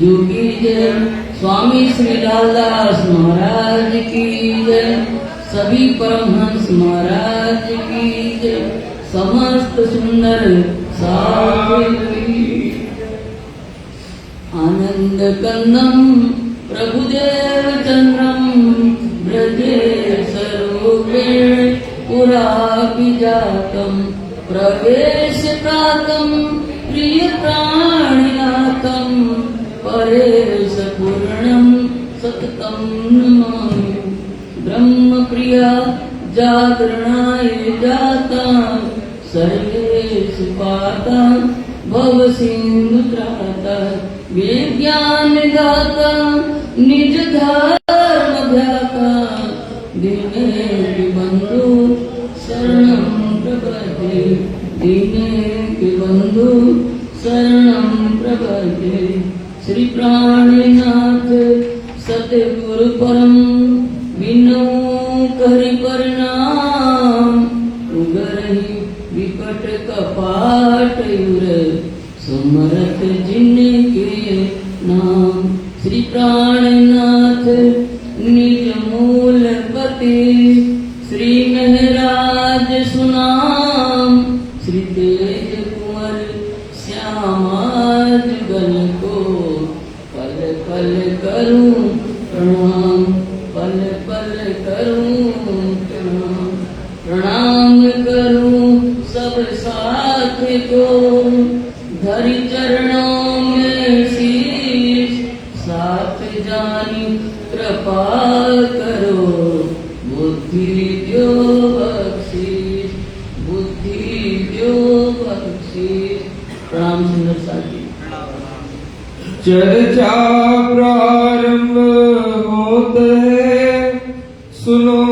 जो की जय। स्वामी श्री लालदास महाराज की जय। सभी परमहंस महाराज की जय। समस्त सुंदर साधु आनंद कंदम प्रभुदेव चंद्रम ब्रजे सरोगे पुराभिजातम प्रवेश प्रातम प्रिय प्राणिनाथम परेश पूर्णम सततम नमामि। ब्रह्म प्रिया जागरणाय जाता सर्वेश पाता भव सिंधु त्राता विज्ञान दाता निज धर्म ध्याता दीने बंधु शरणं प्रपद्ये। दीने बंधु शरणं प्रपद्ये। श्री प्राणनाथ सतगुरु परम बिनु करि प्रणाम। उगरहि विकट कपाट युर समरथ जिनके नाम। श्री प्राणनाथ निज मूल पति श्री महराज सुनाम। श्री तेज कुंवर श्यामाज गल को पल पल करूं प्रणाम। पल पल करूं प्रणाम। प्रणाम करूं सब साथ को धरि चरणों में शीश। साथ जानी कृपा करो बुद्धि दो बख्शीश। बुद्धि दो बख्शीश। प्रणाम सुंदर साथी। चर्चा प्रारंभ होत है सुनो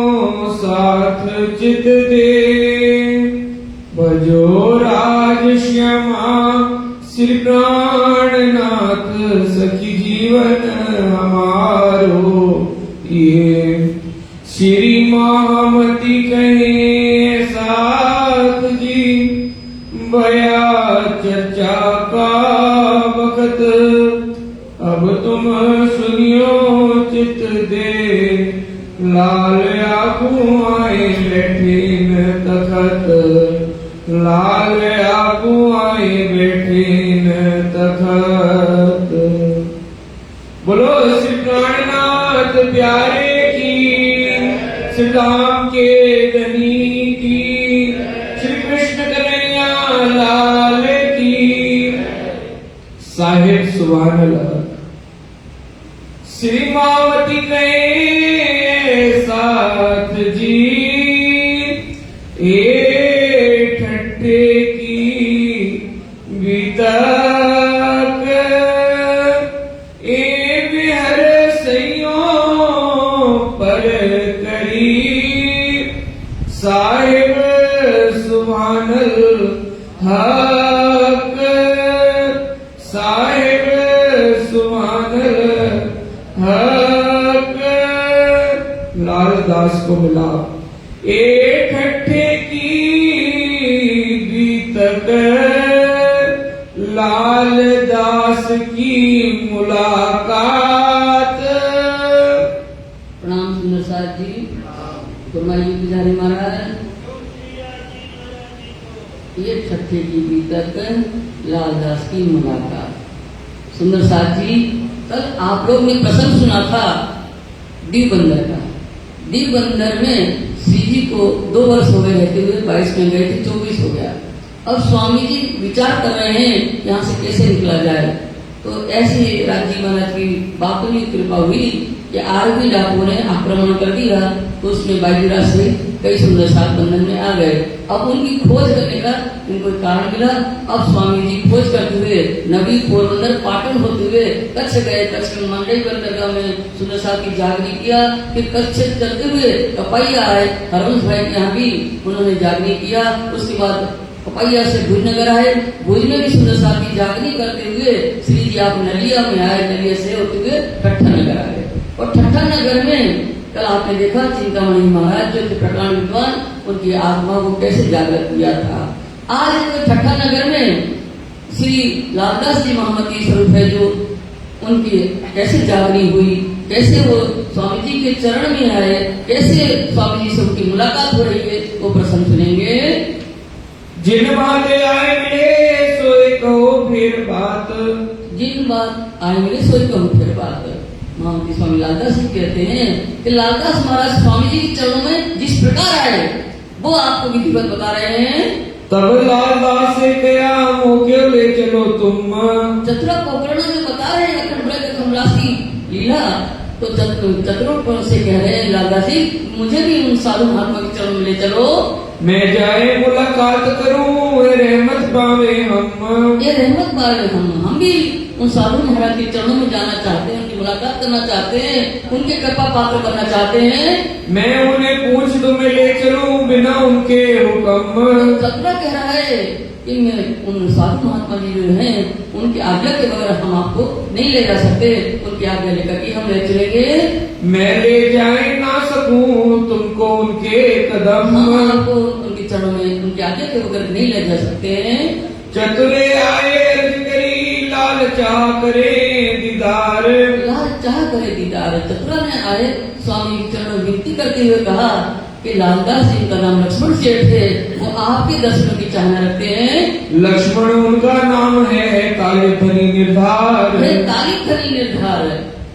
साथ चित दे। भजो राज श्यामा श्री प्राणनाथ सखी जीवन हमारो ये। श्री महामती कहे साथ जी भया चर्चा का वक्त। अब तुम सुनियो चित दे लाल आगू आए बैठे न तखत। लाल आगू आए बैठे न तखत। बोलो श्री प्राणनाथ प्यारे की। श्री राम के धनी की। श्री कृष्ण कन्हैया लाल की। साहिब सुभान अल्लाह। श्री मावती कहे साथ जी ए ठट्ठे की बीतक ए बिहर सैयों पर करी। साहिब सुभानल हक। साहिब सुभानल हक। लालदास को मिला एक ठट्ठे की बीतक। लालदास की मुलाकात। प्रणाम सुंदर साथ जी। फरमाइए पुजारी महाराज। ये ठट्ठे की बीतक लालदास की मुलाकात। सुंदर साथ जी कल आप लोग ने प्रसंग सुना था दीव बंदर का। दीव बंदर में श्री जी को 2 वर्ष हो गए रहते हुए। 22 में गए थे, 24 हो गया। अब स्वामी जी विचार कर रहे हैं यहाँ से कैसे निकला जाए। तो ऐसी राजी महाराज की बापुनी कृपा हुई कि आरबी डाकुओं ने आक्रमण कर दिया। तो उसमें बाजीराव से कई सुंदर साथ बंधन में आ गए। अब उनकी खोज करने का इनको कारण मिला। अब स्वामी जी खोज करते हुए नवी पोरबंदर पाटन होते हुए कच्छ गए। कच्छ में मंडई बंदरगाह में सुंदर साथ की जागनी किया। फिर कच्छ चलते हुए कपाइया आए। हरवंश भाई के यहाँ भी उन्होंने जागनी किया। उसके बाद कपाइया से भुजनगर आए। भुज में भी सुंदर साथ की जागनी करते हुए श्री जी आप नलिया में आए। नलिया से होते हुए ठट्ठा नगर आए। और ठट्ठा नगर में कल आपने देखा चिंतामणि महाराज जो थे प्रकांड विद्वान, उनकी आत्मा को कैसे जागृत किया था। आज ठट्ठा नगर में श्री लालदास जी महामती स्वरूप है जो उनकी कैसे जागनी हुई, कैसे वो स्वामी जी के चरण में आए, कैसे स्वामी जी से उनकी मुलाकात हो रही है, वो प्रसंग सुनेंगे। जिन बात आए मिले सोए कहो फिर बात, जिन बात आए मिले सोए कहो फिर बात। महामती स्वामी लालदास जी कहते हैं कि लालदास महाराज स्वामी जी के चरणों में जिस प्रकार आए वो आपको विधिवत बता रहे हैं। तब लालदास से कया मोके ले चलो तुम, चतुरा पोकरण में बता रहे हैं अखंड ब्रज कमलास की लीला, तो चतुरों से कह रहे हैं लालदास जी मुझे भी उन साधु महात्मा के चरणों में ले चलो, मैं जाए मुलाकात करूं रहमत पावे हम, ये रहमत पावे हम भी उन साधु महाराज के चरणों में जाना चाहते हैं, उनकी मुलाकात करना चाहते हैं, उनके कृपा पात्र बनना चाहते हैं। मैं उन्हें पूछ दूं मैं ले चलूं बिना उनके हुक्म, चतुरा कह रहा है कि मैं उन साधु महात्मा जी जो हैं उनकी आज्ञा के बगैर हम आपको नहीं ले जा सकते, उनकी आज्ञा लेकर के हम ले चलेंगे। मैं ले जाए ना सकूं तुमको उनके कदम, हम आपको उनके चरणों में उनकी आज्ञा के बगैर नहीं ले जा सकते हैं। चतुरे आए अर्ज करी लाल चाह करे दीदार, लाल चाह करे दीदार। चतुरा ने आए स्वामी के चरणों में विनती करते हुए कहा कि लालदास जी का नाम लक्ष्मण सेठ है, वो आपके दर्शनों की चाहना रखते हैं। लक्ष्मण उनका नाम है काले धनी निर्धार, तारीफ धनी निर्धार।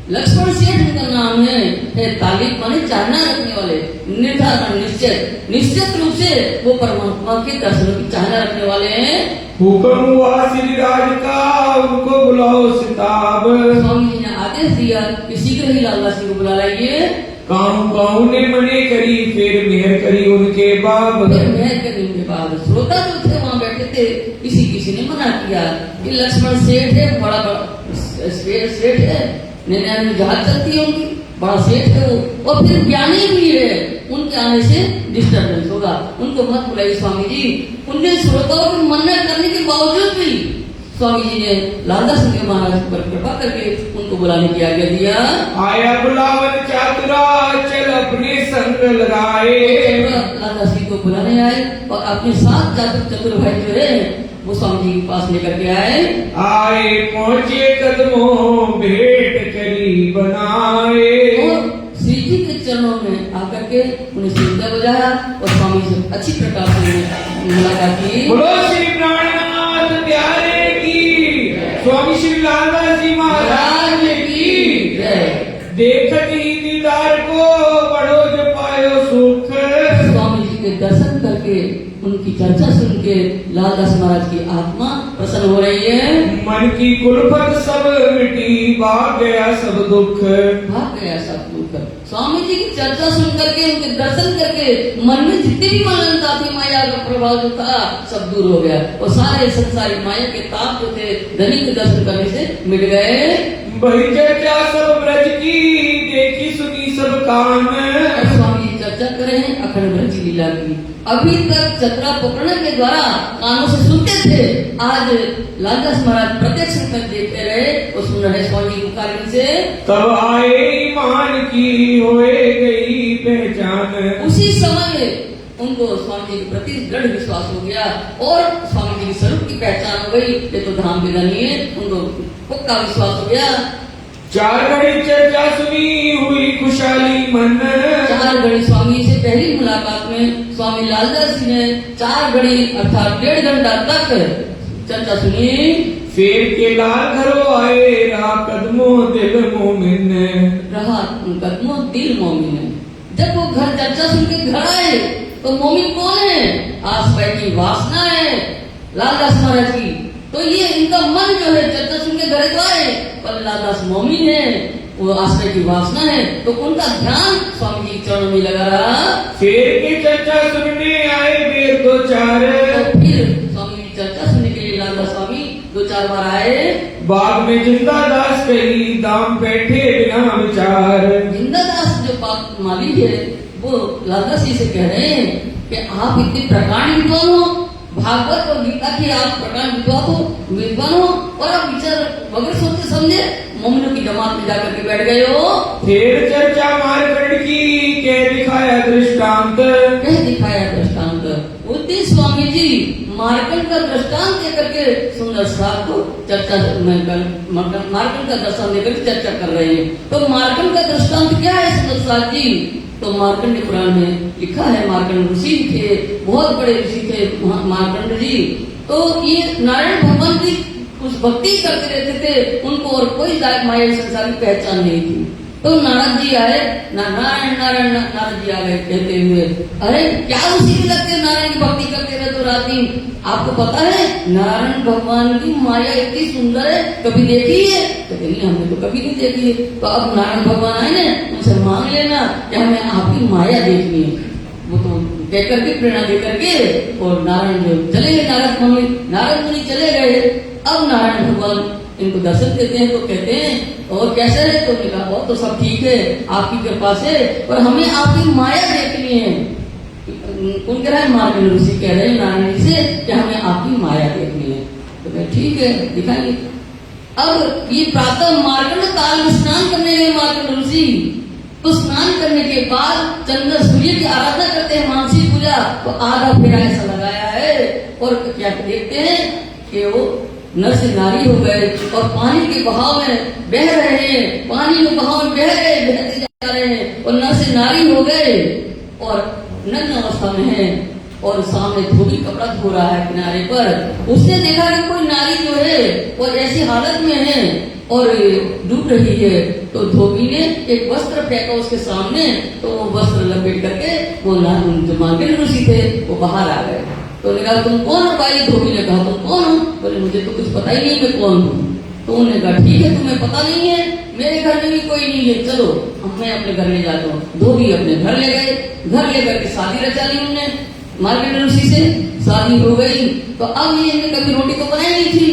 लक्ष्मण सेठ उनका नाम है तारीफ माने चाहना रखने वाले, निर्धार निश्चित रूप से वो परमात्मा के दर्शनों की चाहना रखने वाले हैं। हुक्म हुआ श्री राज का उनको बुलाओ सिताब, स्वामी जी ने आदेश दिया कि शीघ्र ही लालदास जी को बुला लाइए। काऊ ने मने करी फिर मेहर करी उनके बाप, फिर मेहर करी उनके बाद श्रोता जो थे वहाँ बैठे थे किसी ने मना किया कि लक्ष्मण सेठ है, बड़ा सेठ है, नैना जहाज चलती है उनकी, बड़ा सेठ है वो, और फिर ज्ञानी भी है, उनके आने से डिस्टर्बेंस होगा, उनको मत बुलाइए स्वामी जी। उनने श्रोताओं की मन्नत करने के बावजूद भी स्वामी जी ने लालदास जी महाराज पर कृपा करके उनको बुलाने की आज्ञा दिया। आया बुलावन चातुरा चल अपने संग लगाए, लालदास जी को बुलाने आए और अपने साथ चतुर भाई जो है वो स्वामी जी के पास लेकर के आए पहुंचे कदमों भेंट करी बनाए, और श्री जी के चरणों में आकर के उन्हें सिंधा बजाया और स्वामी से अच्छी प्रकार से मुलाकात की। बोलो श्री प्राणनाथ प्यारे की, स्वामी श्री लालदास जी महाराज की जय। देखत ही दीदार को बड़ो जो पायो सुख, स्वामी जी के दर्शन करके उनकी चर्चा सुन के लालदास महाराज की आत्मा प्रसन्न हो रही है। मन की कुलफत सब मिटी भाग गया सब दुख, भाग गया सब दुख। स्वामी जी की चर्चा सुन करके उनके दर्शन करके मन में जितनी भी मलिनता थी, माया का प्रभाव जो था सब दूर हो गया और सारे संसारी माया के ताप जो थे धनी के दर्शन करने से मिट गए। बही चर्चा सब ब्रज की देखी सुनी सब कान, स्वामी जी चर्चा करे हैं अखंड ब्रज लीला की। अभी तक चतुरा पकड़ने के द्वारा कानों से सुनते थे, आज लालदास महाराज प्रत्यक्ष रूप में देखते रहे और सुन रहे स्वामी जी कार्य से। तब आए ईमान की होए गई पहचान, उसी समय उनको स्वामी जी के प्रति दृढ़ विश्वास हो गया और स्वामी जी के स्वरूप की पहचान हो गई। ये तो धाम विधानी है, उनको पक्का विश्वास हो गया। 4 घड़ी चर्चा सुनी हुई खुशहाली मन, 4 घड़ी स्वामी से पहली मुलाकात में स्वामी लालदास जी ने 4 घड़ी अर्थात 1.5 घंटा तक चर्चा सुनी। फिर के लाल घरों आए रहा कदमों दिल मोमिन, रहा कदमों दिल मोमिन। जब वो घर चर्चा सुन के घर आए तो मोमिन कौन है? आसपास की वासना है लालदास महाराज की, तो ये इनका मन जो है चर्चा सुन के घर तो आए पर लालदास मोमिन है, वो आश्रय की वासना है, तो उनका ध्यान स्वामी जी चरणों में लगा रहा। फिर की चर्चा सुनने आए बेर 2-4, तो फिर स्वामी जी चर्चा सुनने के लिए लालदास स्वामी 2-4 बार आए। बाग में जिंदा दास कही दाम बैठे बिना विचार, जिंदा दास जो पाप माली है वो लालदास जी से कह रहे हैं कि आप इतने प्रकार विद्वान हो, भागवत और गीता की आप प्रकार विद्वान हो और आप विचार वगैरह सोचते समझे मोमिनों की जमात में जाकर के बैठ गए हो। फिर चर्चा मारकंड की कह दिखाया दृष्टांत, कह दिखाया दृष्टांत। उतने स्वामी जी मार्कंड का दृष्टांत देकर के सुंदर साहब को चर्चा में मार्कंड का दृष्टांत देकर के चर्चा कर रहे हैं। तो मार्कंड का दृष्टांत क्या है सुंदर साहब जी? तो मार्कंड पुराण में लिखा है, मार्कंड ऋषि थे, बहुत बड़े ऋषि थे मार्कंड जी। तो ये नारायण भगवान की कुछ भक्ति करते रहते थे, उनको और कोई माया संसार की पहचान नहीं थी। तो नारद जी आए, नारायण नारायण नारद जी आ गए कहते हुए, अरे क्या उसी में लगते नारायण की भक्ति करते रहे तो रात दिन? आपको पता है नारायण भगवान की माया इतनी सुंदर है, कभी देखी है? कहते नहीं, हमने तो कभी नहीं देखी है। तो अब नारायण भगवान आए ना, उनसे मांग लेना कि हमें आपकी माया देखनी है। वो तो कह करके प्रेरणा दे करके और नारायण जो चले गए, नारद मुनि चले गए। अब नारायण भगवान इनको दर्शन देते हैं तो कहते हैं और कैसे है? तो उन्होंने कहा और तो सब ठीक है आपकी कृपा से, पर हमें आपकी माया देखनी है। कौन कह रहा है? मार्कंड ऋषि कह रहे हैं नारायण जी से कि हमें आपकी माया देखनी है। तो ठीक है दिखाएंगे। अब ये प्रातः मार्कंड काल में स्नान करने गए मार्कंड ऋषि। तो स्नान करने के बाद चंद्र सूर्य की आराधना करते हैं, मानसिक पूजा। तो आधा फेरा ऐसा लगाया है और क्या देखते हैं कि वो नर से नारी हो गए और पानी के बहाव में बह रहे हैं, पानी में बहाव में बह गए, बहते जा रहे हैं और नर से नारी हो गए और नग्न अवस्था में है और सामने धोबी कपड़ा धो रहा है किनारे पर। उसने देखा कि कोई नारी जो है और ऐसी हालत में है और डूब रही है। तो धोबी ने एक वस्त्र फेंका उसके सामने, तो वो वस्त्र लपेट करके वो जो मार्कंड ऋषि थे वो बाहर आ गए। तो उन्होंने कहा तुम कौन हो भाई? धोबी ने कहा तुम कौन हो? बोले मुझे तो कुछ पता ही नहीं मैं कौन हूँ। तो उन्होंने कहा ठीक है तुम्हें पता नहीं है, मेरे घर में भी कोई नहीं है, चलो मैं अपने घर ले जाता हूँ। धोबी अपने घर ले गए, घर लेकर के शादी रचा ली उन्होंने मार्कंड ऋषि से, शादी हो गई। तो अब ये कभी रोटी तो बनाई नहीं थी,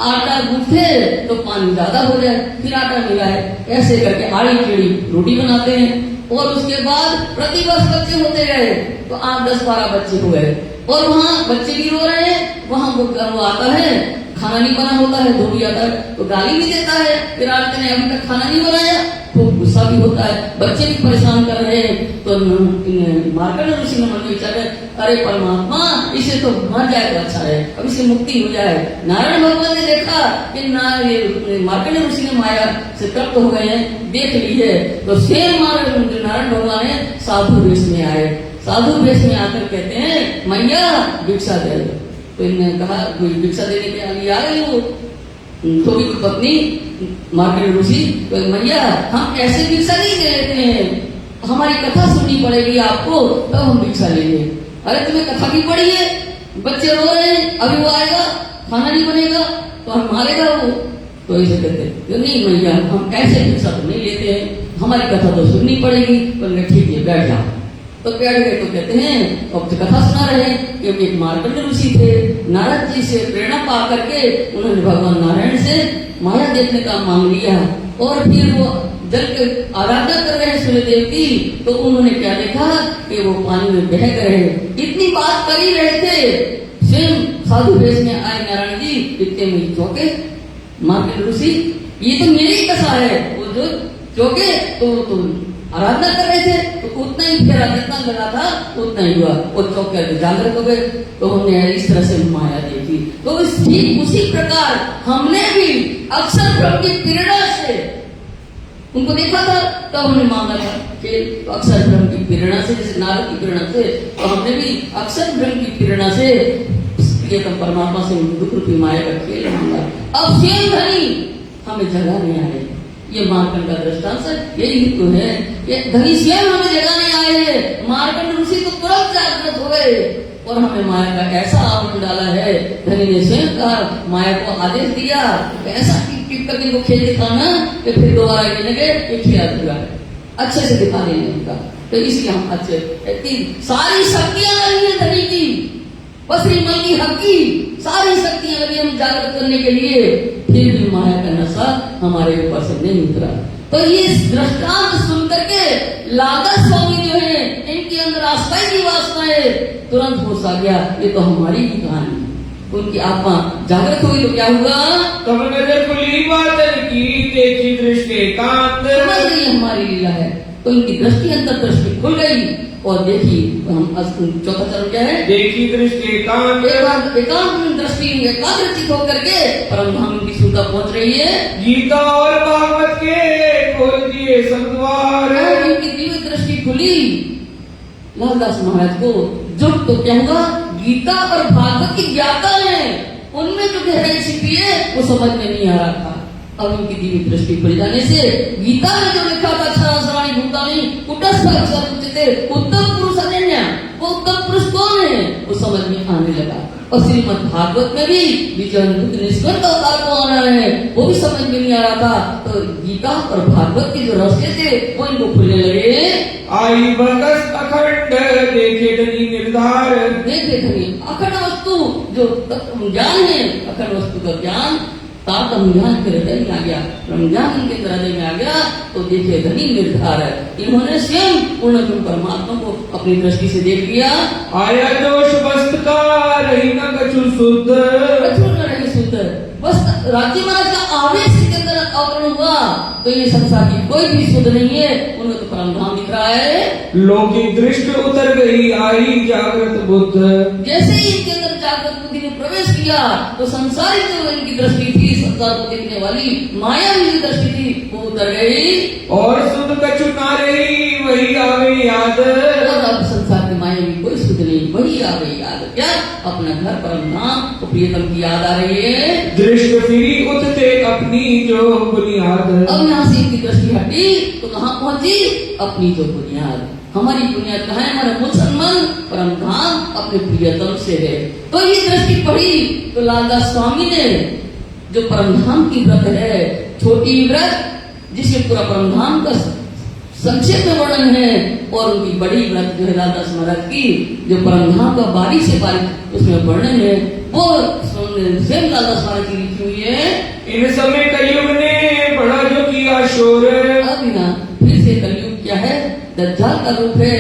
आटा गूंथे तो पानी ज्यादा हो जाए, फिर आटा मिलाए, ऐसे करके आड़ी टेढ़ी रोटी बनाते हैं। और उसके बाद प्रतिवर्ष बच्चे होते गए, तो 8, 10, 12 बच्चे हो गए और वहाँ बच्चे भी रो रहे हैं। वहाँ वो आता है, खाना नहीं बना होता है, धोबी आता है तो गाली भी देता है, फिर आते ने अभी तक खाना नहीं बनाया, तो गुस्सा भी होता है, बच्चे भी परेशान कर रहे हैं। तो मार्कंड ऋषि ने मन में विचार है, अरे परमात्मा इसे तो मर जाए तो अच्छा है, अब इसे मुक्ति हो जाए। नारायण भगवान ने देखा कि मार्कंड ऋषि ने माया से तृप्त हो गए हैं, देख ली है। तो शेर नारायण भगवान है साधु वेश में आए, साधु वेश में आकर कहते हैं मैया भिक्षा दे दो। तो इन्होंने कहा भिक्षा देने के लिए आ गई वो धोबी की पत्नी मार्कंड ऋषि। तो मैया हम ऐसे भिक्षा नहीं दे लेते हैं, हमारी कथा सुननी पड़ेगी आपको तब हम भिक्षा लेंगे। अरे तुम्हें कथा की पड़ी है, बच्चे रो रहे हैं, अभी वो आएगा खाना नहीं बनेगा तो हम मारेगा वो। तो ऐसे कहते नहीं मैया हम ऐसे भिक्षा तो नहीं लेते हैं, हमारी कथा तो सुननी पड़ेगी। तो ठीक है बैठ जाओ। तो बैठ गए। तो कहते हैं अब तो कथा सुना रहे हैं कि एक मार्कंड ऋषि थे, नारद जी से प्रेरणा पा करके उन्होंने भगवान नारायण से माया देखने का मांग लिया और फिर वो जल के आराधना कर रहे हैं सूर्यदेव की। तो उन्होंने क्या देखा कि वो पानी में बह गए। इतनी बात कर ही रहे थे, स्वयं साधु वेश में आए नारायण जी, इतने में चौके मार्कंड ऋषि, ये तो मेरी ही कथा है। वो जो चौके तो आराधना कर रहे थे, तो उतना ही फेरा जितना लगा था उतना ही हुआ, वो चौक करके जागृत हो गए। तो हमने इस तरह से माया देखी। तो ठीक उसी प्रकार हमने भी अक्षर ब्रह्म की प्रेरणा से उनको देखा था, तब हमने मांगा था कि अक्षर ब्रह्म की प्रेरणा से, जैसे नारद की प्रेरणा से, तो हमने भी अक्षर ब्रह्म की प्रेरणा से परमात्मा से दुख रूपी माया का खेल मांगा। अब स्वयं धनी हमें जगाने आए। ये मार्कंड का दृष्टांत यही तो है, ये धनी स्वयं हमें जगाने आए हैं। मार्कंड ऋषि तो तुरंत जागृत हो गए और हमें माया का ऐसा आवरण डाला है। धनी ने स्वयं कहा, माया को आदेश दिया, ऐसा टिप करके इनको खेल दिखाना कि फिर दोबारा कहने के ये खेला पूरा अच्छे से दिखा देंगे उनका। तो इसलिए हम अच्छे सारी शक्तियां लगी है धनी की, बस मन की हक की सारी शक्तियां लगी हम जागृत करने के लिए, फिर भी माया का नशा हमारे ऊपर से नहीं उतरा। तो ये दृष्टांत सुन करके लागा स्वामी जो है, इनके अंदर आस्थाई की वासना है, तुरंत होश आ गया ये तो हमारी ही कहानी। उनकी आत्मा जागृत हुई तो क्या हुआ? तब नजर खुली बादल की, देखी दृष्टि एकांत, समझ गई हमारी लीला है। तो इनकी दृष्टि अंतर दृष्टि खुल गई और देखी हम चौथा चरण क्या है? देखी दृष्टि एकांत एकांत दृष्टि एकाग्रचित होकर के परम धाम की सुधा पहुंच रही है। गीता और भागवत के खोल दिए सब द्वार। उनकी दिव्य दृष्टि खुली लालदास महाराज को। जो तो क्या हुआ, गीता और भागवत की ज्ञाता है, उनमें जो गहराई छिपी है वो समझ में नहीं आ रहा था। अब उनकी दिव्य दृष्टि खुल जाने से गीता में जो लिखा था क्षरासराणि भूतानि कुटस्थ अक्षर उच्यते उत्तम पुरुष अनन्या, वो उत्तम पुरुष कौन है वो समझ में आने लगा। और श्रीमद् भागवत में भी निष्कर्ष अवतार कौन है वो भी समझ में नहीं आ रहा था। तो गीता और भागवत के जो रहस्य थे वो इनको खुलने लगे। आई बरकस अखंड देखे धनी निर्धार। देखे धनी अखंड वस्तु जो ज्ञान है, अखंड वस्तु का ज्ञान तातम ज्ञान के हृदय में आ गया, ब्रह्मज्ञान इनके हृदय में आ गया। तो देखे धनी निर्धार है, इन्होंने स्वयं पूर्ण परमात्मा को अपनी दृष्टि से देख लिया। आया दोष वस्त का रही न कछु शुद्ध, कछु न रही शुद्ध। बस राज्य महाराज का आवेश के अंदर अवतरण हुआ तो ये संसार की कोई भी शुद्ध नहीं है, उन्हें तो परम धाम दिख रहा है। लौकिक दृष्टि उतर गई आई जागृत बुद्ध। जैसे ही इनके अंदर जागृत बुद्धि ने प्रवेश किया तो संसारी जो इनकी दृष्टि थी, संसार को देखने वाली मायावी जो दृष्टि थी वो उतर गई। और शुद्ध कछु ना रही वही आवे याद। और अब संसार की मायावी कोई शुद्ध नहीं, वही आ गई याद। क्या? अपना घर परम धाम तो प्रियतम की याद आ रही है। दृष्टि फिरी उठते अपनी जो बुनियाद। अब यहाँ से इनकी दृष्टि हटी तो कहाँ पहुंची? अपनी जो बुनियाद, हमारी बुनियाद कहाँ है? हमारा मुसलमान परम धाम अपने प्रियतम से है। तो ये दृष्टि पड़ी तो लालदास स्वामी ने जो परम धाम की व्रत है, छोटी व्रत जिसके पूरा परम धाम का संक्षेप में वर्णन है, और उनकी बड़ी व्रत जो है लालदास महाराज की जो परम धाम का बारीक से बारीक उसमें वर्णन है, वो स्वयं लालदास महाराज की लिखी हुई है। इन समय कलयुग ने बड़ा जो किया शोर। अब ना फिर से कलयुग क्या है? दज्जाल का रूप है।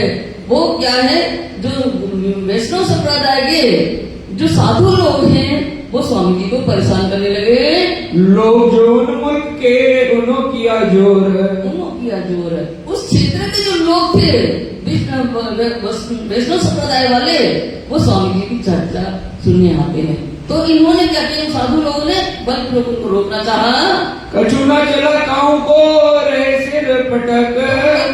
वो क्या है? जो वैष्णव संप्रदाय के जो साधु लोग हैं वो स्वामी जी को परेशान करने लगे। लोग जो उन्मुख के उन्हों किया जोर। उन्हों किया जोर। उस क्षेत्र के जो लोग थे वैष्णव संप्रदाय वाले, वो स्वामी जी की चर्चा सुनने आते हैं। तो इन्होंने क्या किया? साधु लोगों ने बलपूर्वक उनको रोकना चाहा। कछु न चला काऊ को रहे सिर पटक।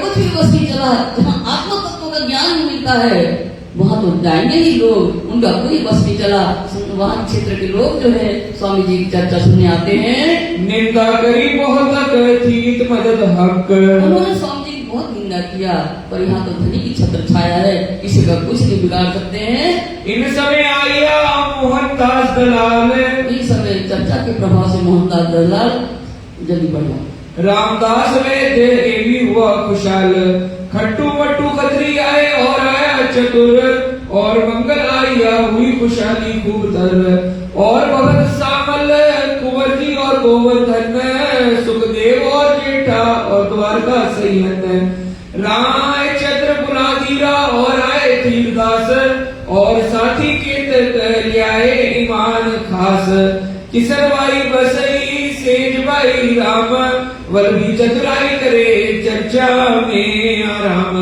कुछ भी बस नहीं चला। जहाँ आत्म तत्व का ज्ञान मिलता है वहाँ तो जाएंगे ही लोग, उनका कोई बस नहीं चला। वहाँ क्षेत्र के लोग जो है स्वामी जी की चर्चा सुनने आते हैं। निंदा करी बहुत थी मदद हक। उन्होंने स्वामी जी की बहुत निंदा किया, पर यहाँ तो धनी की छत्र छाया है, किसी का कुछ नहीं बिगाड़ सकते हैं। इन समय आया मोहनदास दलाल। इस समय चर्चा के प्रभाव से मोहनदास दलाल जल्दी बढ़ा। रामदास वैद्य एवी हुआ खुशहाल। खट्टू मट्टू खत्री आए और आया चतुर। और मंगल आया हुई खुशहाली खूब तर। और भगत सामल कुंवर जी और गोवर्धन, सुखदेव और जेठा और द्वारका सैयन। राय चंद्र बुलाधीरा और आए धीरदास। और साथी के लियाए ईमान खास। किसनबाई बसई सेजबाई राम। वल्लभी चतुराई करे चर्चा में आराम।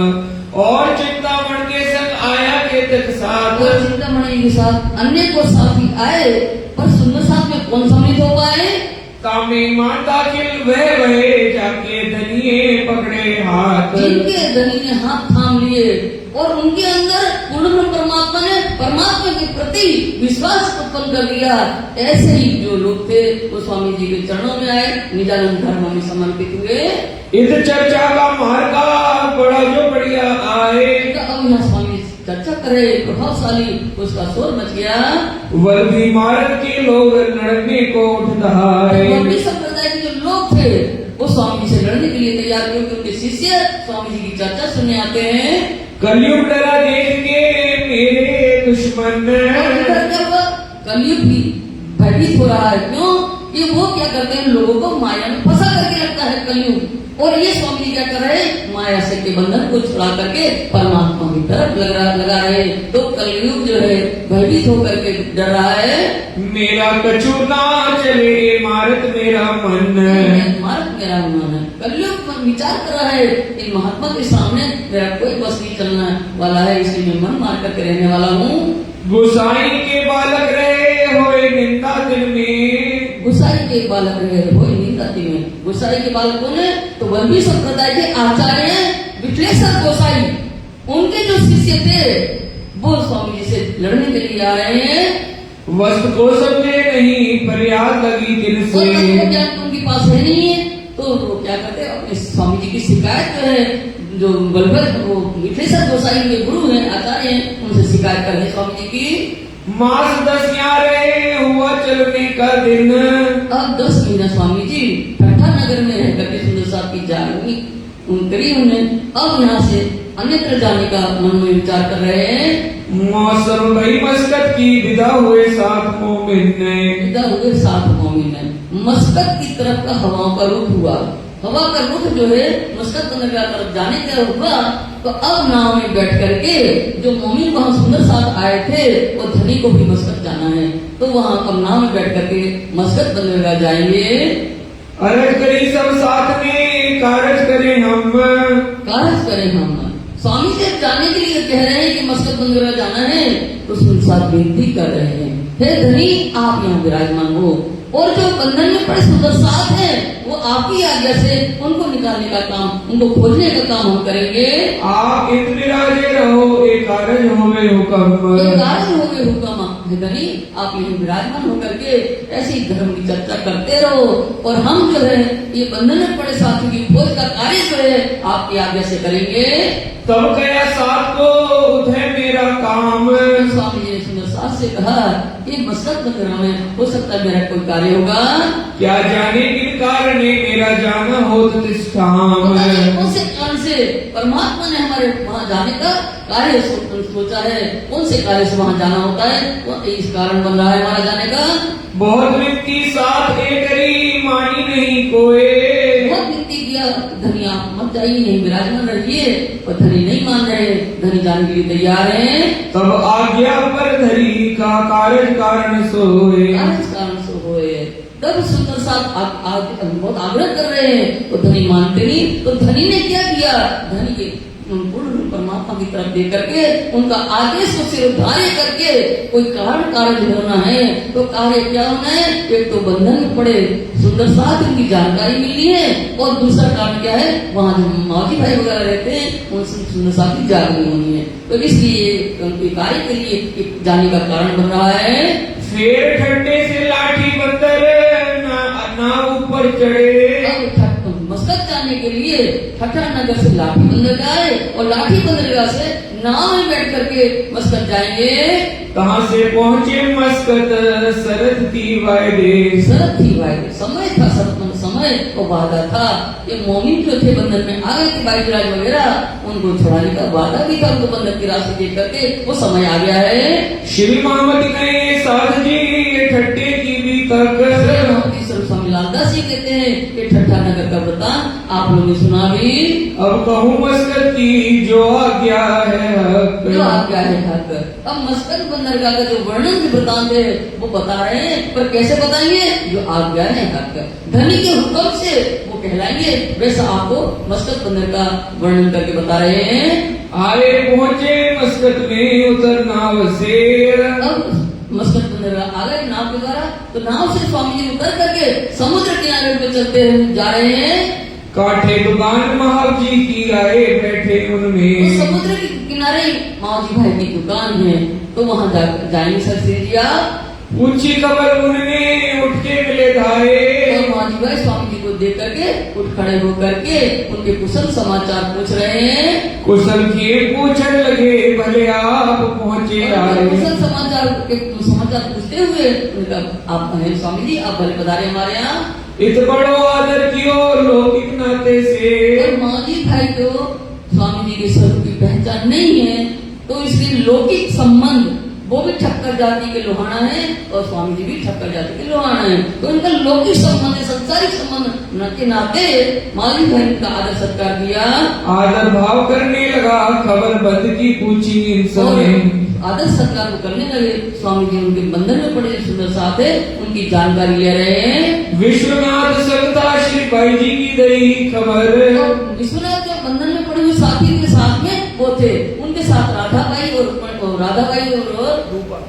और चिंतामण के संग आया केतक साथ। चिंतामणि के साथ अन्य को साथी आए, पर सुंदर साथ में कौन सम्मिलित हो पाए? कामे मान दाखिल वह जाके धनिये पकड़े हाथ। जिनके धनी ने हाथ थाम लिए और उनके अंदर पूर्ण परमात्मा ने परमात्मा के प्रति विश्वास उत्पन्न कर दिया। ऐसे ही जो लोग थे वो स्वामी जी के चरणों में आए, निजानंद धर्म में समर्पित हुए। इस चर्चा का मार्ग बड़ा जो बढ़िया आए। अब यहाँ स्वामी चर्चा करे प्रभावशाली, उसका शोर मच गया। वल्लभी मार्ग के लोग लड़ने को उठ दहाए। वल्लभी संप्रदाय के जो लोग थे वो स्वामी से लड़ने के लिए तैयार, क्योंकि उनके शिष्य स्वामी जी की चर्चा सुनने आते हैं। कलयुग डरा देख के मेरे दुश्मन। कलयुग भी भयभीत हो रहा है। क्यों? कि वो क्या करते हैं? लोगों को माया में फंसा करके रखता है कलयुग। और ये स्वामी जी क्या कर रहे हैं, माया से के बंधन को छुड़ा करके परमात्मा की तरफ लगा रहे। तो कलयुग जो है भयभीत होकर के डर रहा है, मेरा कछु ना चले मारत मेरा मन। मार्ग मेरा मन है। कलयुग में विचार कर रहा है इन महात्मा के सामने मेरा कोई बस नहीं चलने वाला है, इसलिए मैं मन मार करके रहने वाला हूँ। गोसाई के बालक रहे होए निंदा दिल में। गुसाई के बालक रहे हो निंदा दिन में। गुसाई के बालक कौन है, तो वही संप्रदाय के आचार्य विश्लेषक गोसाई, उनके जो शिष्य थे वो स्वामी जी से लड़ने के लिए आ रहे हैं। वस्त्र को समझे नहीं फरियाद लगी दिल से। ज्ञान तो उनके पास है नहीं है, तो वो क्या करते हैं अपने स्वामी जी की शिकायत जो है, जो बलभद्र वो विश्लेषक गोसाई के गुरु हैं, आचार्य हैं, उनसे शिकायत कर रहे हैं स्वामी जी की। मास 10 रहे हुआ चलने का दिन। अब 10 महीना स्वामी जी ठट्ठा नगर में रह करके सुंदर साहब की जागनी करी उन्हें। अब यहाँ से अन्यत्र जाने का मन में विचार कर रहे हैं। मौसम भई मस्कत की विदा हुए 7 मोमिन ने। विदा हुए 7 मोमिन ने। मस्कत की तरफ का हवाओं का रुख हुआ। हवा का रुख जो है मस्कत बंदरगाह तरफ जाने का हुआ। तो अब नाव में बैठ करके जो मोमिन वहाँ सुंदर साथ आए थे, वो धनी को भी मस्कत जाना है, तो वहाँ अब नाव में बैठ करके मस्कत बंदरगाह जाएंगे। अरज करी सब साथ में कारज करें हम। कारज करें हम। स्वामी जी जाने के लिए कह रहे हैं कि मस्कत बंदरगाह जाना है, तो सुंदर साथ विनती कर रहे हैं, हे धनी आप यहाँ विराजमान हो, और जो बंधन में पड़े सुंदर साथ है वो आपकी आज्ञा से उनको निकालने का काम, उनको खोजने का काम हम करेंगे। आप इंद्राजे रहो एक कारज होवे हुक्म। एक कारज होवे हुक्म। धनी आप यही विराजमान होकर के ऐसी धर्म की चर्चा करते रहो, और हम जो है ये बंधन में पड़े साथी की खोज का कार्य जो है आपकी आज्ञा से करेंगे। तब गया साथ को उधे मेरा काम। स्वामी जी ने सुंदर साथ से कहा कि मस्कत बंदरगाह में हो सकता है मेरा कोई कार्य होगा। क्या जाने किन कारण मेरा जाना हो तिष्ठाम। कौन से कारण से परमात्मा ने हमारे वहाँ जाने का कार्य सोचा है, कौन से कार्य से वहाँ जाना होता है, वो इस कारण बन रहा है हमारा जाने का। बहुत विनती साथ करी मानी नहीं कोई। बहुत विनती किया धनी आप मत जाइए, नहीं विराजमान रहिए, और धनी नहीं मान रहे, धनी जाने के लिए तैयार है। तब आज्ञा पर धरी का कारज कारण सोए। कारण से होए। तब सुंदर साहब बहुत आग्रह कर रहे हैं, तो धनी मानते नहीं। तो धनी ने क्या किया, धनी के परमात्मा की तरफ दे करके उनका आदेश को सिर उद्धार करके कोई कार्य होना है, तो कार्य क्या होना है, एक तो बंधन में पड़े सुंदर साथ उनकी जानकारी मिली है, और दूसरा कारण क्या है, वहाँ जो मौजी भाई वगैरह रहते हैं उनसे सुंदर साथ की जागरूक होनी है। तो इसलिए उनके कार्य के लिए जाने का कारण बन रहा है। फिर ठंडे से लाठी बंदर ना ऊपर चढ़े। मस्कत जाने के लिए ठट्ठा नगर से लाठी बंदरगाह है, और लाठी बंदरगाह से नाव में बैठ करके मस्कत जाएंगे। कहाँ से पहुँचे मस्कत शरद थी वायदे। शरद थी वायदे, समय था, समय को वादा था। ये मोमिन जो थे बंधन में आ गए थे, बाईराज वगैरह, उनको छुड़ाने का वादा भी था, उनको बंधन की राशि दे करके वो समय आ गया है। श्री मोहम्मद ने साध जी ठट्टे की भी तक। स्वामी लालदास जी कहते हैं कि ठट्ठा नगर का वृतांत आप लोगों ने सुना भी। अब कहूँ मस्कत की जो आज्ञा है हक। जो आज्ञा है हक। अब मस्कत बंदरगाह का जो वर्णन के वृतांत है वो बता रहे हैं, पर कैसे बताएंगे, जो आज्ञा है हक, धनी के हुक्म से वो कहलाएंगे, वैसा आपको मस्कत बंदरगाह वर्णन करके बता रहे हैं। आए पहुँचे मस्कत में उतरना वसेर। अब मस्कत बंदरगाह आ गए नाव के द्वारा, तो नाव से स्वामी जी उतर करके समुद्र किनारे पे चलते जा रहे हैं। काठे दुकान महाव जी की आए बैठे उनमें। समुद्र के किनारे मावजी भाई की दुकान है, तो वहाँ जाएंगे सर सीरिया। पूछी खबर उनने उठ के मिले धारे। और मावजी भाई स्वामी जी को देख करके उठ खड़े होकर के उनके कुशल समाचार पूछ रहे हैं। कुशल किए पूछन लगे भले आप पहुँचे आए। कुशल समाचार पूछते हुए उनका आप स्वामी जी आप भले पधारे हमारे यहाँ। इत बड़ो आदर कियो लौकिक नाते से। और मावजी भाई को स्वामी जी के स्वरूप की पहचान नहीं है, तो इसलिए लौकिक संबंध वो भी ठक्कर जाति के लोहाना है और स्वामी जी भी ठक्कर जाति के लोहाना है। तो इनका लौकिक संबंध है, संसारिक संबंध न के नाते माली भाई का आदर सत्कार किया, आदर भाव करने लगा। खबर बंद की पूछी इन समय, आदर सत्कार को करने लगे। स्वामी जी उनके बंधन में पड़े सुंदर साथ है, उनकी जानकारी ले रहे हैं। विश्वनाथ संता श्री भाई जी की दई खबर, विश्वनाथ जो बंधन में पड़े हुए साथी के साथ में वो थे, उनके साथ राधा बाई और राधा बाई और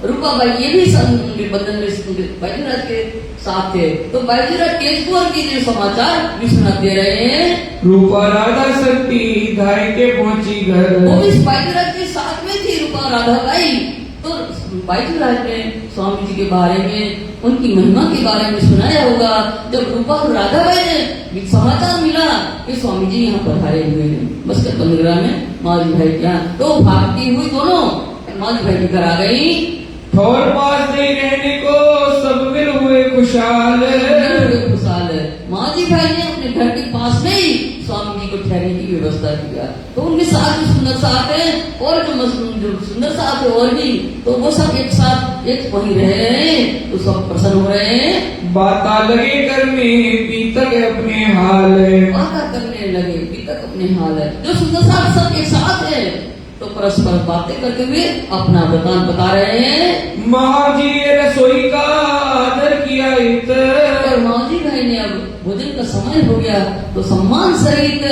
रूपा बाई, ये भी उनके बंधन में बाईजीराज के साथ थे। तो बाईजीराज केशपुर की जो समाचार विश्वनाथ दे रहे हैं, रूपा राधा शक्ति धाई के पहुंची घर, वो भी बाईजीराज के साथ में थी रूपा राधा बाई। तो बाईजीराज ने स्वामी जी के बारे में, उनकी महिमा के बारे में सुनाया होगा। जब रूपा और राधा बाई ने समाचार मिला कि स्वामी जी यहाँ पधारे हुए हैं बस्तर पंद्रह में माली भाई क्या, तो भागती हुई दोनों माली भाई के घर आ गई। ठौर पास नहीं रहने को सब मिल हुए खुशहाल, खुशहाल है। माली भाई ने अपने घर के पास में ही स्वामी जी को ठहरने की व्यवस्था किया। तो उनके साथ जो सुंदर साथ है और जो सुंदर साथ है और भी, तो वो सब एक साथ एक वहीं रहे हैं, तो सब प्रसन्न हो रहे हैं। बाता लगे करने बीतक अपने हाल, बाता करने लगे बीतक अपने हाल है। जो सुंदर साथ सब एक साथ है तो परस्पर बातें करते हुए अपना वृतांत बता रहे हैं। महाजी ने रसोई का आदर किया इत, और माजी भाई ने अब भोजन का समय हो गया तो सम्मान सहित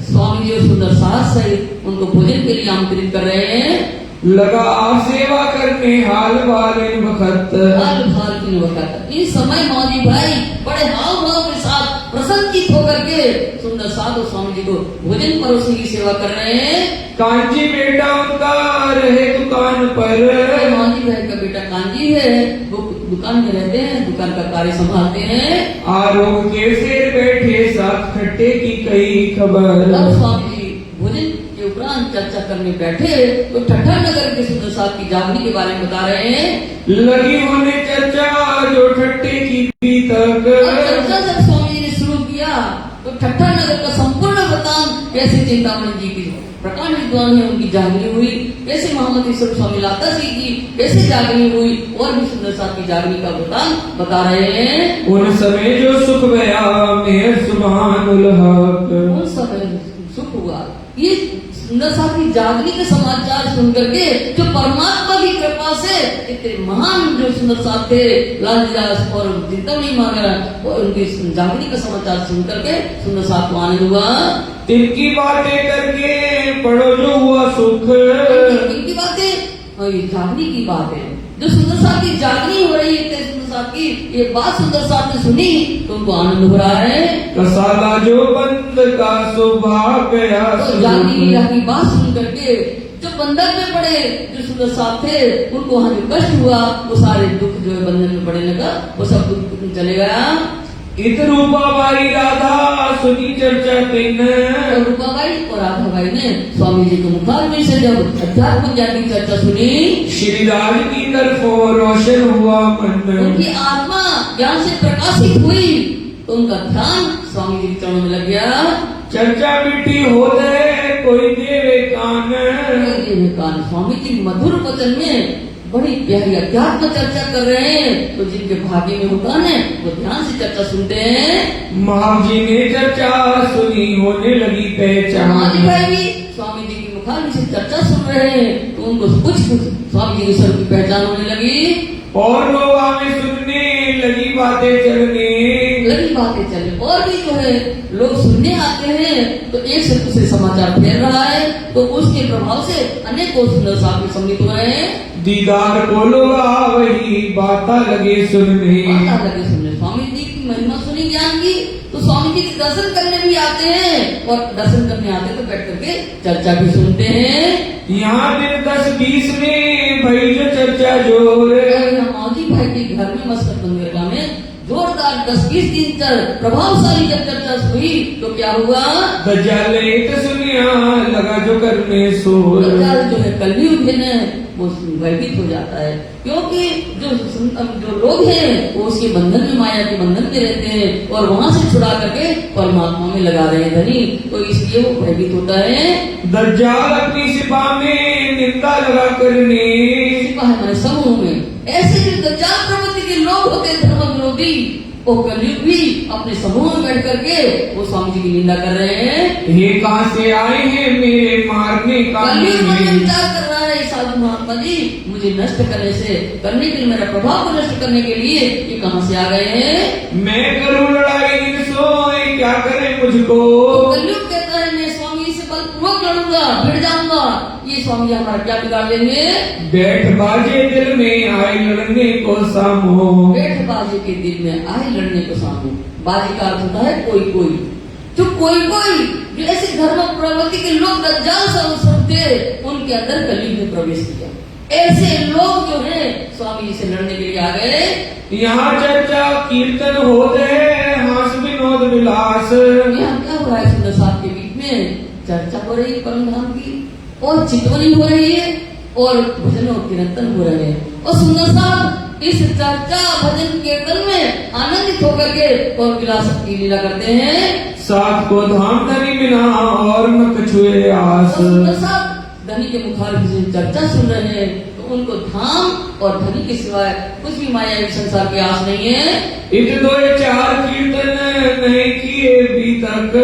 स्वामी जी और सुंदर साथ सहित उनको भोजन के लिए आमंत्रित कर रहे हैं। लगा सेवा करने हाल वाले वक्त, हाल भाल की वक्त। इस समय माजी भाई बड़े हाव भाव के साथ प्रसन्नचित होकर के सुंदर साथ और स्वामी जी को भोजन परोसने की सेवा कर रहे हैं। कांची बेटा उनका रहे दुकान पर, माजी भाई का बेटा कांजी है, वो दुकान में रहते हैं, दुकान का कार्य संभालते हैं। आरोग के फेर बैठे साथ खट्टे की कई खबर, अब स्वामी जी भोजन के उपरांत चर्चा करने बैठे तो ठट्ठा नगर के सुंदर साथ की जागनी के बारे में बता रहे हैं। लगी होने चर्चा जो ठट्टे की तक, चर्चा जब स्वामी जी ने शुरू किया तो ठट्ठा नगर का संपूर्ण वृतांत कैसे चिंतामणि जी की प्रकांड विद्वान है उनकी जागनी हुई, कैसे मोहम्मद ईश्वर स्वामी लाता सिंह की कैसे जागनी हुई, और भी सुंदर साथ की जागनी का वृतांत बता रहे हैं। उन समय जो सुख भया मेहर सुभानुल हक, उन समय सुख हुआ। ये सुंदर साथ की जागनी के समाचार सुन करके जो परमात्मा की कृपा से इतने महान जो सुंदर साथ थे लालदास और चिंतामणि महाराज, और उनकी जागनी का समाचार सुन करके सुंदर साथ को आनंद हुआ। तिनकी बातें करके पढ़ो जो हुआ सुख, इनकी बातें और ये जागनी की बात है। जो सुंदर साथ की जागनी हो रही है, सुंदर साथ की ये बात सुंदर साथ ने सुनी तो उनको आनंद हो रहा है। कसाला जो बंद का सौभाग्य गया, तो जागनी की बात सुन करके जो बंधन में पड़े जो सुंदर साथ थे उनको वहाँ जो कष्ट हुआ वो सारे दुख जो है बंधन में पड़े लगा वो सब दुख चले गया। इत रूपाबाई राधा सुनी चर्चा तीन, और रूपाबाई और राधाबाई ने स्वामी जी के मुखारबिंद से जब अध्यात्म ज्ञान की चर्चा सुनी, श्रीराज की तरफों रोशन हुआ मन, उनकी आत्मा ज्ञान से प्रकाशित हुई तो उनका ध्यान स्वामी जी के चरणों में लग गया। चर्चा बेटी हो गए कोई देवे कान, स्वामी जी मधुर वचन में बड़ी प्यारी अध्यात्म चर्चा कर रहे हैं, तो जिनके भाग्य में होता है वो ध्यान से चर्चा सुनते हैं। महाजी ने चर्चा सुनी होने लगी पहचान, माली भाई भी स्वामी जी की मुखारबिंद से चर्चा सुन रहे हैं तो उनको कुछ स्वामी जी के स्वरूप की पहचान होने लगी। और लोग आगे सुनने लगी बातें चलने, और भी जो है लोग सुनने आते हैं तो एक से दूसरे समाचार फैल रहा है, तो उसके प्रभाव से अनेकों सुंदर साथ में सम्मिलित हो रहे हैं। दीदार को लोग वही बाता लगे सुनने, स्वामी जी की महिमा सुनी ज्ञान की तो स्वामी जी के दर्शन करने भी आते हैं, और दर्शन करने आते तो बैठ करके चर्चा भी सुनते हैं। यहाँ दिन 10-20 में भाई जो चर्चा जोर, माजी भाई के घर में मस्कत बंदरगाह में जोरदार 10-20 दिन तक प्रभावशाली जब चर्चा हुई हुई तो क्या हुआ? दज्जाल ने तो सुनिया लगा जो करने शोर। दज्जाल जो है कलयुग है ना, वो भयभीत हो जाता है, क्योंकि जो लोग हैं वो उसके बंधन में, माया के बंधन में रहते हैं और वहां से छुड़ा करके परमात्मा में लगा रहे हैं धनी, तो इसलिए वो भयभीत होता है। दज्जाल अपनी सिपा में निंदा लगा करने, सिपा है हमारे समूह में ऐसे जो दज्जाल प्रवृत्ति के लोग होते हैं धर्म विरोधी, वो कलयुग भी अपने समूह में बैठ करके वो स्वामी जी की निंदा कर रहे हैं। ये कहाँ से आए हैं मेरे मारने का? कलयुग में विचार कर रहा है साधु महात्मा जी, मुझे नष्ट करने के लिए, मेरा प्रभाव को नष्ट करने के लिए ये कहाँ से आ गए हैं? मैं करूँ लड़ाई इनसो, क्या करें मुझको? तो कलयुग कहता है मैं स्वामी से बलपूर्वक लड़ूंगा, भिड़ जाऊंगा, ये स्वामी हमारा क्या बिगाड़ लेंगे? बैठ बाजे दिल में आए लड़ने को सामो। बैठ बाजे के दिल में आए लड़ने को सामो। बाजे का अर्थ होता है कोई कोई, जो कोई जो ऐसे धर्म प्रवृत्ति के लोग दज्जाल समझते उनके अंदर कलयुग में प्रवेश किया। ऐसे लोग जो है स्वामी जी से लड़ने के लिए आ गए। यहाँ चर्चा कीर्तन होते हैं, हास विनोद विलास। यहाँ क्या हो रहा है? सुंदर साहब के बीच में चर्चा हो रही है परम धाम की, और चितवनी हो रही है, और भजन और कीर्तन हो रहे हैं, और सुंदर साहब इस चर्चा भजन कीर्तन में आनंदित होकर के और विलास की लीला करते हैं। साथ को धाम धनी बिना और न कछुए आस। सुंदर साहब धनी के मुखार से चर्चा सुन रहे हैं, तो उनको धाम और धनी के सिवाय कुछ भी माया संसार की आस नहीं है। इत दो चार कीर्तन नहीं किए अभी तक,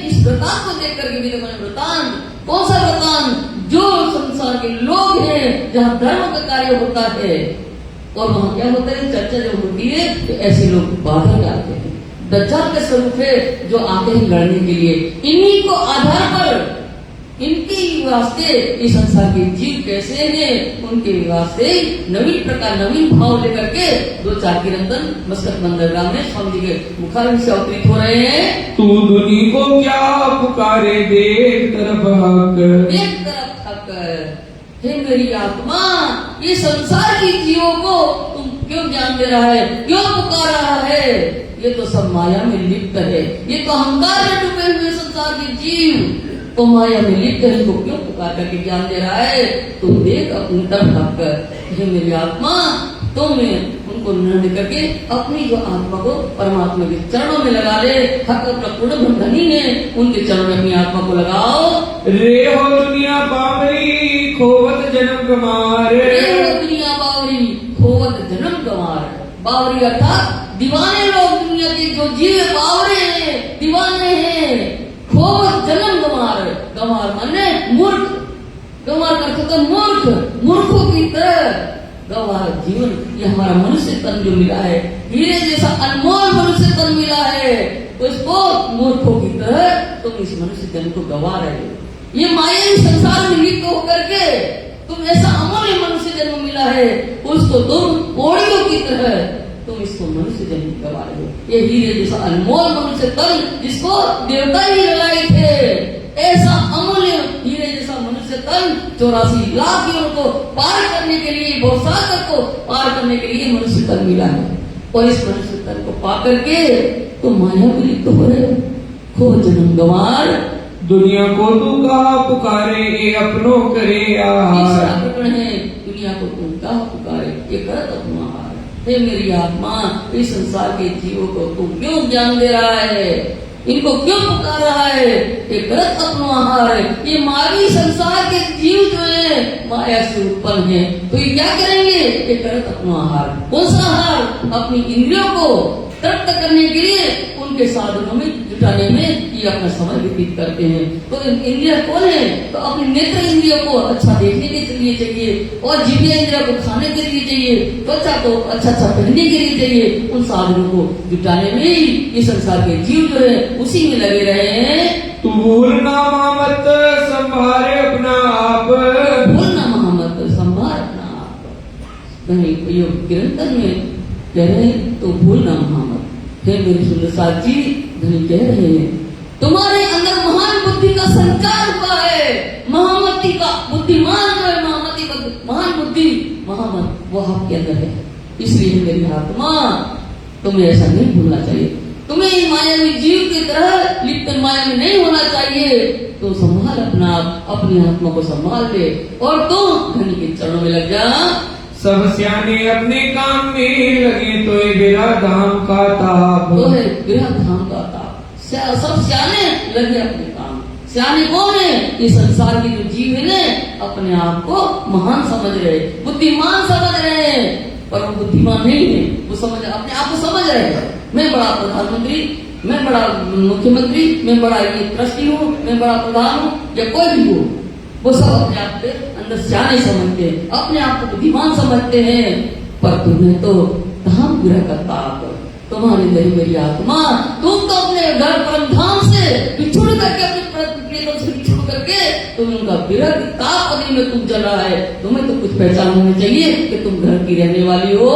इस वृतांत को देख करके भी देखो, वृतांत कौन सा वृतांत? जो संसार के लोग हैं, जहाँ धर्म का कार्य होता है और वहाँ क्या होता है, चर्चा जब होती है तो ऐसे लोग बाधा डालते हैं। दज्जाल के स्वरूप है जो आते हैं लड़ने के लिए, इन्हीं को आधार पर, इनके वास्ते इस संसार के जीव कैसे हैं उनके वास्ते नवीन प्रकार, नवीन भाव लेकर के दो चार कीर्तन मस्कत बंदरगाह में स्वामी जी के मुखार से अवतरित हो रहे हैं। तू दुनी को क्या पुकारे, देख तरफ हक, एक तरफ हक। हे मेरी आत्मा, ये संसार के जीवों को तुम क्यों ज्ञान दे रहा है, क्यों पुकार रहा है? ये तो सब माया में लिप्त है, ये तो अहंकार में डूबे हुए संसार के जीव तो माया में लिप्त है, इनको क्यों पुकार करके ज्ञान दे रहा है? तुम देख अपनी तरफ हक। हे मेरी आत्मा, तुमने उनको निर्णय करके अपनी जो आत्मा को परमात्मा के चरणों में लगा ले। हक अपना पूर्ण धनी है, उनके चरणों में अपनी आत्मा को लगाओ। रे हो दुनिया बावरी, खोवत जन्म गमार। रे हो दुनिया बावरी, खोवत जन्म गमार। बावरी अर्थात दीवाने लोग, दुनिया के जो जीव बावरे हैं, दीवाने हैं। खोवत जन्म गमार, गमार माने मूर्ख, गमार का अर्थ होता है मूर्ख, मूर्खों की तरह गवार जीवन। ये हमारा मनुष्य तन जो मिला है, हीरे जैसा अनमोल मनुष्य तन मिला है, तो इसको मूर्खों की तरह तुम इस मनुष्य जन्म को गवा रहे हो। ये माया संसार में लिप्त होकर के तुम ऐसा अमूल्य मनुष्य जन्म मिला है, उसको तुम कोड़ियों की तरह तुम इसको मनुष्य जन्म गवा रहे हो। ये हीरे जैसा अनमोल मनुष्य तन जिसको देवता ही लगाए थे, ऐसा अमूल्य हीरे जैसा मनुष्य तन 84 लाख यों को पार करने के लिए, भवसागर को पार करने के लिए मनुष्य तन मिला है। और इस मनुष्य तन को पा करके तो माया में लिप्त हो रहे हो। खो जन्म गंवार, दुनिया को तू कहा पुकारे, ये अपनों करे आहार। प्रकरण है, दुनिया को तू कहा पुकारे, ये करत अपना आहार। हे मेरी आत्मा, इस संसार के जीवों को तू क्यों ज्ञान दे रहा है, इनको क्यों पुकार रहा है? ये करत अपना आहार है। ये मानवी संसार के जीव जो है माया से उत्पन्न है, तो ये क्या करेंगे? ये करत अपना आहार। कौन सा आहार? अपनी इंद्रियों को तृप्त करने के लिए उनके साधनों में जुटाने में ये अपना समय व्यतीत करते हैं। तो इंद्रिया कौन है? तो अपनी नेत्र इंद्रियों को अच्छा देखने के लिए चाहिए, और जीविया इंद्रिया को खाने के लिए चाहिए, त्वचा को अच्छा पहनने के लिए चाहिए। उन साधनों को जुटाने में ही ये संसार के जीव जो है उसी में लगे रहे हैं। तू भूलना मत संभाले अपना आप, भूलना मत संभाल अपना आप। कीर्तन में कह रहे हैं तो भूलना महामत। हे मेरे सुंदर साथ जी धनी कह रहे हैं, तुम्हारे अंदर महान बुद्धि का संचार हुआ है, महामती का बुद्धिमान जो है, महान बुद्धि महामत वो आपके अंदर है। इसलिए मेरी आत्मा तुम्हें ऐसा नहीं भूलना चाहिए। तुम्हें इन मायावी जीव की तरह लिप्त माया में नहीं होना चाहिए। तो संभाल अपना अपनी आत्मा को संभाल ले और तुम धनी के चरणों में लग जा। सब सियाने अपने काम में लगे तो ये बिरा धाम का ताप। तो है बिरा धाम का ताप। सब सियाने लगे अपने काम। सियाने कौन है? ये संसार के जो जीव है ना, अपने आप को महान समझ रहे, बुद्धिमान समझ रहे हैं, पर वो बुद्धिमान नहीं है। वो समझ अपने आप को समझ रहे हैं, मैं बड़ा प्रधानमंत्री, मैं बड़ा मुख्यमंत्री, मैं बड़ा ये ट्रस्टी हूँ, मैं बड़ा प्रधान हूँ, या कोई भी हो, वो सब अपने आप के अंदर सियाने समझते हैं, अपने आप को बुद्धिमान समझते हैं। पर तुम्हें तो धाम ग्रह का ताप, तुम्हारे अंदर मेरी आत्मा, तुम तो अपने घर परम धाम से बिछुड़ करके, अपने प्रियतम से बिछुड़ करके तुम उनका विरह की ताप अग्नि में तुम जल रहा है। तुम्हें तो कुछ पहचान होनी चाहिए कि तुम घर की रहने वाली हो।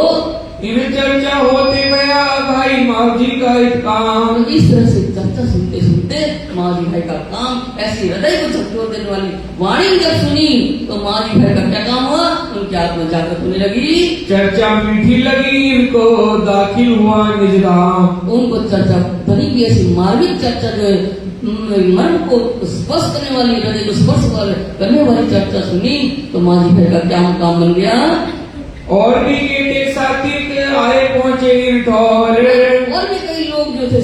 इन चर्चा होते गया भाई मावजी का एक काम। तो इस तरह से चर्चा सुनते सुनते मावजी भाई का काम, ऐसी हृदय को झकझोर देने वाली वाणी जब सुनी तो मावजी भाई का क्या काम हुआ? उनकी आत्मा जागृत होने लगी। चर्चा मीठी लगी इनको, दाखिल हुआ निज धाम। उनको चर्चा धनी की ऐसी मार्मिक चर्चा जो है, मन को स्पर्श करने वाली, हृदय को स्पर्श करने वाली चर्चा सुनी तो मावजी भाई का क्या काम बन गया? और भी एक साथी आए पहुंचे इंठौर। और भी कई लोग जो थे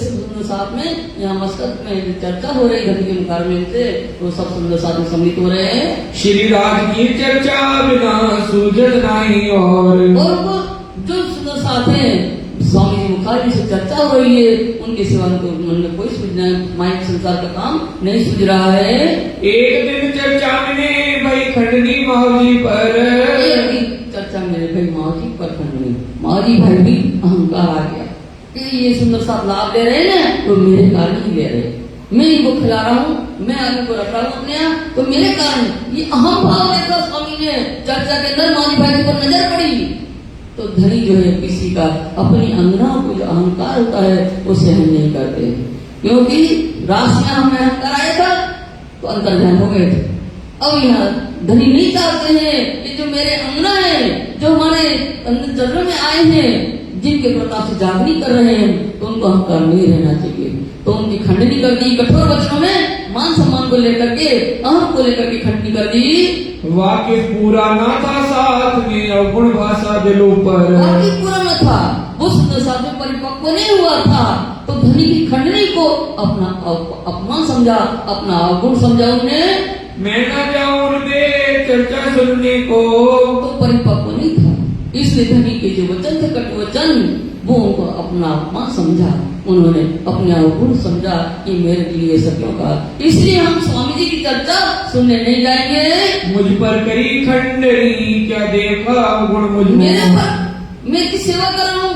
साथ में, यहाँ मस्कत में चर्चा हो रही धनी के मुकाबले से, वो सब सुंदर साथ में सम्मिलित हो रहे हैं। श्री राज की चर्चा बिना सूझत नहीं। और वो जो सुंदर साथ हैं, स्वामी जी मुखार्जी से चर्चा हो रही है, उनके सिवा उनको मन में कोई सूझना, माइक संसार का काम नहीं सूझ रहा है। एक दिन चर्चा में भाई खंडनी मावजी पर, चर्चा मेरे भाई मावजी पर खंडनी, मावजी भाई भी अहंकार आ गया कि ये सुंदर साथ लाभ ले रहे हैं ना, तो मेरे कारण ही ले रहे, मैं इनको खिला रहा हूँ, मैं आगे को रख रहा हूँ अपने यहाँ, तो मेरे कारण ये अहम भाव देखा स्वामी ने चर्चा के अंदर मावजी भाई पर नजर पड़ी। तो धनी जो है किसी का अपनी अंगनाओं को जो अहंकार होता है वो सहन नहीं करते, क्योंकि राशियां हमें अहंकार आया था तो अंतर्ध्यान हो गए थे। अब यहाँ धनी नहीं चाहते हैं कि जो मेरे अंगना है, जो हमारे चरण में आए हैं, जिनके प्रताप से जागनी कर रहे हैं, तो उनको अहंकार नहीं रहना चाहिए। तो उनकी खंडनी कर दी कठोर वचनों में, मान सम्मान को लेकर के, अहम को लेकर के खंडनी कर दी। वाक्य पूरा ना था साथ में अवगुण भाषा दिलों पर। वाक्य पूरा न था, वो सुंदर साथ में परिपक्व नहीं हुआ था, तो धनी की खंडनी को अपना अपमान समझा, अपना अवगुण समझा उन्होंने। मैं न जाऊं उनके चर्चा सुनने को, तो परिपक्व नहीं था, इसलिए धनी के जो वचन थे कटु वचन, वो उनको अपना अपमान समझा, उन्होंने अपने अवगुण समझा कि मेरे लिए सब क्यों कहा। इसलिए हम स्वामी जी की चर्चा सुनने नहीं जाएंगे। मुझ पर करी खंडनी क्या देखा अवगुण मुझ में। मेरे पर मैं किस सेवा कर रहा हूँ,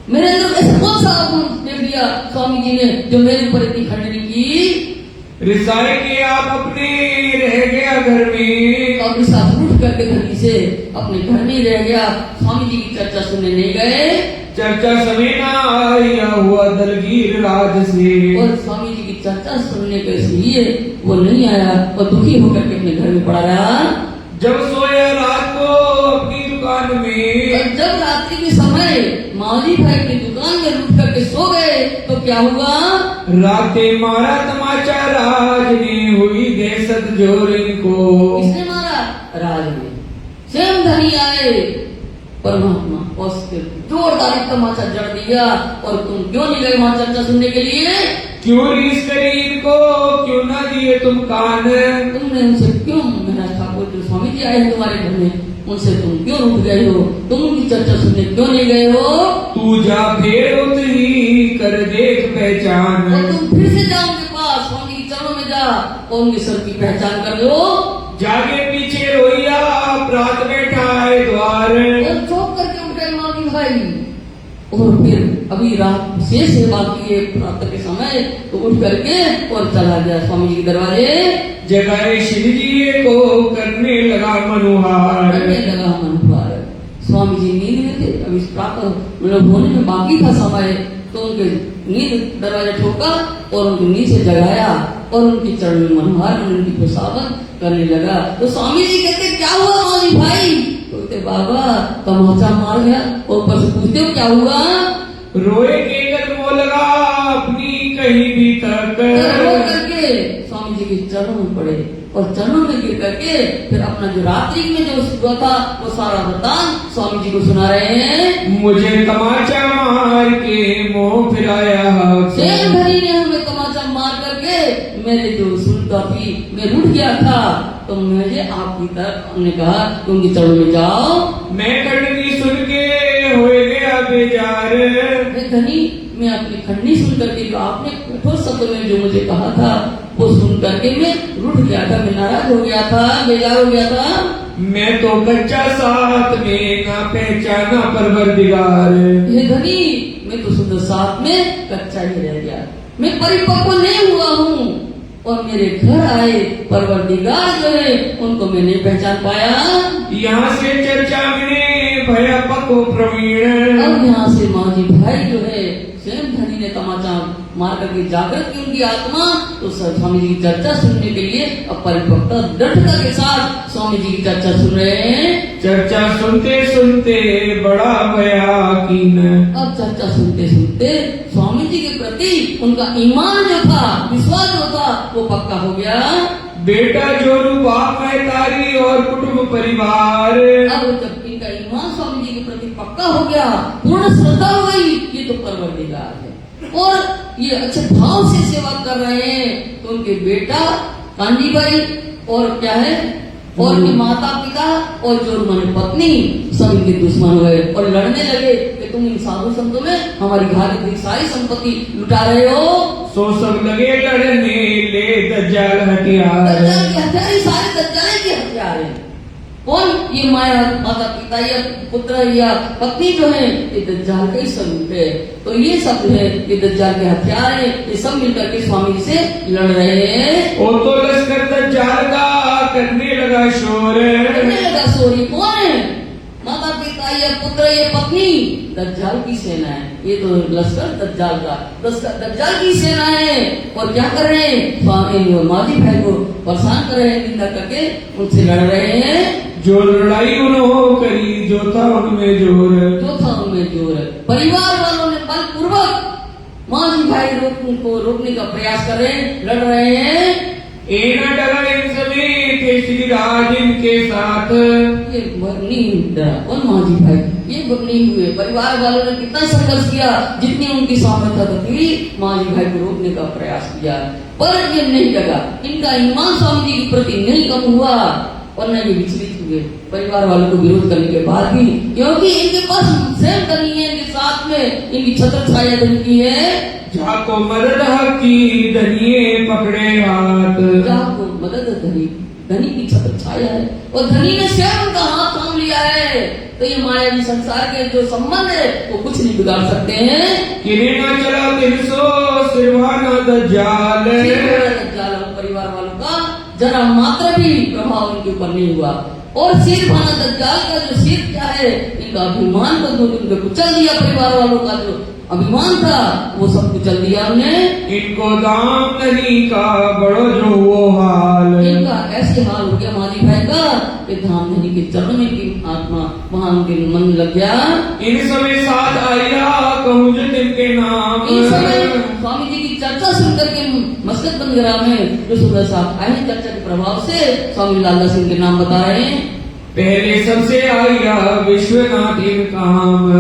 मेरे अंदर ऐसा कौन सा अवगुण देख दिया स्वामी जी ने जो मेरे ऊपर इतनी खंडनी की। रिसाए के आप अपने रह गया घर में, अपने साथ उठ करके धनी से अपने घर में रह गया, स्वामी जी की चर्चा सुनने नहीं गए। चर्चा समय ना आया हुआ दलगीर राज से, और स्वामी जी की चर्चा सुनने के इसलिए वो नहीं आया और दुखी होकर के अपने घर में पड़ा रहा। जब सोया रात को अपनी दुकान में, और जब रात्रि के समय मावजी भाई की दुकान में लुट करके सो गए तो क्या हुआ? राते मारा तमाचा राज ने, हुई दहशत जोर इनको। किसने मारा? राज ने। स्वयं धनी आए परमात्मा और जोरदार तमाचा जड़ दिया। और तुम क्यों नहीं गए वहां चर्चा सुनने के लिए? क्यों रीस करी इनको, क्यों ना दिए तुम कान। तुमने उनसे क्यों, महाराज ठाकुर जो स्वामी जी आए हैं तुम्हारे घर में, उनसे तुम क्यों रुक गए हो? तुम उनकी चर्चा सुनने क्यों नहीं गए हो? तू जा फिर उतरी कर देख पहचान। और तुम फिर से जाओ उनके पास, स्वामी के चरणों में जा और उनके सर की पहचान कर लो। जागे पीछे रोइया प्रात बैठा है द्वार, और चौंक करके उठ गए मावजी भाई। और फिर अभी रात शेष है बाकी है प्रातः के समय, तो उठ करके और चला गया स्वामी जी के दरबारे। जगाए शिव जी को करने लगा मनुहार, करने लगा मनुहार। स्वामी जी नींद में थे, अभी प्रातः मतलब होने में बाकी था समय, तो उनके नींद दरवाजा ठोका और उनके नीचे जगाया और उनकी चरण में मनोहार उनकी प्रसावन करने लगा। तो स्वामी जी कहते क्या हुआ मावजी भाई? तो कहते बाबा तमाचा मार गया। और ऊपर से पूछते हो क्या हुआ? रोए के कदमों लगा कहीं भी तक रो करके स्वामी जी के चरणों में पड़े और चरणों में गिर करके फिर अपना जो रात्रि में जो हुआ था वो सारा वृतांत स्वामी जी को सुना रहे हैं। मुझे तमाचा मार के मोह फिराया शेर धनी ने हमें तमाचा मार करके मेरे जो सुनता थी मैं रुठ गया था, तो मुझे आपकी तरफ हमने कहा उनके चरणों में जाओ। मैं खंडनी सुन के हो गया बेजार। धनी मैं अपनी खंडनी सुन करके जो आपने कठोर शब्द में जो मुझे कहा था वो सुन करके मैं रुठ गया था, मैं नाराज हो गया था, बेजार हो गया था। मैं तो कच्चा साथ में ना पहचाना परवरदिगार। हे धनी मैं तो शुद्ध साथ में कच्चा ही रह गया, मैं परिपक्व नहीं हुआ हूँ और मेरे घर आए परवरदिगार जो है उनको मैं नहीं पहचान पाया। यहाँ से चर्चा में भया पको प्रवीण। अब यहाँ से माजी भाई जो है स्वयं धनी ने तमाचा मार करके जागृत की उनकी आत्मा, तो स्वामी जी की चर्चा सुनने के लिए अब परिपक्वता दृढ़ता के साथ स्वामी जी की चर्चा सुन रहे हैं। चर्चा सुनते सुनते बड़ा भया कीन। अब चर्चा सुनते सुनते स्वामी जी के प्रति उनका ईमान जो था, विश्वास जो था वो पक्का हो गया। बेटा जोरू बाप महतारी और कुटुंब परिवार। अब जब इनका ईमान स्वामी जी के प्रति पक्का हो गया, पूर्ण श्रद्धा हो गई, ये तो परवरदिगार है और ये अच्छे भाव से सेवा कर रहे हैं, तो उनके बेटा कांजी भाई और क्या है और उनके माता पिता और जो उन्होंने पत्नी सब इनके दुश्मन हुए और लड़ने लगे कि तुम इन साधु संतों में हमारी घर की सारी संपत्ति लुटा रहे हो। सो सब लगे लड़ने ले दज्जाल हथियार। दज्जाल के हथियार ही सारे दज्जाल के हथियार हैं। कौन? ये माया माता पिता या पुत्र या पत्नी जो है ये दज्जाल का ही स्वरूप है, तो ये सब है ये दज्जाल के हथियार है, ये सब मिलकर के स्वामी जी से लड़ रहे हैं। और तो लश्कर दज्जाल का करने लगा शोर। करने लगा शोर। कौन है? माता पिता या पुत्र या पत्नी दज्जाल की सेना है, ये तो लश्कर दज्जाल का दज्जाल की सेना है। और क्या कर रहे हैं? स्वामी माजी भाई को परेशान कर रहे हैं, निंदा करके उनसे लड़ रहे हैं। जो लड़ाई उन्होंने करी जो था उनमें जोर। परिवार वालों ने बलपूर्वक माजी भाई को रोकने का प्रयास कर रहे हैं, लड़ रहे हैं। एना डरा इन सभी के श्री राज इनके साथ। ये नहीं कौन माजी भाई, ये नहीं हुए। परिवार वालों ने कितना संघर्ष किया, जितनी उनकी सामर्थ्य थी माजी भाई को रोकने का प्रयास किया, पर ये नहीं लगा। इनका ईमान स्वामी जी के प्रति नहीं कम हुआ और न ये विचलित हुए परिवार वालों को विरोध करने के बाद भी, क्योंकि इनके पास स्वयं धनी है, इनके साथ में इनकी छत्र छाया धन की है। जाको मदद की धनिये पकड़े हाथ। जाको मदद धनी की छत्र छाया है और धनी ने स्वयं उनका हाथ थाम लिया है, तो ये मायावी संसार के जो संबंध है वो कुछ नहीं बिगाड़ सकते हैं। किने ना चला 300 सिरहाना दज्जाल। परिवार वालों का जरा मात्र भी प्रभाव इनके ऊपर नहीं हुआ और सिर भाना दज्जाल का जो सिर क्या है, इनका अभिमान को उनको कुचल दिया। परिवार वालों का जो अभिमान था वो सब कुचल दिया हमने। इनको दाम नहीं का बड़ो जो वो हाल। इनका ऐसे हाल हो गया माजी भाई का कि धाम धनी के चरणों में की आत्मा वहां उनके मन लग गया। इन समय साथ आया कहूँ जो तिनके नाम। इस समय स्वामी जी की चर्चा सुनकर के मस्कत बंदरा में जो सुबह साहब आए चर्चा के प्रभाव से स्वामी लालदास सिंह के नाम बता रहे हैं। पहले सबसे आया विश्वनाथ इनकाम,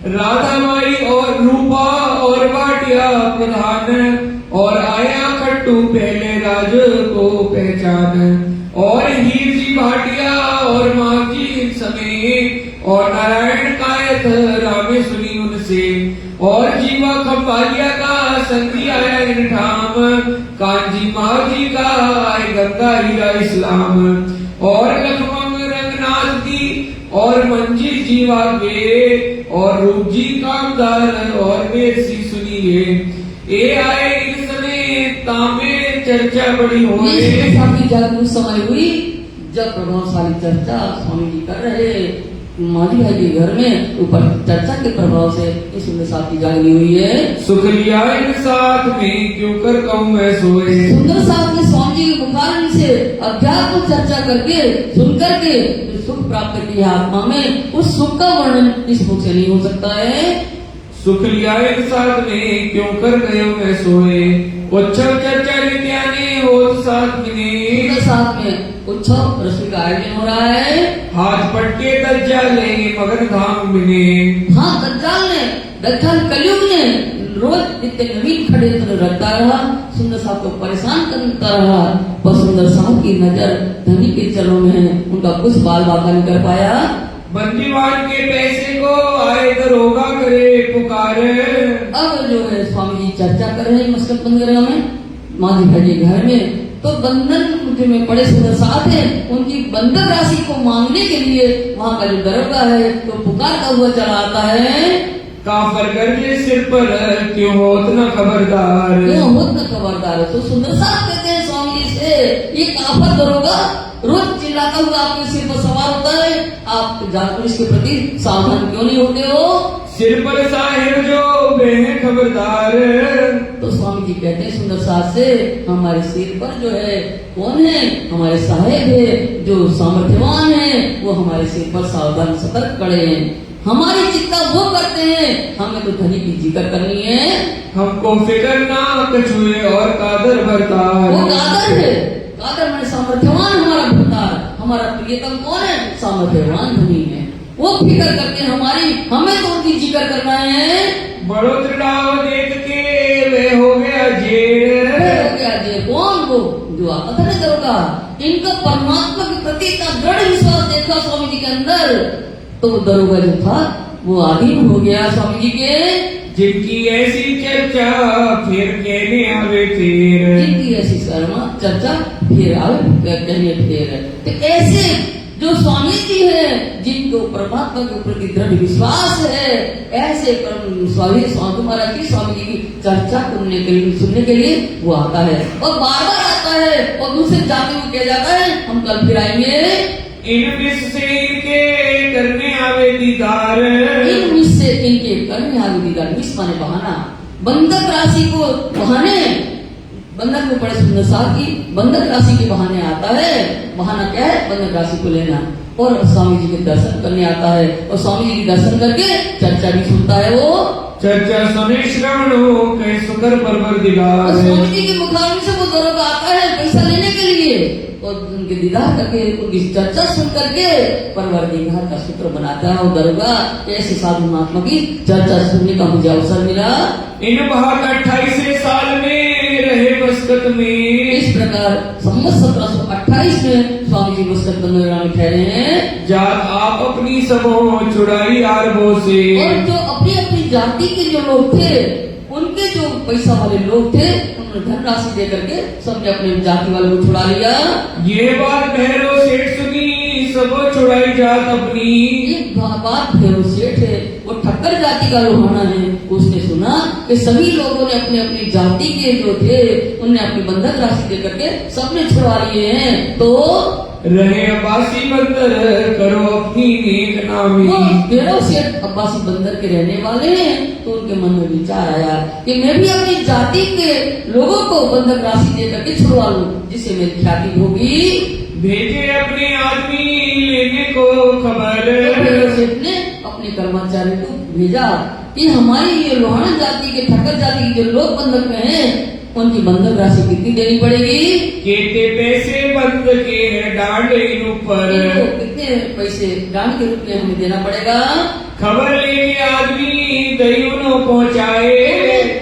राधाबाई और रूपा और बाटिया प्रधान, और आया खट्टू पहले राज को पहचान, और हीर जी भाटिया और माची समेत, और नारायण कायत रामे सुनी उनसे, और जीवा खम्बालिया का संगी आया इन ठाम, कांजी माजी का आए गंगा हीरा इस्लाम, और लखमंग रंगनाथ दी और मंजिल जीवा के, और रूप जी कामदार और मेसी सुनिए, ए आए इन समय तामे चर्चा बड़ी हो गई। जागरूक समय हुई जब प्रभावशाली चर्चा स्वामी जी कर रहे माली भाई के घर में ऊपर चर्चा के प्रभाव से इस सुंदर साथ की जागनी हुई है। सुख लिया इन साथ में क्यों कर कहूँ मैं सोए। सुंदर साथ में स्वामी जी के मुखारणी से अध्यात्म चर्चा करके सुन करके सुख प्राप्त किया आत्मा में, उस सुख का वर्णन इस मुख से नहीं हो सकता है। सुख लिया एक साथ में क्यों कर गए मैं सोए उत्सव चर्चा नित्याने हो साथ में साथ में उत्सव रश्मि का आयोजन हो रहा है। हाथ पटके दज्जाल लेंगे मगर धाम में हाँ दज्जाल कलयुग ने रोज इतने नवीन खड़े रखता रहा, सुंदर साहब को परेशान करता रहा, पर सुंदर साहब की नजर धनी के चरणों में है, उनका कुछ बाल बाका नहीं कर पाया। बंदीवान के पैसे को आए दरोगा करे पुकारे। अब जो है स्वामी जी चर्चा कर रहे हैं मस्कत बंदरगाह में, माँ जी के घर में, तो बंधन में पड़े सुंदर साहब है, उनकी बंधक राशि को मांगने के लिए वहाँ का जो दरोगा है तो पुकारता हुआ चला आता है। काफर गर्जे सिर पर क्यों होत न खबरदार, क्यों होत न खबरदार। तो सुंदर साहब कहते हैं स्वामी जी से, ये काफर दरोगा रोज चिल्लाता हुआ आपके सिर पर सवार होता है, आप जानकर इसके प्रति सावधान क्यों नहीं होते हो? सिर पर साहिर जो बेहे खबरदार। तो स्वामी जी कहते हैं सुंदर साहब से, हमारे सिर पर जो है कौन है? हमारे साहेब है जो सामर्थ्यवान है, वो हमारे सिर पर सावधान सतर्क खड़े हैं, हमारी चिंता वो करते हैं, हमें तो धनी की जिक्र करनी है। हमको फिक्र ना कछुए और कादर बरतार। वो कादर है, कादर मैंने सामर्थ्यवान हमारा भरतार, हमारा प्रियतम कौन है? सामर्थ्यवान धनी है, वो फिक्र करते हैं हमारी, हमें तो उनकी जिक्र करना है। बड़ो दृढ़ाव देख के वे हो गया जेर। हो गया जेर। कौन? वो जो आता था ना दरोगा, इनका परमात्मा के प्रति इतना दृढ़ विश्वास देखा स्वामी जी के अंदर, तो दरोगा जो था वो आधीन हो गया स्वामी जी के। जिनकी ऐसी चर्चा फिर कहने आवे फिर, जिनकी ऐसी शर्मा चर्चा फिर आवे कहने फिर। तो ऐसे जो स्वामी जी है, जिनको परमात्मा के प्रति दृढ़ विश्वास है, ऐसे स्वामी महाराज की स्वामी जी की चर्चा सुनने के लिए वो आता है, और बार बार आता है, और दूसरे जाति को कह जाता है हम कल फिर आएंगे। इन विष से इनके करने आवे दीदार। इन विष से इनके करने आवे दीदार। विष माने बहाना, बंधक राशि को बहाने, बंधक में पड़े सुंदर साहब की बंधक राशि के बहाने आता है। बहाना क्या है? बंधक राशि को लेना, और स्वामी जी के दर्शन करने आता है, और स्वामी जी के दर्शन करके चर्चा भी सुनता है। वो चर्चा सुने श्रवणों के सुकर परवरदिगार। स्वामी जी के मुखारविंद से वो दरोगा आता है पैसा लेने के लिए, और उनके दीदार करके उनकी चर्चा सुन करके परवरदिगार का सूत्र बनाता है। और दरोगा ऐसे साधु महात्मा की चर्चा सुनने का मुझे अवसर मिला। इन 28 साल में रहे मस्कत में। इस प्रकार संवत 1728 में स्वामी जी मस्कत बंदरगाह में ठहरे हैं। जात आप अपनी सबो चुराई अरबों से। और जो अपनी अपनी जाति के जो लोग थे, उनके जो पैसा वाले लोग थे, उन्होंने धनराशि दे करके सबने अपने जाति वाले को छुड़ा लिया। ये बात भैरव सेठ सुनी, सबो छुड़ाई जात अपनी। ये बात भैरव सेठ है, वो ठक्कर जाति का लोहाना है, उसने सुना कि सभी लोगों ने अपने अपनी जाति के जो थे, उनने अपनी बंधक राशि दे करके सबने छुड़वा लिए हैं। तो रहे अब्बासी बंदर करो अपनी नेक नामी। भैरव सेठ अब्बासी बंदर के रहने वाले हैं, तो उनके मन में विचार आया कि मैं भी अपनी जाति के लोगों को बंधक राशि दे करके छुड़वा लूं, जिससे मेरी ख्याति होगी। भेजे अपने आदमी लेने को खबर। भैरव सेठ ने अपने कर्मचारी को भेजा कि हमारी ये लोहाना जाति के ठक्कर जाति के जो लोग बंधक में हैं, उनकी बंधक राशि कितनी देनी पड़ेगी? कितने पैसे बंद के डांड ऊपर, कितने पैसे डांड के रूप में हमें देना पड़ेगा? खबर लेके आदमी दयुनो पहुँचाए।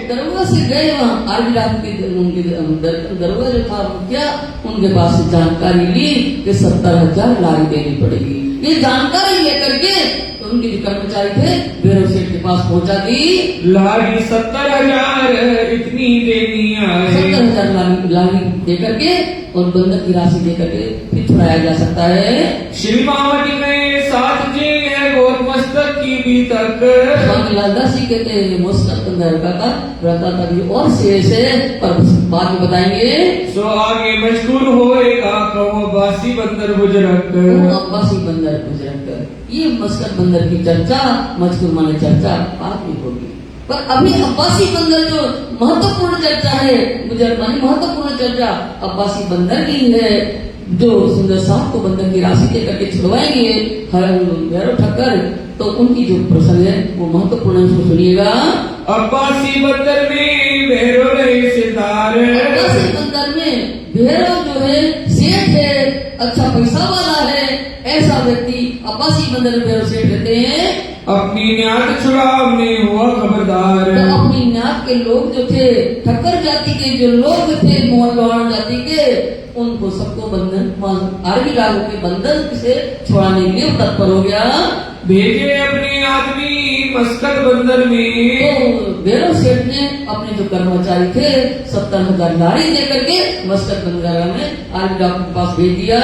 दरोगा से गए वहाँ, आरबी रात के उनके दरोगा जो था क्या, उनके पास से जानकारी ली कि 70,000 लारी देनी पड़ेगी। ये जानकारी लेकर के तो उनके जो कर्मचारी थे भैरव सेठ के पास पहुंचा दी। लारी 70,000 इतनी देनी है। 70,000 लारी दे करके और बंधक की राशि दे करके फिर छुड़ाया जा सकता है। श्री मामटी में साथ जे है बहुत मस्तक की भी तक। स्वामी लालदास जी कहते हैं मस्तक बंदरगाह का रहता था भी और शेष है, पर बाद में बताएंगे। सो आगे मजबूर होएगा कहो बासी बंदर बुजरक। अब्बासी बंदर गुजरक, ये मस्कत बंदर की चर्चा मजकूर माने चर्चा बाद में होगी, पर अभी अब्बासी बंदर जो महत्वपूर्ण चर्चा है, गुजर मानी महत्वपूर्ण चर्चा अब्बासी बंदर की है, जो सुंदर साहब को बंधक की राशि दे करके छुड़वाएंगे भैरव ठक्कर। तो उनकी जो प्रसंग है वो महत्वपूर्ण है, उसको सुनिएगा। अब्बासी बंदर में भैरो रहे सितार, अब्बासी बंदर में भैरव जो है सेठ है, अच्छा पैसा वाला है, ऐसा व्यक्ति अब्बासी बंदर में भैरव सेठ रहते हैं। अपनी न्यात छुड़ावने हुआ खबरदार, तो अपनी न्यात के लोग जो थे, ठक्कर जाति के जो लोग थे, मोहन जाति के, उनको सबको बंधन आरबी लागू के बंधन से छुड़ाने के लिए तत्पर हो गया। भेजे अपने आदमी मस्कत बंदर में, तो भैरव सेठ ने अपने जो कर्मचारी थे 70,000 नारी दे करके मस्कत बंदर में आरबी लागू के पास भेज दिया।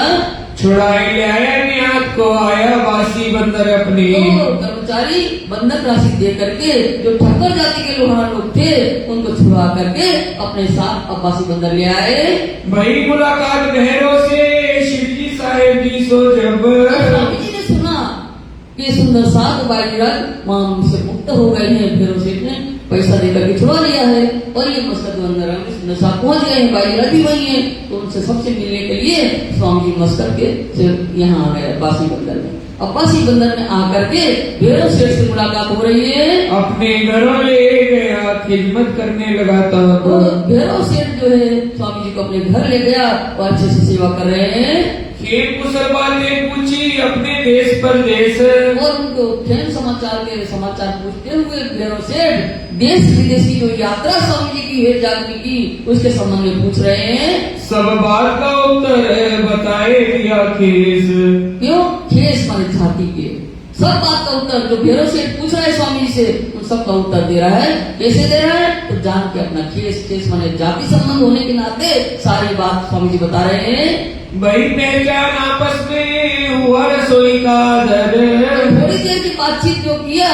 छुड़ाए ले आया न्यात को, आया बासी बंदर अपने। तो कर्मचारी बंधक राशि दे करके जो ठक्कर जाति के लोहार लोग थे उनको छुड़ा करके अपने साथ अब्बासी बंदर ले आए। भाई मुलाकात भैरव से शिवजी साहेब जी सो जब, स्वामी जी ने सुना कि सुंदर साथ बाईराज माम से मुक्त हो गए हैं, भैरव सेठ ने पैसा देकर के छुड़ा लिया है और ये मस्कत बंदर में सुंदर साथ पहुंच गए हैं, बाईराज भी वही है। तो उनसे सबसे मिलने के लिए स्वामी जी मस्कत के से यहाँ आ गए अब्बासी बंदर में। अब्बासी बंदर में आकर के भैरव सेठ से मुलाकात हो रही है। अपने घरों ले गया, खिदमत करने लगा तब, तो भैरव सेठ जो है स्वामी जी को अपने घर ले गया और अच्छे से सेवा कर रहे हैं। खेत मुसलमान ने पूछी अपने देश परदेश, और उनको खेल समाचार के समाचार पूछते हुए भैरव सेठ देश विदेशी जो यात्रा स्वामी जी की है जागने की, उसके संबंध में पूछ रहे हैं। सब बात का उत्तर बताए दिया खेस, क्यों? खेस माने छाती के, सब बात का उत्तर जो भैरव सेठ पूछ रहे हैं स्वामी जी से, उन सब का उत्तर दे रहा है। कैसे दे रहा है? तो जान के अपना खेस, खेस माने जाति संबंध होने के नाते सारी बात स्वामी जी बता रहे हैं। भाई पहचान आपस में हुआ रसोई का दर, थोड़ी देर की बातचीत जो किया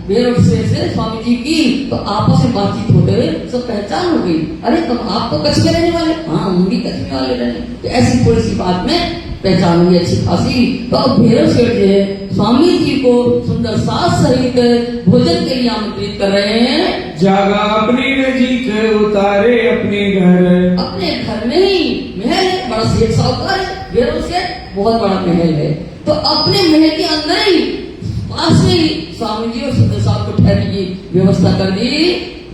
भैरव सेठ से स्वामी जी की, तो आपस में बातचीत होते हुए सब पहचान हो गई। अरे तुम आप तो कच्छ में रहने वाले, हाँ हम भी कच्छ में वाले रहने। तो ऐसी थोड़ी सी बात में पहचान हुई अच्छी खासी। तो अब भैरव सेठ जो है स्वामी जी को सुंदर सास सहित भोजन के लिए आमंत्रित कर रहे हैं। जागा अपने नजीक उतारे अपने घर, अपने घर में ही महल है, बड़ा सेठ साहूकार है भैरव सेठ, बहुत बड़ा महल है। तो अपने महल के अंदर ही पास में ही स्वामी जी और सुंदर साहब को ठहरने की व्यवस्था कर दी।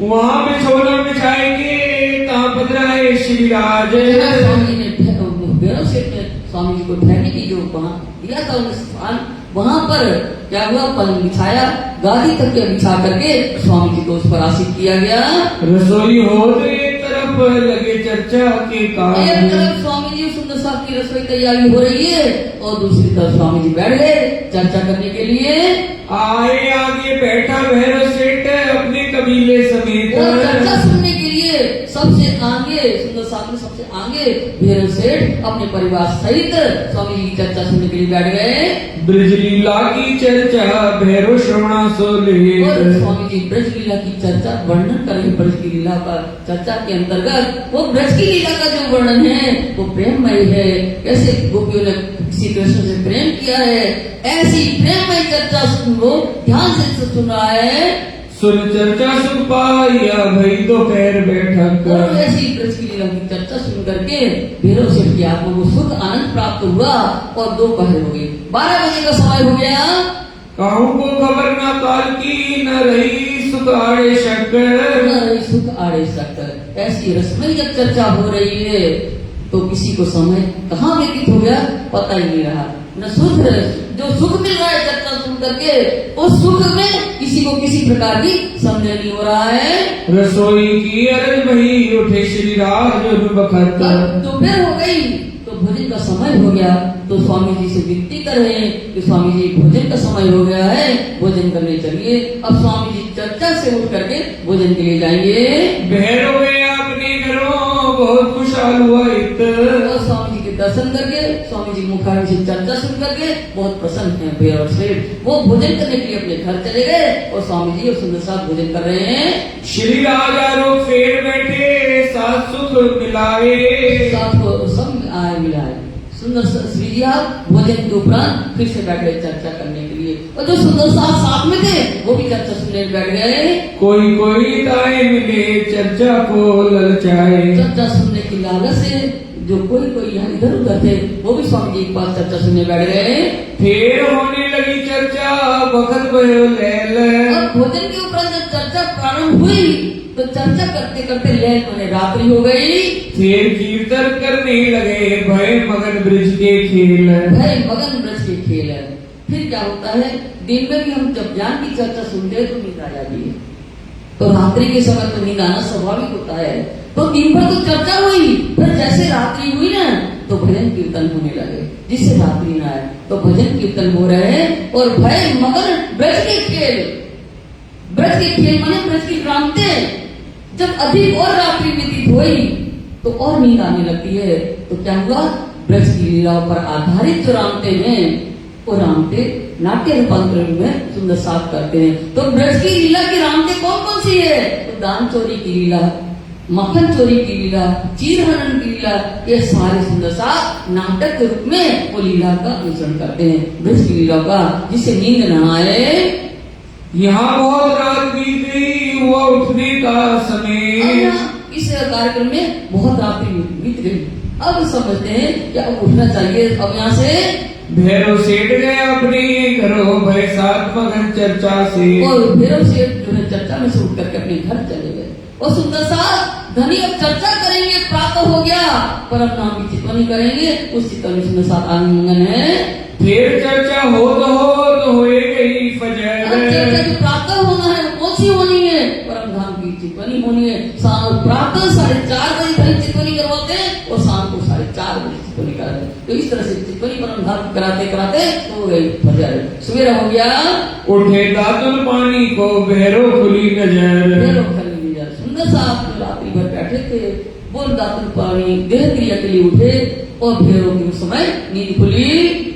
वहाँ बिछोना बिछाएंगे कहाँ पधराए श्रीराज, स्वामी ने भैरव सेठ ने स्वामी जी को ठहरने की जो वहाँ दिया था उन्हें स्थान, वहाँ पर क्या हुआ, पलंग बिछाया, गादी तक के बिछा करके स्वामी जी को उस पर आसीन किया गया। रसोई हो एक तरफ लगे चर्चा के काम, एक तरफ स्वामी जी सुंदर साहब की रसोई तैयारी हो रही है और दूसरी तरफ स्वामी जी बैठ गए चर्चा करने के लिए। आए आगे बैठा भैरव सेठ अपने कबीले समेत, और चर्चा सुनने के लिए सबसे आगे सुंदर साहब ने सबसे आगे भैरव सेठ अपने परिवार सहित स्वामी जी की चर्चा सुनने के लिए बैठ गए। ब्रजलीला की चर्चा भैरव श्रवणा सोले, और स्वामी जी ब्रज लीला की चर्चा वर्णन करेंगे। ब्रज की लीला का चर्चा के अंतर्गत वो ब्रज की लीला का जो वर्णन है वो प्रेममय है, कैसे गोपियों ने श्री कृष्ण से प्रेम किया है, ऐसी प्रेममय चर्चा सुनो, ध्यान से सुन रहा है। सुन चर्चा सुन पाया भई दोपहर बैठक, और ऐसी ब्रज की लीला की चर्चा सुन करके भैरव सेठ की आत्मा को सुख आनंद प्राप्त हुआ और दोपहर हो गई, 12 बजे का समय हो गया। कहूँ को खबर न काल की न रही सुख आड़े शक्कर, सुख आड़े शक्कर, ऐसी रसमय जब चर्चा हो रही है तो किसी को समय कहाँ व्यतीत हो गया पता ही नहीं रहा। न सुख, जो सुख मिल रहा है चर्चा सुन करके, उस सुख में किसी को किसी प्रकार की संदेह नहीं हो रहा है। रसोई की अरज वही उठे श्री राज बखत, दोपहर हो गई तो भोजन का समय हो गया। तो स्वामी जी से विनती कर रहे हैं कि स्वामी जी भोजन का समय हो गया है, भोजन करने चलिए। अब स्वामी जी चर्चा से उठ करके भोजन के लिए जाएंगे। भैरव गए अपने घरों बहुत खुशहाल हुआ इत, और स्वामी जी के दर्शन करके, स्वामी जी मुखारी से चर्चा सुन करके बहुत प्रसन्न है भैरव सेठ। वो भोजन करने के लिए अपने घर चले गए और स्वामी जी और सुंदर साहब भोजन कर रहे हैं। श्री राजा लोग फेर बैठे साथ सुख मिलाए, साथ को सब आए मिलाए। सुंदर श्री जी आप भोजन के उपरांत फिर से बैठ गए चर्चा करने के लिए, और जो सुंदर साहब साथ में थे वो भी चर्चा सुनने बैठ गए। कोई कोई ताए मिले चर्चा को ललचाए, चर्चा सुनने की लालच से जो कोई कोई यहाँ इधर उधर थे वो भी स्वामी जी के पास चर्चा सुनने बैठ गए। फिर होने लगी चर्चा वक्त भयो लैल। अब भोजन के उपरांत जब चर्चा प्रारंभ हुई तो चर्चा करते करते लैल माने रात्रि हो गई। फिर कीर्तन करने लगे भय मगन ब्रज के खेल। भय मगन ब्रज के खेल है। फिर क्या होता है, दिन में भी हम जब ज्ञान की चर्चा सुनते हैं तो नींद आ जाती है, तो रात्रि के समय तो नींद आना स्वाभाविक होता है। तो दिन भर तो चर्चा हुई, फिर जैसे रात्रि हुई ना तो भजन कीर्तन होने लगे, जिससे रात्रि ना आए तो भजन कीर्तन हो रहे हैं। और भय मगन ब्रज के खेल, ब्रज के खेल माने ब्रज की क्रांति। जब अधिक और रात्रि व्यतीत हुई तो और नींद आने लगती है, तो क्या हुआ, ब्रज की लीलाओं पर आधारित जो रामते हैं वो रामते नाट्य रूपांतरण में सुंदर साफ करते हैं। तो ब्रज की लीला की रामते कौन कौन सी है, तो दान चोरी की लीला, मक्खन चोरी की लीला, चीर हरण की लीला, ये सारे सुंदर साफ नाटक के रूप में वो लीला का अनुसरण करते हैं, ब्रज की लीला का, जिससे नींद न आए। यहाँ बहुत रात बीत गई, हुआ उठने का समय। इस कार्यक्रम में बहुत रात बीत गई, अब समझते हैं कि अब उठना चाहिए। अब यहाँ से भैरव सेठ गए अपने घरों भय सात मगन चर्चा से। और भैरव सेठ जो है चर्चा में से उठ करके अपने घर चले गए। और सुंदर सा धनी अब चर्चा करेंगे, प्रातः हो गया, पर अब नाम की चितवनी करेंगे, उस चितवनी सुंदर सा आलिंगन है। फिर चर्चा हो तो होए गई फजर। चर्चा जो प्रातः होना है वो कौन सी होनी है, परम धाम की चितवनी होनी है। प्रातः 4:30 बजे धनी चितवनी करवाते हैं और शाम को 4:30 बजे चितवनी कराते हैं। तो इस तरह से चितवनी परम धाम कराते कराते हो गई फजर, सवेरा हो गया। उठे दातुल पानी को भैरव खुली नजर। भैरव खुली नजर, सुंदर सा रात्रि भर बैठे थे, बोल दातुल पानी देह क्रिया के लिए उठे और भैरव के उस समय नींद खुली।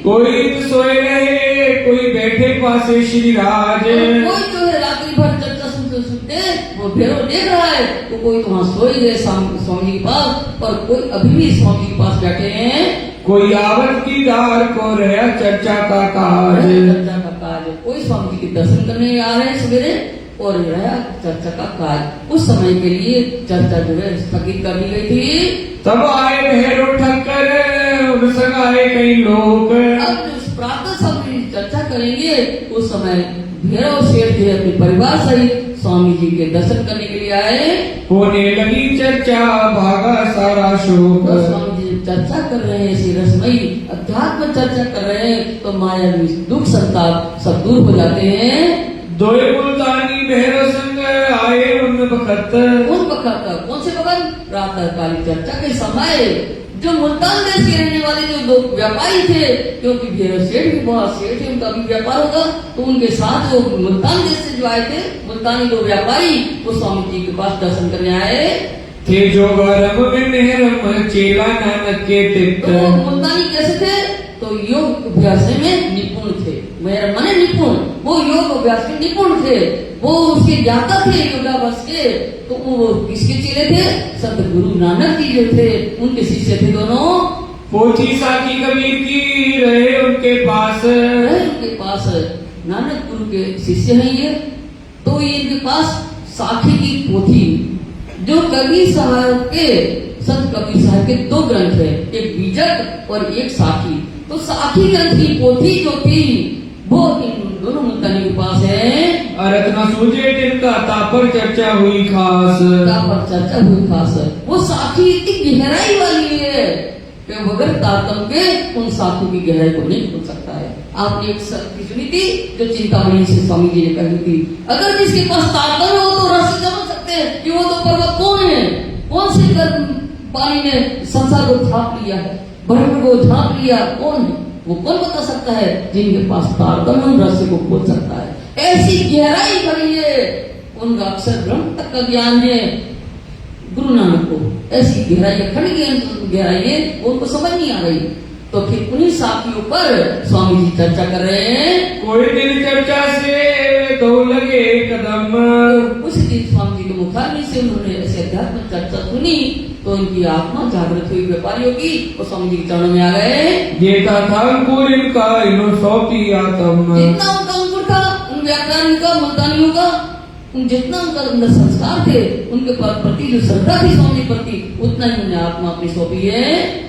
कोई तो सोए रहे, कोई बैठे पासे श्री राज। कोई जो है रात्रि भर चर्चा सुनते सुनते वो भैरव देख रहा है, तो कोई तो वहाँ सोए गए स्वामी जी के पास, और कोई अभी भी स्वामी जी के पास बैठे हैं। कोई आवत की दार को रहा चर्चा का काज। चर्चा का काज, कोई स्वामी जी के दर्शन करने आ रहे हैं सवेरे और रहा चर्चा का काज। उस समय के लिए चर्चा जो है स्थगित कर दी गई थी। तब आए भैरव ठक्कर, उन संग आए कई लोग। अब जो प्रातः समय चर्चा करेंगे उस समय भैरव सेठ जो है अपने परिवार सहित स्वामी जी के दर्शन करने के लिए आए। होने लगी चर्चा भागा सारा शोक। तो स्वामी जी चर्चा कर रहे हैं, ऐसी रसमयी अध्यात्म चर्चा कर रहे हैं, तो माया दुख संताप सब दूर हो जाते हैं। दोए मुल्तानी भैरव संग आए उन वक्त। कौन वक्त, कौन से वक्त, प्रातः काली चर्चा के समय जो मुल्तान देश के रहने वाले जो दो व्यापारी थे, क्योंकि भैरव सेठ भी बहुत सेठ है, उनका भी व्यापार होगा, तो उनके साथ जो मुल्तान देश से जो आए थे मुल्तानी दो व्यापारी वो स्वामी जी के पास दर्शन करने आए थे। जो गरम में मेहरम चेला नानक के तिक्त। तो मुल्तानी कैसे थे, तो योग अभ्यास में निपुण थे, मेरा माने निपुण, वो योग अभ्यास में निपुण थे, वो उसके ज्ञाता थे योगाभ्यास के। तो वो किसके चेले थे, सदगुरु नानक जी जो थे उनके शिष्य थे दोनों। पोथी साखी कबीर की रहे उनके पास। उनके पास नानक गुरु के शिष्य हैं ये, तो ये इनके पास साखी की पोथी, जो कबीर साहब के संत कबीर साहब के दो ग्रंथ है, एक बीजक और एक साखी। तो साखी ग्रंथ की पोथी जो थी वो इन दोनों मुल्तानी के पास है। अरत न सूझे जिनका तापर चर्चा हुई खास। तापर चर्चा हुई खास, वो साखी इतनी गहराई वाली है कि बगैर तारतम्य के उन साखी की गहराई को नहीं खोल सकता है। आपने एक शक्ति सुनी थी जो चिंतामणि से स्वामी जी ने कही थी, अगर जिसके पास तारतम्य हो तो रस समझ सकते हैं कि वो तो पर्वत कौन है, कौन से पानी ने संसार को ढांप लिया है, ब्रह्म को ढांप लिया, कौन है वो, कौन बता सकता है, जिनके पास तारतम्य रहस्य को खोल सकता है। ऐसी गहराई भरी है, उनका अक्षर ब्रह्म तक का ज्ञान है गुरु नानक को, ऐसी गहराई अखंड ज्ञान गहराई है उनको समझ नहीं आ रही। तो फिर उन्हीं साथियों पर स्वामी जी चर्चा कर रहे हैं। कोई दिन चर्चा से तो लगे कदम। तो उस दिन स्वामी जी के मुखाग्नि से उन्होंने ऐसे अध्यात्म चर्चा सुनी, तो उनकी आत्मा जागृत हुई व्यापारियों की, और स्वामी जी के चरणों में आ गए। जेता था अंकुर इनका इन्हों सौंपी आत्म। जितना उनका अंकुर था उन व्यापारियों का मुल्तानियों का, जितना उनका अंदर संस्कार थे, उनके प्रति जो श्रद्धा थी स्वामी जी प्रति, उतना ही उन्हें आत्मा अपनी सौंपी है।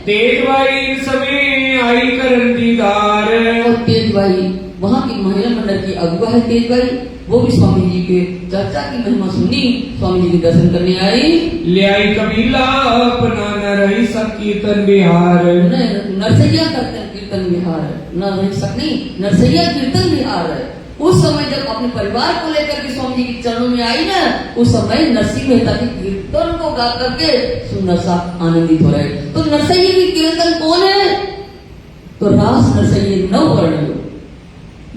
तेज भाई समय आई करन दीदार। और तेज भाई वहाँ की महिला मंडल की अगुआ है तेज भाई, वो भी स्वामी जी के चर्चा की महिमा सुनी, स्वामी जी के दर्शन करने आई। ले आई कबीला अपना न रही सब कीर्तन बिहार। नरसैया करते हैं कीर्तन बिहार, न रही सक नहीं, नरसैया कीर्तन बिहार है। उस समय जब अपने परिवार को लेकर के स्वामी जी के चरणों में आई ना, उस समय नरसिंह मेहता के कीर्तन को गा करके सुंदर सा आनंदित हो रहे। तो नरसैया की कीर्तन कौन है? तो रास नरसैया न वर्णन,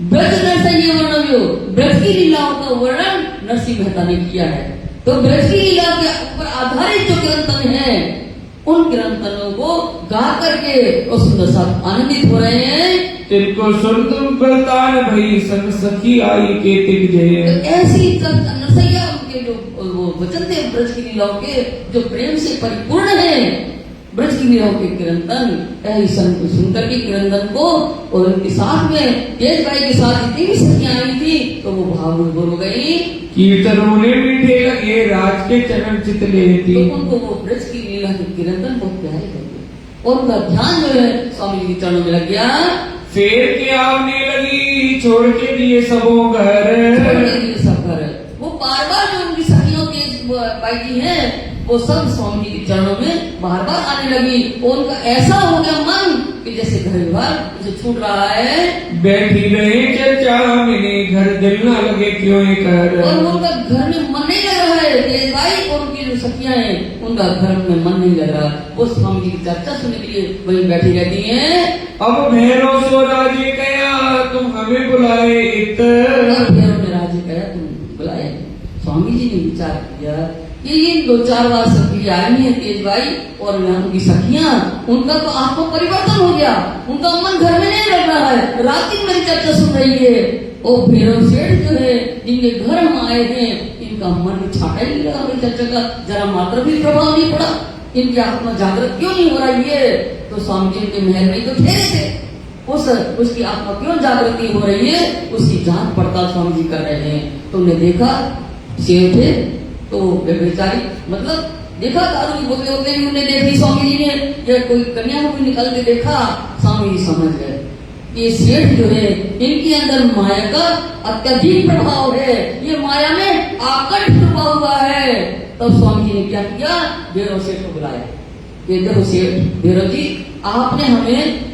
ब्रज नरसैया वर्णव्यो, ब्रज की लीलाओं का वर्णन नरसिंह मेहता ने किया है। तो ब्रज की लीला के ऊपर आधारित जो कीर्तन है, उन कीर्तनों को गा करके और सुंदर सा आनंदित हो रहे हैं। तिनको सुन तुम बलतान भई संग सखी आई के तिक जय। तो ऐसी नरसैया उनके जो वो वचन थे ब्रज की लीलाओं के, जो प्रेम से परिपूर्ण है, ब्रज की लीलाओं के कीर्तन ऐसा सुनकर के कीर्तन को, और उनके साथ में तेज भाई के साथ जितनी भी सखियां आई थी, तो वो भावुक हो गई। कीर्तनों ने मीठे लगे राज के चरण चित लेती। तो उनको वो ब्रज की लीला के कीर्तन बहुत प्यारे लगे, और उनका ध्यान जो है स्वामी जी के चरणों में लग गया। फेर के आवने लगी छोड़ के दिए सबों घर। वो बार बार जो उनकी सखियों के बाई जी है, वो सब स्वामी जी के चरणों में बार बार आने लगी, और उनका ऐसा हो गया मन कि जैसे घर बार उसे छूट रहा है। बैठी रहे चर्चा में घर दिल ना लगे क्यों कर। और उनका घर में मन नहीं लग रहा है, तेज भाई और उनकी जो सखियां हैं, उनका घर में मन नहीं लग रहा। वो स्वामी जी की चर्चा सुनने के लिए वही बैठी रहती है। अब भैरव सो राजे कया तुम हमें बुलाए इत। भैरव ने राजे कया तुम बुलाए। स्वामी जी ने विचार किया कि ये 2-4 बार सखी आई है तेज भाई और उनकी सखियां, उनका तो आत्मा परिवर्तन हो गया, उनका मन घर में नहीं लग रहा है, रात दिन मेरी चर्चा सुन रही है। और भैरव सेठ जो है, जिनके घर हम आए हैं, इनका मन में छाटा ही नहीं लगा मेरी चर्चा का, जरा मात्र भी प्रभाव नहीं पड़ा। इनकी आत्मा जागृत क्यों नहीं हो रही है? तो स्वामी जी के महल में तो ठहरे थे, उसकी आत्मा क्यों जागृत नहीं हो रही है, उसकी जांच पड़ताल स्वामी जी कर रहे हैं। तो उन्हें देखा सेठ है, तो बेचारी मतलब देखा दारू की बोतलें होते ही उन्हें देख ली स्वामी जी ने, या कोई कन्या को भी निकल के देखा, स्वामी जी समझ गए ये सेठ जो है, इनके अंदर माया का अत्यधिक प्रभाव है, ये माया में आकर्षित हुआ हुआ है। तब स्वामी जी ने क्या किया, भैरव सेठ को बुलाया। ये देखो सेठ, भैरव जी आपने हमें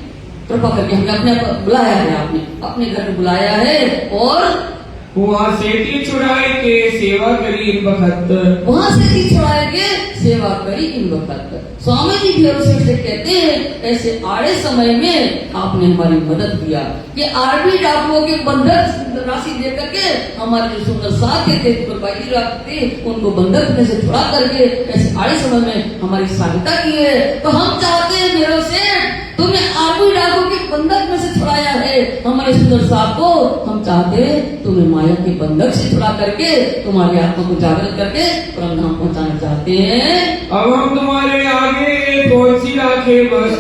कृपा करके हमें अपने बुलाया है, आपने अपने घर में बुलाया है, और वहाँ से छुड़ाए के सेवा करी इन वक्त। वहाँ से छुड़ाए के सेवा करी इन वक्त। स्वामी जी भैरव सेठ से कहते हैं, ऐसे आड़े समय में आपने हमारी मदद किया। ये आरबी डाकुओं के बंधक राशि दे करके हमारे जो सुंदर साथी थे, उनको बंधक में से छुड़ा करके ऐसे आड़े समय में हमारी सहायता की है। तो हम चाहते हैं भैरव सेठ, तुमने आरबी डाकुओं के बंधक में से छुड़ाया है हमारे सुंदर साथ को, हम चाहते हैं तुम्हें माया के बंधक से छुड़ा करके तुम्हारी आत्मा को जागृत करके परम धाम पहुंचाना चाहते हैं। अब हम तुम्हारे आगे कौन सी राखे बस।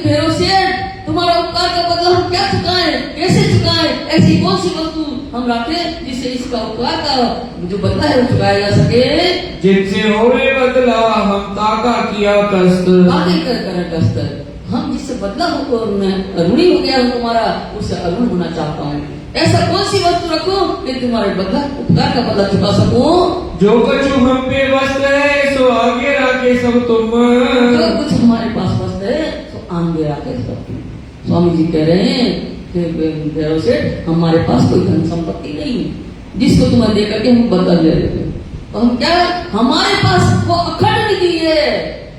भैरव सेठ, तुम्हारा उपकार का बदला हम क्या चुकाएं, कैसे चुकाएं? ऐसी कौन सी वस्तु हम रखें जिससे इसका उपकार का जो बदला है वो चुकाया जा सके? जिनसे होवे बदला हम ताका किया कष्ट। कष्ट हम जिससे बदला हो मैं ऋणी हो गया हूँ तुम्हारा, उससे अरुण होना चाहता हूँ। ऐसा कौन सी वस्तु रखो कि तुम्हारे बदला उपकार का बदला चुका सकूं? जो कुछ हम पे वस्त है सो आगे रखे सब तुम। जो कुछ हमारे पास वस्त है तो आगे रखे सब तुम। स्वामी जी कह रहे हैं कि भैरव सेठ, हमारे पास कोई धन संपत्ति नहीं है जिसको तुम्हें दे करके हम बदला ले लेते। तो हम क्या, हमारे पास वो अखंड निधि है,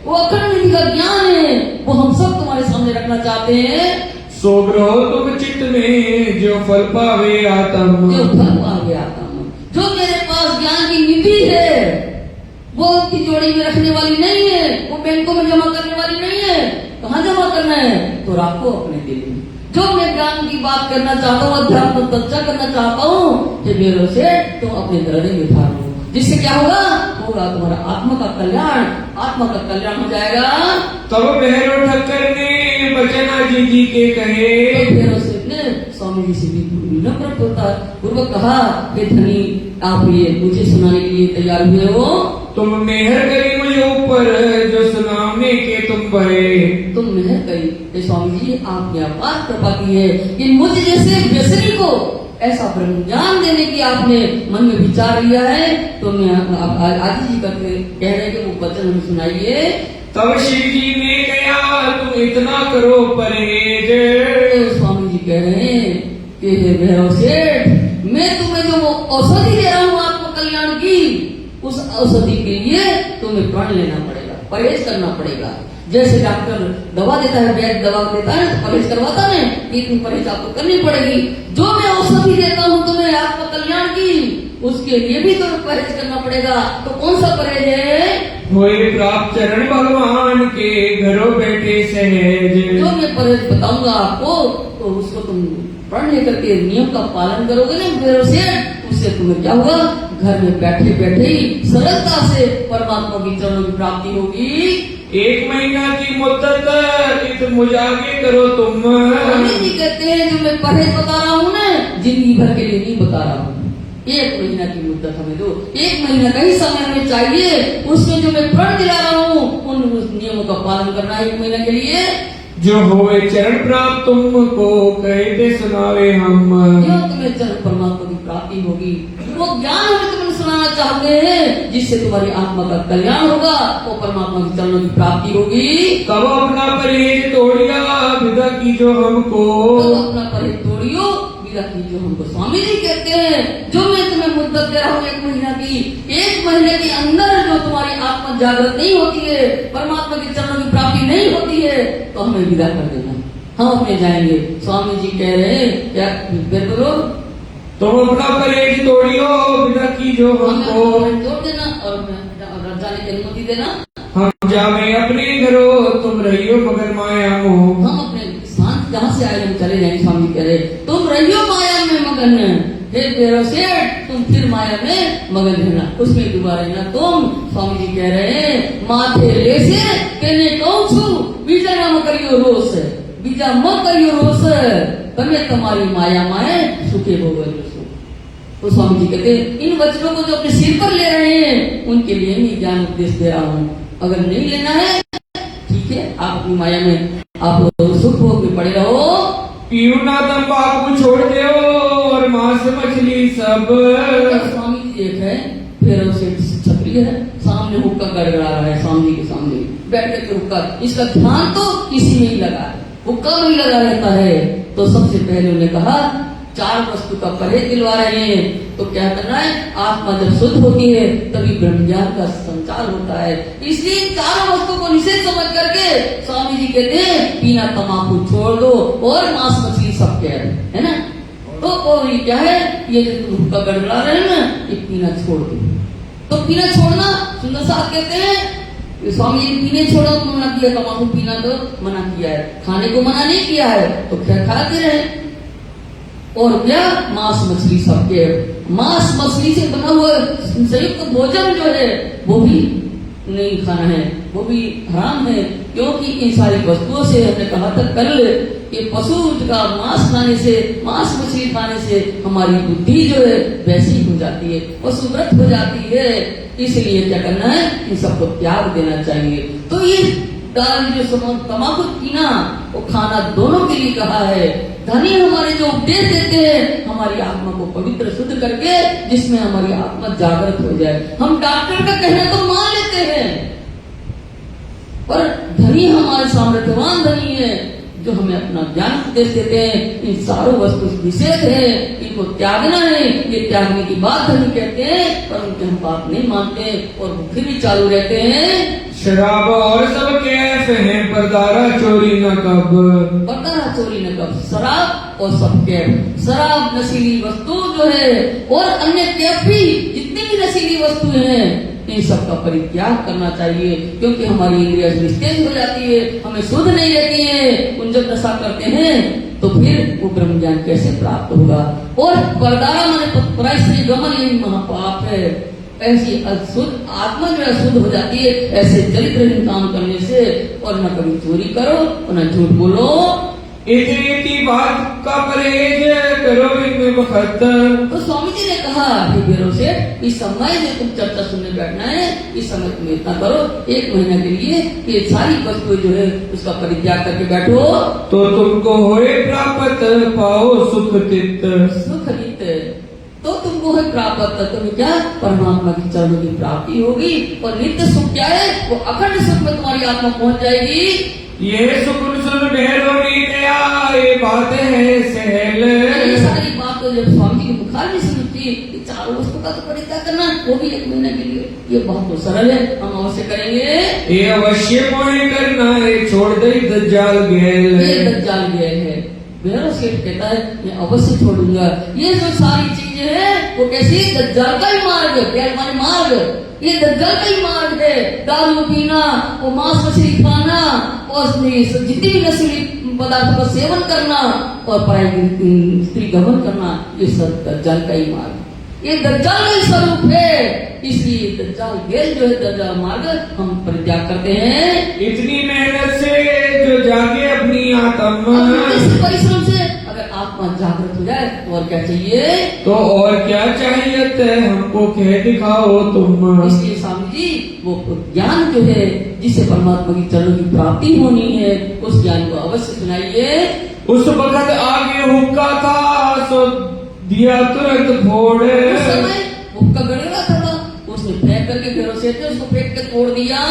वो अखंड निधि का ज्ञान है, वो हम सब तुम्हारे सामने रखना चाहते हैं। सो ग्रह तुम चित्त में जो फल पावे आत्म। जो फल पावे आत्म, जो मेरे पास ज्ञान की निधि है, वो तिजोरी में रखने वाली नहीं है, वो बैंकों में जमा करने वाली नहीं है। कहाँ जमा करना है? तो रखो अपने दिल में। जो मैं ज्ञान की बात करना चाहता हूँ, अध्यात्म चर्चा करना चाहता हूँ, कि मेरे से तो अपने हृदय में धार लो, जिससे क्या होगा तुम्हारा आत्मा का कल्याण हो जाएगा। तब भैरव ठक्कर ने बचना जी के कहे। तो भैरव सेठ ने स्वामी जी से भी विनम्र पूर्वक कहा कि धनी आप ये मुझे सुनाने के लिए तैयार हुए हो। तुम मेहर करी मुझे ऊपर जो सुनाने के तुम भरे। तुम मेहर करी कि स्वामी जी आपने अपार कृपा की है कि मुझ जैसे व्यसनी को ऐसा ब्रह्म ज्ञान देने की आपने मन में विचार लिया है। तो मैं आदि जी करके कह रहे कि वो वचन हमें सुनाइए। तब शिव जी ने कहा तुम इतना करो परहेज। स्वामी जी कह रहे हैं कि हे भैरव सेठ, मैं तुम्हें जो वो औषधि दे रहा हूँ आत्म कल्याण की, उस औषधि के लिए तुम्हें प्रण लेना पड़ेगा, परहेज करना पड़ेगा। जैसे डॉक्टर दवा देता है, वैद्य दवा देता है तो परहेज करवाता है, इतनी परहेज आपको करनी पड़ेगी। जो मैं औषधि देता हूँ तुम्हें आत्म कल्याण की, उसके लिए भी तुम्हें परहेज करना पड़ेगा। तो कौन सा परहेज है? हुए प्राप्त चरण भगवान के घरों बैठे सहज। जो मैं परहेज बताऊंगा आपको, तो उसको तुम प्रण लेकर के नियम का पालन करोगे ना भैरव सेठ, उससे तुम्हें क्या होगा? घर में बैठे बैठे ही सरलता से परमात्मा की चरणों की प्राप्ति होगी। 1 महीना की मुद्दत मुझे आगे करो तुम। स्वामी जी कहते हैं जो मैं परहेज बता रहा हूँ ना, जिंदगी भर के लिए नहीं बता रहा हूँ। 1 महीना की मुद्दत हमें दो, 1 महीना का ही समय हमें चाहिए। उसमें जो मैं प्रण दिला रहा हूँ उन नियमों का पालन करना है 1 महीना के लिए। जो होवे चरण प्राप्त तुमको कहते सुनावे हम। जो तुम्हें चरण परमात्मा की प्राप्ति होगी, वो ज्ञान हमें तुम्हें सुनाना चाहते हैं, जिससे तुम्हारी आत्मा का कल्याण होगा, वो परमात्मा की चरणों की प्राप्ति होगी। तब अपना परहेज तोड़िया विदा की जो हमको। तो अपना परहेज तोड़ियो विदा की जो हमको। स्वामी जी कहते हैं जो मैं तुम्हें मुद्दत दे रहा हूँ 1 महीना की, 1 महीने के अंदर जो तुम्हारी आत्मा जागृत नहीं होती है, परमात्मा के चरणों की प्राप्ति नहीं होती है, तो हमें विदा कर देना, हम अपने जाएंगे। स्वामी जी कह रहे हैं क्या बोलो, तुम अपना परहेज तोड़ियो विदा की जो हमको। तोड़ देना और जाने की अनुमति देना। हम जावे अपने घरों तुम रहियो मगर माया मोह। हम अपने शांत जहाँ से आए हम चले जाएंगे। स्वामी जी कह रहे तुम रहियो माया में मगन, हे भैरव सेठ तुम फिर माया में मगन रहना, उसमें डूबा रहना तुम। स्वामी जी कह रहे हैं माथे ले से कहने कहूँ छू बीजा न करियो रोस, बीजा मत करियो रोस, तमे तुम्हारी माया माए सुखे भोगो। तो स्वामी जी कहते हैं इन वचनों को जो अपने सिर पर ले रहे हैं उनके लिए मैं ज्ञान उपदेश दे रहा हूँ। अगर नहीं लेना है ठीक है, आप अपनी माया में आप सुख भोग में पड़े रहो। पीऊ ना तंबाकू छोड़ दो और मांस मछली सब। स्वामी जी एक है फिर उसे क्षत्रिय है, सामने हुक्का गड़गड़ा रहा है, स्वामी जी के सामने बैठ करके हुक्का, इसका ध्यान तो इसी में ही लगा है, हुक्का में ही लगा रहता है। तो सबसे पहले उन्होंने कहा 4 वस्तु का परहेज दिलवा रहे हैं। तो क्या करना है? आत्मा जब शुद्ध होती है तभी ब्रह्म ज्ञान का संचार होता है। इसलिए 4 वस्तु को निषेध समझ करके स्वामी जी कहते हैं पीना तंबाकू छोड़ दो और मांस मछली सब कह रहे है ना। तो ये क्या है, ये जो हुक्का गड़गड़ा रहे हैं ना, ये पीना छोड़ दो। तो पीना छोड़ना सुंदर साहब कहते हैं स्वामी जी पीने छोड़ो तो मना किया, तंबाकू पीना तो मना किया है, खाने को मना नहीं किया है, तो क्या खाते रहे। और क्या मांस मछली सबके, मांस मछली से बना हुआ संयुक्त भोजन जो है वो भी नहीं खाना है, वो भी हराम है। क्योंकि इन सारी वस्तुओं से हमने कहा था कल कि पशु का मांस खाने से, मांस मछली खाने से हमारी बुद्धि जो है वैसी हो जाती है, पशुव्रत हो जाती है। इसलिए क्या करना है, इन सबको त्याग देना चाहिए। तो ये जो तंबाकू पीना वो खाना दोनों के लिए कहा है। धनी हमारे जो उपदेश देते हैं हमारी आत्मा को पवित्र शुद्ध करके, जिसमें हमारी आत्मा जागृत हो जाए। हम डॉक्टर का कहना तो मान लेते हैं, पर धनी हमारे सामर्थ्यवान धनी है जो हमें अपना ज्ञान उपदेश देते हैं। इन सारों वस्तु निषेध है, इनको त्यागना है। ये त्यागने की बात धनी कहते हैं, पर उनके हम बात नहीं मानते और फिर भी चालू रहते हैं। शराब और सब कैफ है परदारा चोरी न कब। परदारा चोरी न कब, शराब और सब कैफ, शराब नशीली वस्तु जो है और अन्य कैफ भी, जितनी भी नशीली वस्तुएं हैं इन सब का परित्याग करना चाहिए। क्योंकि हमारी इंद्रियां निस्तेज हो जाती है, हमें शुद्ध नहीं रहती है। उन जब नशा करते हैं तो फिर वो ब्रह्म ज्ञान कैसे प्राप्त होगा। और परदारा माने पराई गमन, यही महापाप है। ऐसी अशुद्ध आत्मा जो अशुद्ध हो जाती है ऐसे चरित्रहीन काम करने से। और न कभी चोरी करो और न झूठ बोलो। इतनी बात का परहेज करो इनमें वक्त। तो स्वामी जी ने कहा कि बेरो से इस समय में तुम चर्चा सुनने बैठना है, इस समय तुम इतना करो 1 महीना के लिए कि सारी वस्तुएं जो है उसका परित्याग करके बैठो तो तुमको होए प्राप्त पाओ सुख चित्त। सुख नित, तो तुमको है प्राप्त, तुम्हें क्या परमात्मा की चरणों की प्राप्ति होगी। और नित्य सुख क्या है, वो अखंड सुख में तुम्हारी आत्मा पहुंच जाएगी। ये सुकुन सुन भैरवी गया, ये बात है सहल। ये सारी बात तो जब स्वामी जी की मुखार में सुनी थी, चारों वस्तु का तो परित्याग करना, वो भी 1 महीने के लिए, ये बहुत तो सरल है, हम अवश्य करेंगे। ये अवश्य मोहे करना है, छोड़ दे दज्जाल गेल। ये दज्जाल गेल है, मेरा सेठ कहता है मैं अवश्य छोड़ूंगा। ये जो सारी चीजें हैं वो कैसी, दज्जाल का ही मार्ग, गेल माने मार्ग, ये दज्जाल का ही मार्ग है। दारू पीना, वो मांस मछली खाना, और जितनी भी नशीली पदार्थों का सेवन करना और पराई स्त्री गमन करना, ये सब दज्जाल का ही मार्ग, ये दज्जाल का ही स्वरूप है। इसलिए दज्जाल गेल जो है, दज्जाल मार्ग हम परित्याग करते हैं। इतनी मेहनत से जो जागे अपनी आत्मा, इस परिश्रम से अगर आत्मा जागृत हो जाए तो और क्या चाहिए, तो और क्या चाहिए हमको कह दिखाओ तुम। इसलिए स्वामी जी वो ज्ञान जो है जिससे परमात्मा की चरणों की प्राप्ति होनी है, उस ज्ञान को अवश्य सुनाइए। उस वक्त आगे हुक्का था सो दिया तुरंत फोड़। उस समय हुक्का गड़ेगा था, उसने फेंक करके फिर उसे उसको फेंक के तोड़ दिया।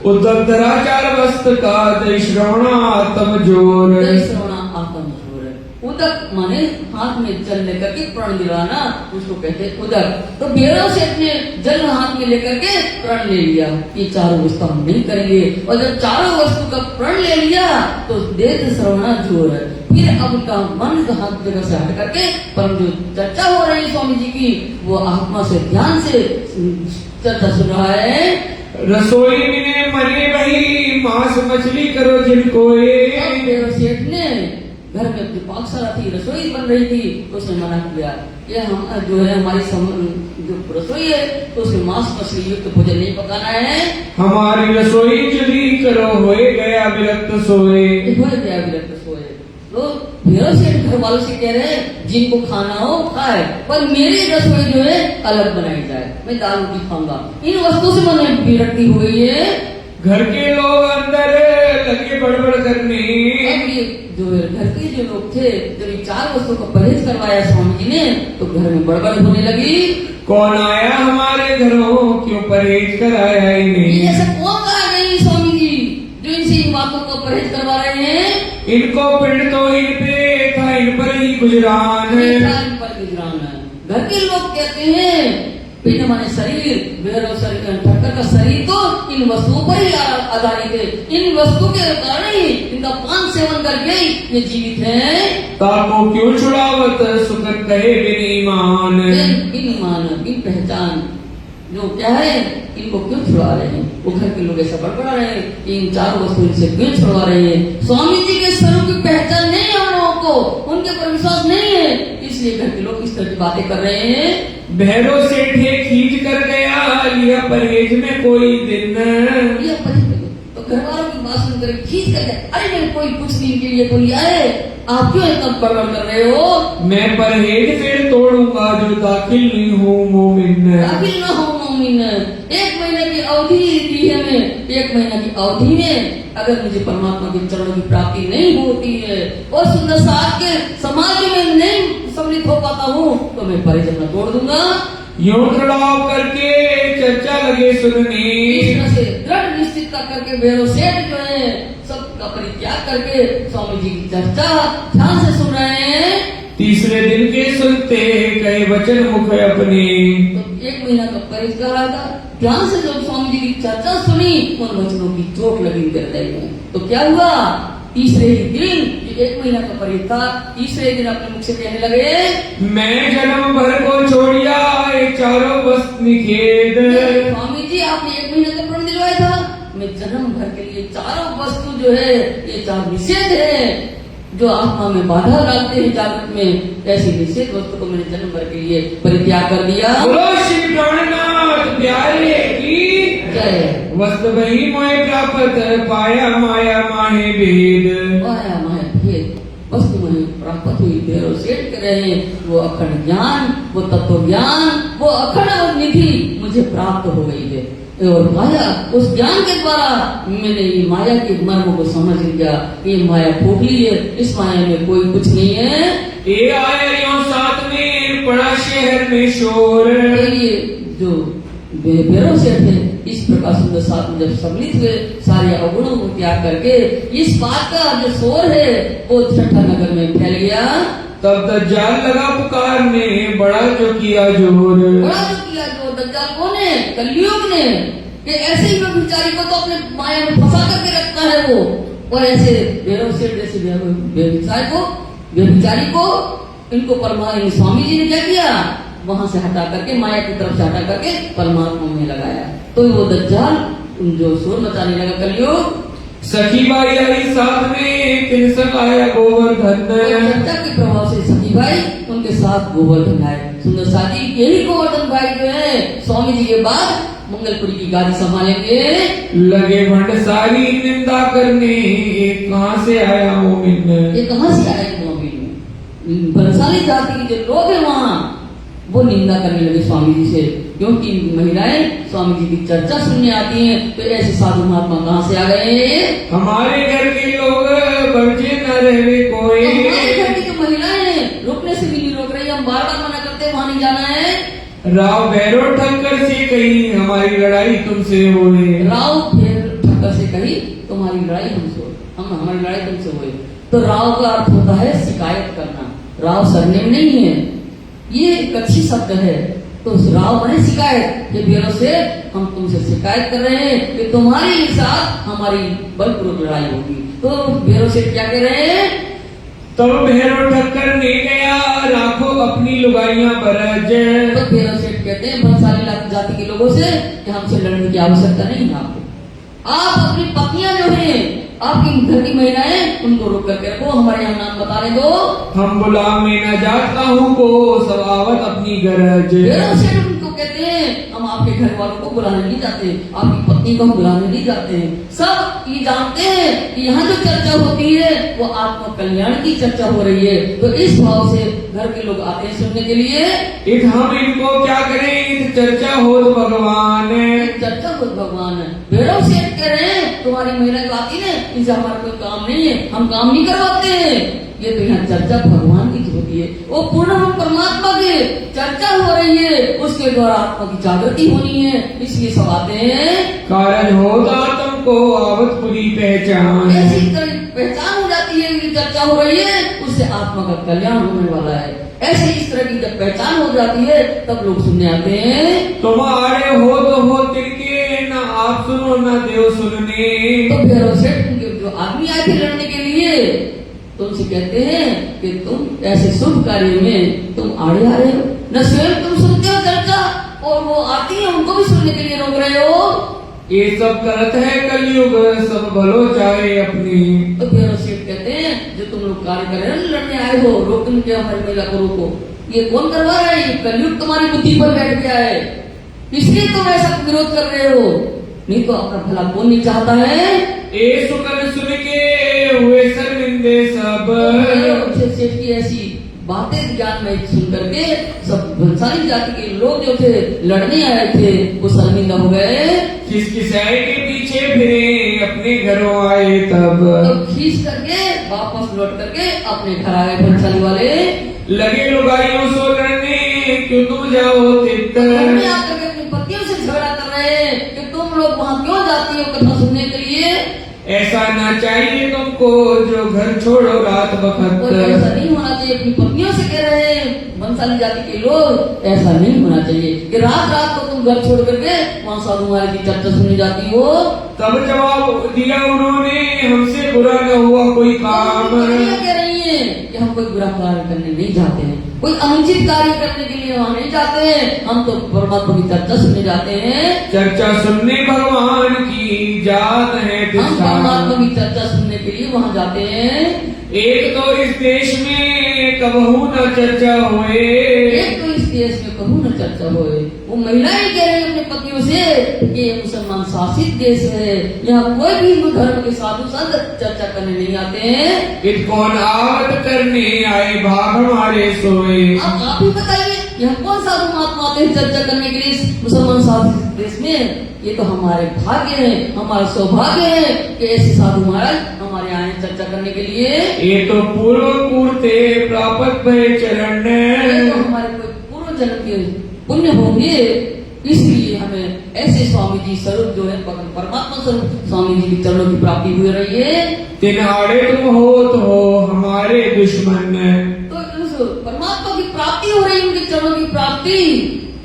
उद्धव धराचार वस्त्र का दई श्रवणा आत्म जोर। श्रवणा आत्म जोर, उदक माने हाथ में जल लेकर के प्रण दिलाना, उसको कहते हैं उदक। तो भैरव सेठ ने जल हाथ में लेकर के प्रण ले लिया, ये चारों वस्तु हम नहीं करेंगे। और जब चारों वस्तु का प्रण ले लिया तो देह श्रवणा जोर, फिर अब उनका मन का हाथ जगह से हट करके, पर जो चर्चा हो रही है स्वामी जी की, वो आत्मा से ध्यान से चर्चा सुन रहा है। रसोई में मने वही मांस मछली करो जिनको। सेठ ने घर में अपनी पाकशाला थी, रसोई बन रही थी, तो उसने मना किया ये हम जो है हमारी जो रसोई है तो उसमें मांस मछली युक्त भोजन नहीं पकाना है। हमारी रसोई चुली करो, होए गया विरक्त सोए। हो गया विरक्त सोए। तो भैरव सेठ घर वालों से कह रहे हैं जिनको खाना हो खाए, पर मेरी रसोई जो है अलग बनाई जाए, मैं दाल रोटी खाऊंगा। इन वस्तुओं से मैंने विरक्ति हो गई है। घर के लोग अंदर लगे बड़बड़ करने। जो घर के जो लोग थे, जब ये 4 वस्तुओं का परहेज करवाया स्वामी जी ने, तो घर में बड़बड़ होने लगी। कौन आया हमारे घरों, क्यों परहेज कराया इन्हें। ऐसा कौन आ गई स्वामी जी जो इनसे इन बातों को परहेज करवा रहे हैं। इनको पिंड तो इन पे था, इन पर ही गुजरान है। इन पर गुजरान है। घर के लोग कहते हैं पिंड माने शरीर, भैरव शरीर ठक्कर का शरीर तो इन वस्तुओं पर ही आधारित है। इन वस्तुओं के कारण ही इनका पान सेवन करके ये जीवित है। ताको क्यों छुड़ावत सुकर कहे बिन ईमान। बिन ईमान, बिन पहचान, जो क्या है इनको क्यों छुड़ा रहे हैं। वो घर के लोग ऐसा बड़बड़ा रहे हैं कि इन 4 वस्तुओं से क्यों छुड़वा रहे हैं। स्वामी जी के स्वरूप की पहचान नहीं है हम लोगों को, उनके पर विश्वास नहीं है, इसलिए घर के लोग इस तरह की बातें कर रहे हैं। भैरव सेठ खींच कर गया, लिया परहेज में कोई दिन। तो घर वालों की बात सुनकर खींच कर गया, अरे मैं कोई कुछ दिन के लिए तो लिया है, आप क्यों इतना बड़बड़ कर रहे हो। मैं परहेज फिर तोड़ूंगा जो दाखिल नहीं हूँ मोमिन। दाखिल न हो मोमिन। 1 महीने की अवधि दी है, मैं 1 महीना की अवधि में अगर मुझे परमात्मा के चरणों की प्राप्ति नहीं होती है और सुंदर साथ के समाज में नहीं सम्मिलित हो पाता हूँ, तो मैं परहेज न तोड़ दूंगा। यूं खड़ाव करके चर्चा लगे सुनने। इस तरह से दृढ़ निश्चित करके भैरव सेठ जो है सबका परित्याग करके स्वामी जी की चर्चा ध्यान से सुन रहे हैं। तीसरे दिन के सुनते कई वचन मुख अपने। तो 1 महीना का परहेज कर रहा था, ध्यान से जब स्वामी जी की चर्चा सुनी, उन वचनों की चोट लगी हृदय में। तो क्या हुआ, तीसरे ही दिन, 1 महीना का परहेज था, तीसरे दिन अपने मुख से कहने लगे मैं जन्म भर को छोड़िया ये चारों वस्तु निषेध। स्वामी जी आपने 1 महीने का प्रण दिलवाया था, मैं जन्म भर के लिए चारों वस्तु जो है ये 4 निषेध है जो आत्मा में बाधा डालते हैं जागृत में, ऐसी निषेध वस्तु को मैंने जन्म भर के लिए परित्याग कर दिया। श्री प्राणनाथ प्यारे की जय। वस्तु वही मोह प्राप्त पाया माया माहे भेद। पाया माया भेद, वस्तु में प्राप्त हुई भैरव सेठ कह रहे हैं वो अखंड ज्ञान, वो तत्व ज्ञान, वो अखंड निधि मुझे प्राप्त हो गई है। और माया, उस ज्ञान के द्वारा मैंने ये माया के मर्म को समझ लिया। ये माया खोखली है, इस माया में कोई कुछ नहीं है। ये आया यो साथ में पड़ा शहर में शोर। ये जो भैरव सेठ है इस प्रकार सुंदर साथ में जब सम्मिलित हुए सारे अवगुणों को त्याग करके इस बात का जो शोर है वो छठा नगर में फैल गया। तब दज्जाल लगा पुकारने, बड़ा जो किया जोर। बड़ा जो किया जोर, दज्जाल कौन है? कलयुग ने। कि ऐसे ही व्यभिचारी को तो अपने माया में फंसा करके रखता है वो, और ऐसे भैरव सेठ जैसे व्यभिचारी को इनको परमात्मा स्वामी जी ने क्या किया, वहां से हटा करके माया की तरफ से हटा करके परमात्मा में लगाया। तो वो दज्जाल जो शोर मचाने लगा कलयुग। सखी बाई आई साथ में तिलसक आया गोवर्धन। चर्चा के प्रभाव से सखी भाई उनके साथ गोवर्धन आए। सुंदर साथी यही गोवर्धन भाई जो है स्वामी जी के बाद मंगलपुरी की गादी संभालेंगे। लगे भंडसारी निंदा करने, ये कहाँ से आया मोमिन। ये कहाँ से आया मोमिन? भंसाली जाति के जो लोग हैं वहाँ वो निंदा करने लगे स्वामी जी से, क्योंकि महिलाएं स्वामी जी की चर्चा सुनने आती हैं। तो ऐसे साधु महात्मा कहाँ से आ गए? हमारे घर के लोग बच्चे न रहे कोई। हमारे घर की जो महिलाएं रुकने से भी नहीं रोक रही, हम बार बार मना करते वहाँ नहीं जाना है। राव भैरव ठक्कर से कही हमारी लड़ाई तुमसे हुई। राव भैरव ठक्कर से कही तुम्हारी लड़ाई हमसे हुई, हमारी लड़ाई तुमसे हुई। तो राव का अर्थ होता है शिकायत करना। राव सरनेम नहीं है, ये एक अच्छी शब्द है। तो राव बने शिकायत के भैरव से हम तुमसे शिकायत कर रहे हैं कि तुम्हारे साथ हमारी बलपूर्वक लड़ाई होगी। तो भैरव से क्या कह रहे हैं? तब भैरव ठक्कर ने गया राखो अपनी लुगाइयां बरज। तो भैरव सेठ कहते हैं भंसाली जाति के लोगों से कि हमसे लड़ने की आवश्यकता नहीं है आपको। आप अपनी पत्नियां जो है आपकी घर की महिलाएं उनको रोक करके रखो, हमारे यहाँ नाम बताने दो। हम गुलाम में न जाता हूँ को सवावत अपनी गरज। उनको कहते हैं हम आपके घर वालों को बुलाने नहीं जाते, आपकी पत्नी को हम बुलाने नहीं जाते हैं। सब ये जानते हैं कि यहाँ जो चर्चा होती है वो आत्म कल्याण की चर्चा हो रही है। तो इस भाव से घर के लोग आते हैं सुनने के लिए। हम इनको क्या करें, चर्चा हो तो भगवान है, चर्चा हो भगवान है। भैरव सेठ कह रहे हैं तुम्हारी महिला जो आती है इनसे हमारा कोई काम नहीं है, हम काम नहीं करवाते हैं। ये तो यहाँ चर्चा भगवान की होती है, वो पूर्ण परमात्मा की चर्चा हो रही है, उसके द्वारा आत्मा की जागृति होनी है, इसलिए सब आते हैं। कार्य होता तुमको आवत पूरी पहचान। ऐसी पहचान हो जाती है कि चर्चा हो रही है, उससे आत्मा का कल्याण होने वाला है। ऐसे इस तरह की जब पहचान हो जाती है तब लोग सुनने आते हैं। तुम्हारे हो तो हो तिरके, ना आप सुनो ना देव सुनने। तो भैरव सेठ जो आदमी आए थे लड़ने के लिए तुमसे कहते हैं कि तुम ऐसे शुभ कार्य में तुम आड़े आ रहे हो, न स्वयं तुम सुनते हो चर्चा और वो आती है उनको भी सुनने के लिए रोक रहे हो। ये सब करत है कलयुग सब भलो चाहे अपनी। तो भैरव सेठ कहते हैं जो तुम लोग कार्य कर रहे हो लड़ने आए हो, रोकने के हमारी महिला को रोको, ये कौन करवा रहा है? कलयुग तुम्हारी बुद्धि पर बैठ गया है, इसलिए तुम ऐसा विरोध कर रहे हो, नहीं तो अपना भला कौन नहीं चाहता है। ए सुकन सुन के हुए शर्मिंदे सब। सेठ की ऐसी बातें ज्ञान में सुन करके सब भंसाली जाति के लोग जो थे लड़ने आए थे वो शर्मिंदा हो गए। किसकी साय के पीछे फिरे अपने घरों आए तब। तो खींच करके वापस लौट करके अपने घर आए भंसाली वाले। लगे लुगाइयों सो लड़ने क्यों तुम जाओ तितर। आकर के अपनी पतियों से झगड़ा कर रहे हैं कि तुम लोग वहाँ क्यों जाती हो कथा सुनने के लिए। ऐसा ना चाहिए तुमको जो घर छोड़ो रात वक्त। ऐसा नहीं होना चाहिए, अपनी पत्नियों से कह रहे हैं भंसाली जाति के लोग, ऐसा नहीं होना चाहिए कि रात रात को तुम घर छोड़ करके वहाँ साधु महाराज की चर्चा सुनी जाती हो। तब जवाब दिया उन्होंने हमसे बुरा न हुआ कोई काम। कह रही है कि हम कोई बुरा कार्य करने नहीं जाते हैं, कोई अनुचित कार्य करने के लिए वहाँ नहीं जाते हैं, हम तो परमात्मा की चर्चा सुनने जाते हैं। चर्चा सुनने भगवान की जात है, हम परमात्मा की चर्चा सुनने के लिए वहाँ जाते हैं। एक तो इस देश में कबहू न चर्चा हुए, एक तो इस देश में कबू न चर्चा होए। वो महिलाएं कह रही अपने पतियों से कि ये मुसलमान शासित देश है, यहाँ कोई भी हिंदू धर्म के साधु संत चर्चा करने नहीं आते हैं। इत कौन आवत करने आए भाग हमारे सोए। अब आप ही बताइए, यहाँ कौन साधु महात्मा आते हैं चर्चा करने के लिए इस मुसलमान शासित देश में? ये तो हमारे भाग्य है, हमारा सौभाग्य है कि ऐसे साधु महाराज हमारे आए चर्चा करने के लिए। ये तो पूर्व पूर्ते प्राप्त भय चरण, ये तो हमारे कोई पूर्व जन्म के पुण्य होंगे, इसलिए हमें ऐसे स्वामी जी स्वरूप जो है परमात्मा स्वरूप स्वामी जी के चरणों की प्राप्ति हुई रही है। तिन आड़े तुम हो हमारे दुश्मन। तो उस परमात्मा की प्राप्ति हो रही है, उनके चरणों की प्राप्ति।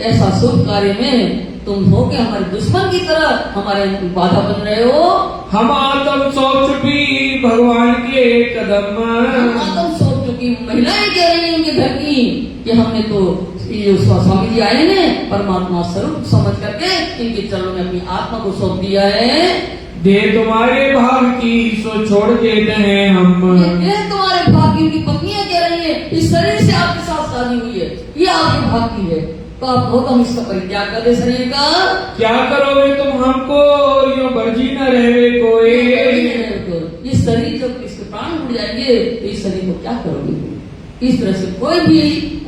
ऐसा शुभ कार्य में तुम हो के हमारे दुश्मन की तरह हमारे बाधा बन रहे हो। हम आत्म सोच भी भगवान के कदम, आत्म सोच चुकी महिलाएं कह रही है उनके घर की कि हमने तो ये स्वामी जी आए हैं परमात्मा स्वरूप समझ करके इनके चरणों में अपनी आत्मा को सौंप दिया है। दे तुम्हारे भाग की सो छोड़ देते हैं हम। ये तुम्हारे भाग की उनकी पत्नियां कह रही है, इस शरीर से आपके साथ शादी हुई है, ये आपके भाग की है, तो आप हो तो हम इसका परित्याग कर दे शरीर का। क्या करोगे तुम हमको यो बर्जी न रहवे कोई। ये शरीर जब इसके प्राण उड़ जाएंगे तो इस शरीर को क्या करोगे? इस तरह से कोई भी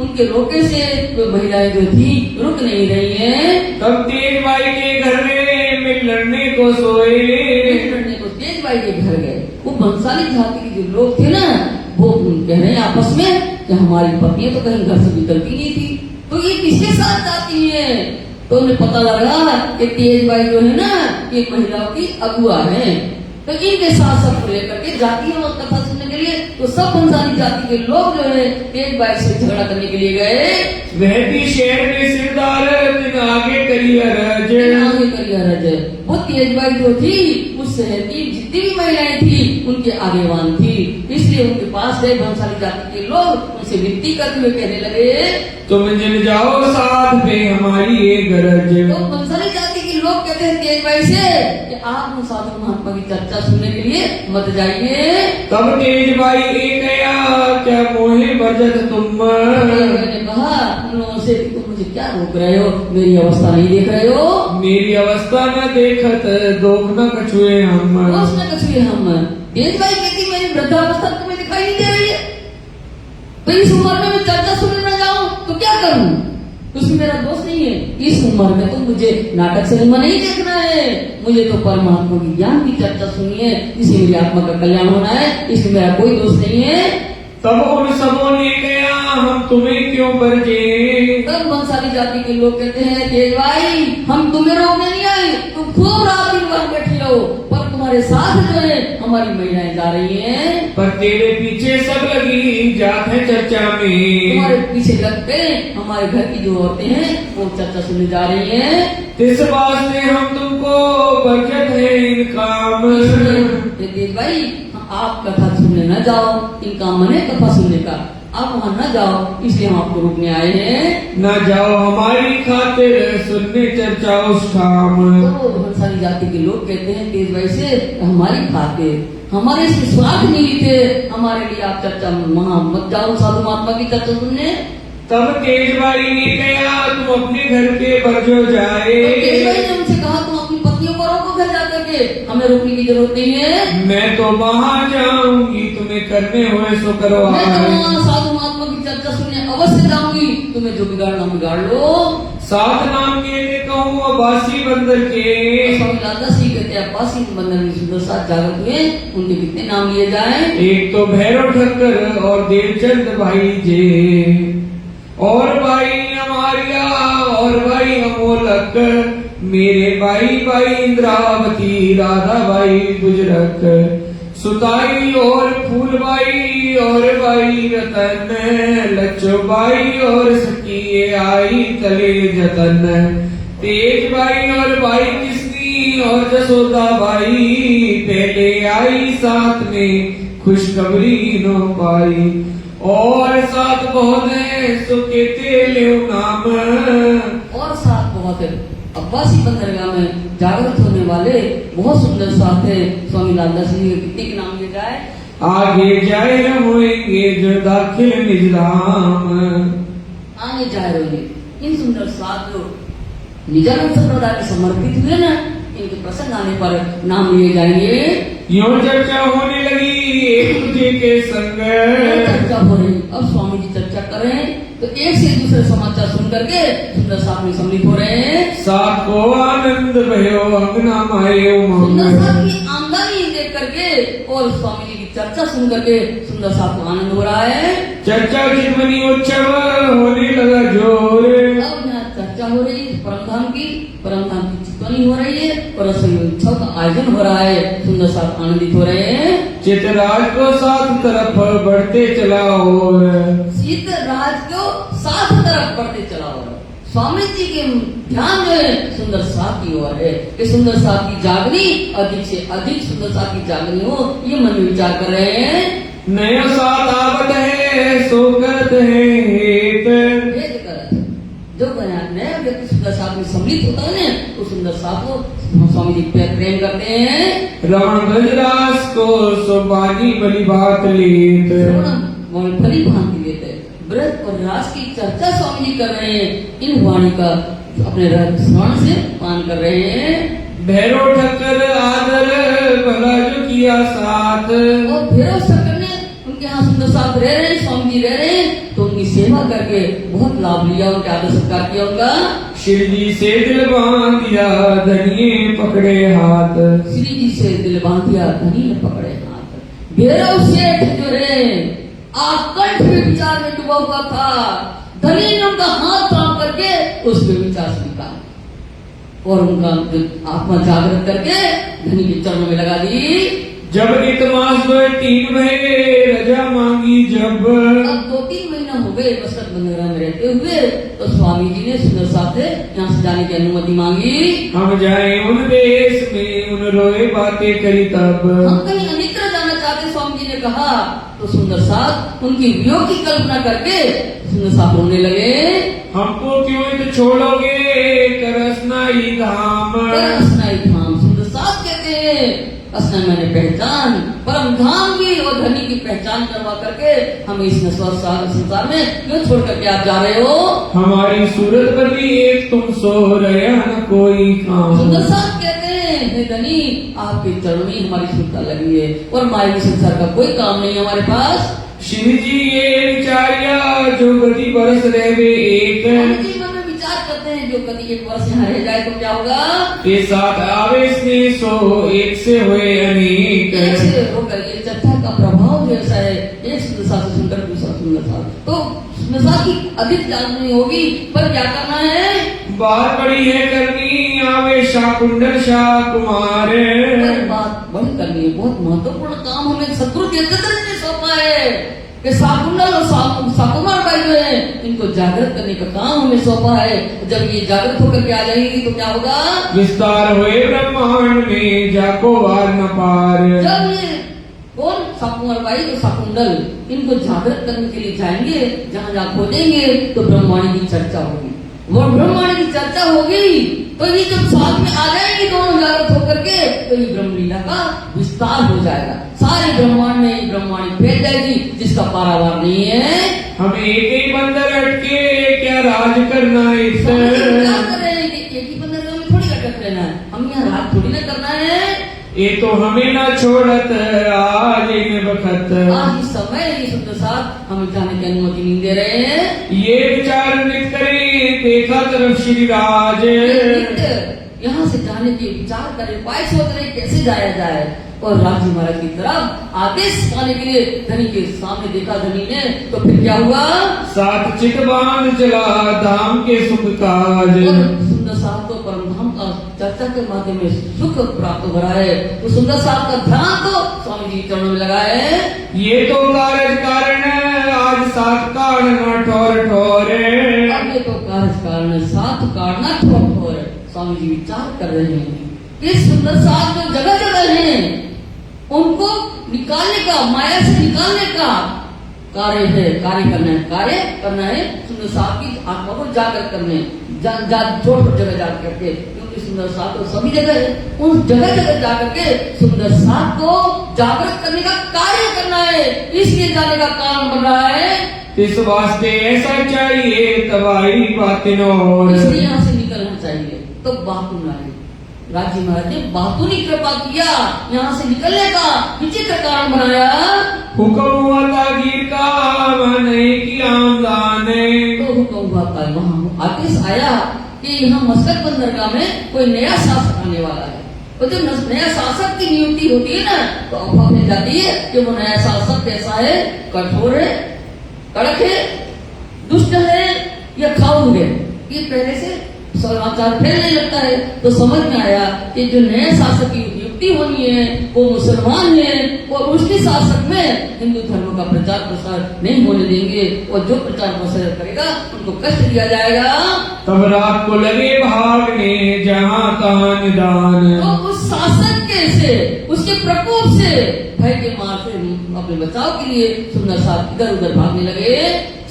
उनके रोके से कोई महिलाएं जो थी रुक नहीं रही हैं। तब तेज भाई के घर में लड़ने को सोए, लड़ने को तेज भाई के घर गए। वो बंसाली जाति के जो लोग थे ना, वो कह रहे हैं आपस में कि हमारी पत्नियां तो कहीं घर से निकलती नहीं थी, तो ये किसके साथ जाती है? तो उन्हें पता लगा कि तेज भाई जो है ना ये महिलाओं की अगुआ है, तो इनके साथ सब लेकर के जाती है कथा सुनने के लिए। तो सब बंसाली जाति के लोग जो है तेज भाई से झगड़ा करने के लिए गए। वह भी शहर में सिरदार आगे करियर वो तेज भाई जो थी उस शहर की जितनी भी महिलाएं थी उनके आगेवान थी, इसलिए उनके पास गए बंसाली जाति के लोग, उनसे विनती करते हुए कहने लगे तुम जिन जाओ साथ में हमारी ये गरज। तो बंसाली जाति के लोग कहते हैं तेज भाई से कि आप उन साधु महात्मा की चर्चा सुनने के लिए मत जाइए। तब तेज भाई एक गया क्या मोहे बजत तुम। मैंने कहा उन लोगों से तुम मुझे क्या रोक रहे हो, मेरी अवस्था नहीं देख रहे हो? मेरी अवस्था न देखत दोख न कछुए हम। दोष न कछुए हम। तेज भाई कहती मेरी वृद्धावस्था तुम्हें दिखाई नहीं दे रही है, तो इस उम्र में मैं चर्चा सुनने न जाऊं तो क्या करूं? उसमें मेरा दोष नहीं है, इस उम्र में तो मुझे नाटक सिनेमा नहीं देखना है, मुझे तो परमात्मा की ज्ञान की चर्चा सुननी है, जिससे मेरी आत्मा का कल्याण होना है, इसमें मेरा कोई दोष नहीं है। तब उन सबों ने कहा हम तुम्हें क्यों बरजे। तब बंसाली जाति के लोग कहते हैं तेज भाई हम तुम्हें रोकने नहीं आए, तुम खूब रात दिन भर बैठी रहो, पर तुम्हारे साथ जो है हमारी महिलाएं जा रही हैं। पर तेरे पीछे सब लगी जात है चर्चा में। तुम्हारे पीछे लग के हमारे घर की जो औरतें हैं वो चर्चा सुनने जा रही हैं। इस बात से हम तुमको बरकत है इन काम। तेज भाई आप कथा सुनने न जाओ, इनका मन है कथा सुनने का, आप वहाँ न जाओ, इसलिए हम आपको रोकने आए हैं। न जाओ हमारी खातिर सुनने चर्चा उस शाम। तो बंसाली जाति के लोग कहते हैं तेज भाई से हमारी खातिर, हमारे इसमें स्वार्थ नहीं थे, हमारे लिए आप चर्चा वहाँ मत जाओ साधु महात्मा की चर्चा सुनने। तब तेज भाई ने कहा तुम अपने घर के बरजो जाए। तेज भाई ने उनसे कहा तुम अपनी पत्नियों को रोको घर जाकर के, हमें रोकने की जरूरत नहीं है। मैं तो वहाँ जाऊंगी, तुम्हें करने हुए सो करो। मैं तो वहाँ साधु महात्मा की चर्चा सुनने अवश्य जाऊंगी, तुम्हें जो बिगाड़ना बिगाड़ लो। सात नाम के कहूँ अब्बासी बंदर के। स्वामी लालदास जी कहते हैं अब्बासी बंदर में सुंदर साथ जागृत हुए, उनके कितने नाम लिए जाए? एक तो भैरव ठक्कर और देवचंद भाई जे, और भाई अमारिया और भाई अमोलक, मेरे भाई इंद्रावती राधा भाई गुजरक, सुताई और फूलबाई और भाई रतन, लच्छो भाई और सखी आई तले जतन, तेज भाई और भाई किसनी और जसोदा भाई, पहले आई साथ में खुशखबरी नो पाई, और साथ बहुत है सो कहते ले नाम। और साथ बहुत है अब्बासी बंदरगाह में जागृत होने वाले बहुत सुंदर साथ है स्वामी लालदास जी के। कितने के नाम लिए जाए? आगे जाए न होएंगे जो दाखिल निज धाम। आगे जाए रहोगे इन सुंदर साथ जो निजानंद संप्रदाय के समर्पित हुए ना, इनके प्रसंग आने पर नाम लिए जाएंगे। यूं चर्चा होने लगी एक दूजे के संग। चर्चा हो रही, अब स्वामी जी चर्चा कर रहे हैं तो एक से दूसरे समाचार सुन करके सुंदर साथ में सम्मिलित हो रहे हैं। साथ को आनंद भयो अंगना मायो सुंदर साथ की आमदनी देख करके और स्वामी जी की चर्चा सुन करके सुंदर साथ को आनंद हो रहा है। चर्चा चितमनी उत्सव होने लगा जोर। अब यहाँ चर्चा हो रही है परमधाम की चितवनी हो रही है और रसोई उत्सव का आयोजन हो रहा है। सुंदर साथ आनंदित हो रहे हैं। चितराज को सात तरफ बढ़ते चला और चितराज को सात तरफ बढ़ते चला और स्वामी जी के ध्यान जो है सुंदर साथ की ओर है कि सुंदर साथ की जागनी अधिक से अधिक सुंदर साथ की जागनी हो, ये मन में विचार कर रहे हैं। नया साथ आवत है सोगत है हेत। जो नया व्यक्ति सुंदर साथ में सम्मिलित होता है ना, तो सुंदर साथ को स्वामी जी प्रेम करते हैं। रमण गजरास को सुबानी बली बात लेत। फली भांति लेते व्रत और रास की चर्चा स्वामी जी कर रहे हैं। इन वाणी का अपने स्मरण से पान कर रहे हैं। भैरव ठक्कर आदर भला जो किया साथ। और भैरव ठक्कर ने उनके यहाँ सुंदर साथ रह रहे हैं, स्वामी जी रह रहे हैं, तो उनकी सेवा करके बहुत लाभ लिया, उनके आदर सत्कार किया उनका। श्री जी से दिल बांध दिया धनिये पकड़े हाथ। श्री जी से दिल बांध दिया धनी ने पकड़े हाथ। भैरव सेठ जो है आकंठ में विचार में डूबा हुआ था, धनी ने उनका हाथ थाम करके उस पे विचार से निकाला और उनका आत्मा जागृत करके धनी के चरणों में लगा दी। जब इतमास हुए 3 महीने रजा मांगी जब। अब 2-3 महीना हो गए बसत बंदरगाह में रहते हुए, तो स्वामी जी ने सुंदर साथ से यहाँ से जाने की अनुमति मांगी। हम जाए उन देश में उन रोए बातें करी तब। हम कहीं अन्यत्र जाना चाहते, स्वामी जी ने कहा, तो सुंदर साथ उनकी वियोग की कल्पना करके सुंदर साथ रोने लगे। हमको क्यों इत छोड़ोगे करसनाई धाम। करसनाई धाम सुंदर साथ कहते हैं असना मैंने पहचान परम धाम की और धनी की पहचान करवा करके हमें इस नश्वर संसार में क्यों छोड़ करके आप जा रहे हो। हमारी सूरत पर भी एक तुम सो रहे न कोई काम। सुंदर साथ कहते हैं हे धनी आपके चरणों में हमारी सुरता लगी है और माया संसार का कोई काम नहीं है हमारे पास। शिव जी ये विचारिया जो गति बरस रहे एक। मन में विचार करते हैं जो कभी 1 वर्ष यहाँ रह जाए तो क्या होगा। के साथ आवेश ने सो एक से हुए अनेक। एक से होकर ये चर्चा का प्रभाव जैसा है, एक सुंदर साथ से सुनकर दूसरा सुंदर साथ, तो सुंदर साथ की अधिक जाननी होगी, पर क्या करना है। बात बड़ी है करनी आवे शाकुंडल शाह कुमार। बात बड़ी करनी है, बहुत महत्वपूर्ण काम हमें शत्रु देवदत्त ने सौंपा है कि शाकुंडल और शाकुमार भाई जो है इनको जागृत करने का काम हमें सौंपा है। जब ये जागृत होकर के आ जाएगी तो क्या होगा। विस्तार हुए ब्रह्मांड में जाको वार न पार। जब ये कौन शाकुमार भाई और शाकुंडल इनको जागृत करने के लिए जाएंगे, जहाँ जहाँ खोजेंगे तो ब्रह्मांड की चर्चा होगी। वो ब्रह्मांड की चर्चा होगी तो ये जब साथ में आ जाएंगे दोनों जागृत होकर के, तो ये ब्रह्मलीला का विस्तार हो जाएगा। सारे ब्रह्मांड में ब्रह्मांड फैल जाएगी जिसका पारावार नहीं है। हमें एक ही बंदर अटके क्या राज करना है। क्या कर रहे हैं कि एक ही बंदर में थोड़ी अटक रहना है, हम यहाँ राज थोड़ी ना करना है। ये तो हमें ना छोड़त आज इन वक्त। आज इस समय ये सुंदर साथ हमें जाने की अनुमति नहीं दे रहे हैं। ये विचार नित करें देखा तरफ श्री राज। यहाँ से जाने के विचार करें, उपाय सोच रहे कैसे जाया जाए। और राजी महाराज की तरफ आदेश पाने के लिए धनी के सामने देखा धनी ने, तो फिर क्या हुआ। सात चित बांध चला धाम के सुख काज। सुंदर साथ तो परम धाम का चर्चा के माध्यम में सुख प्राप्त हो रहा है। तो सुंदर साथ का ध्यान तो स्वामी जी चरणों में लगा है। ये तो कार्य कारण आज सात कारण ठोर ठोरे। अब ये तो कार्य कारण सात कारण ठोर ठोर स्वामी जी विचार कर रहे हैं। इस सुंदर साथ जो जगह जगह है उनको निकालने का, माया से निकालने का कार्य है, कार्य करना है सुंदर साहब की आत्मा को जागृत करने, छोट जगह जा करके, क्योंकि सुंदर साहब तो सभी जगह है, उन जगह जा करके सुंदर साहब को जागृत करने का कार्य करना है, इसलिए जाने का कारण बन रहा है। इस वास्ते ऐसा चाहिए तबाही बातिन और इसलिए यहाँ से निकलना चाहिए, तो बातून आए। राजी महाराज ने बातूनी कृपा किया, यहाँ से निकलने का विचित्र कारण बनाया। हुक्म हुआ तागीर का नहीं किया आमदाने, तो हुक्म हुआ था, वहाँ आदेश आया कि यहाँ मस्कत बंदरगाह में कोई नया शासक आने वाला है। तो जब नया शासक की नियुक्ति होती है ना, तो अफवाह मिल जाती है कि वो नया शासक कैसा है, कठोर है, कड़क है, दुष्ट है या खाऊ है। ये पहले से समाचार फैलने लगता है, तो समझ में आया कि जो नए शासक की नियुक्ति होनी है वो मुसलमान है, और उसके शासक में हिंदू धर्म का प्रचार प्रसार नहीं होने देंगे, और जो प्रचार प्रसार करेगा उनको कष्ट दिया जाएगा। तब रात को लगे भागने जहाँ तहाँ निदान, तो उस शासक के से, उसके प्रकोप से, भय के मार से अपने बचाव के लिए सुंदर साहब इधर उधर भागने लगे।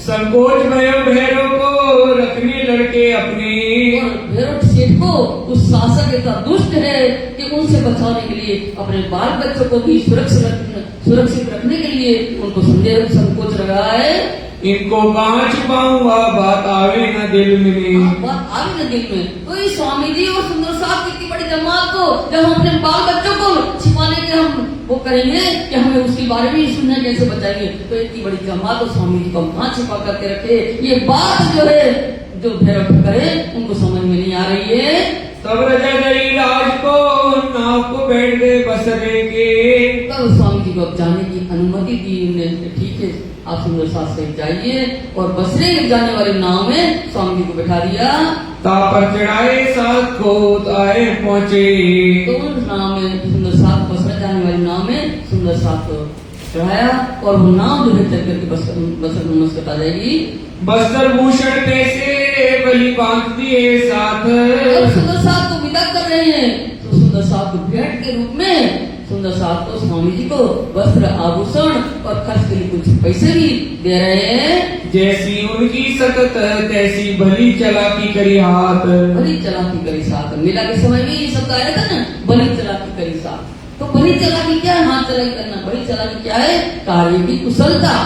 संकोच भैरव को रखने लड़के अपने, और भैरव सेठ को उस शासक इतना दुष्ट है कि उनसे बचाने के लिए अपने बाल बच्चों को भी सुरक्षित रखने के लिए उनको संदेह संकोच लगा है। इनको कहाँ छुपाऊंगा, बात आवे न दिल में, बात आवे न दिल में। तो इस स्वामी जी और सुंदर साहब की इतनी बड़ी जमात को जब हम अपने बाल बच्चों को छिपाने के हम वो करेंगे कि हमें उसके बारे में सुनना कैसे बचाएंगे, तो इतनी बड़ी जमात और स्वामी जी को हम कहाँ छिपा करके रखे, ये बात जो है जो भैरव करे उनको समझ में नहीं आ रही है। तब रजा गई राज को नाव को बैठ गए बसरे के, तब स्वामी जी को अब जाने की अनुमति दी उन्हें, ठीक है आप सुंदर साथ से जाइए, और बसरे में जाने वाली नाव में स्वामी जी को बैठा दिया। तापर चढ़ाए साथ को आए पहुँचे, तो उस नाव में सुंदर साथ बसरा जाने वाली नाव में सुंदर साथ को चढ़ाया, और वो नाव जो है चल करके बसर में मस्कत आ जाएगी। बस्तर भूषण पैसे बलि बांध दिए साथ, अब सुंदर साथ को विदा कर रहे हैं, तो सुंदर साथ को भेंट के रूप में सुंदर साहब को स्वामी जी को वस्त्र आभूषण और खर्च के लिए कुछ पैसे भी दे रहे हैं। जैसी उनकी सकत तैसी भली चलाकी करी हाथ, भली चलाकी करी साथ। मेला के समय में ये सब कार्य था ना, भली चलाकी करी साथ। तो भली चलाकी क्या है, हाथ चलाकी करना। भली चलाकी क्या है, कार्य की कुशलता।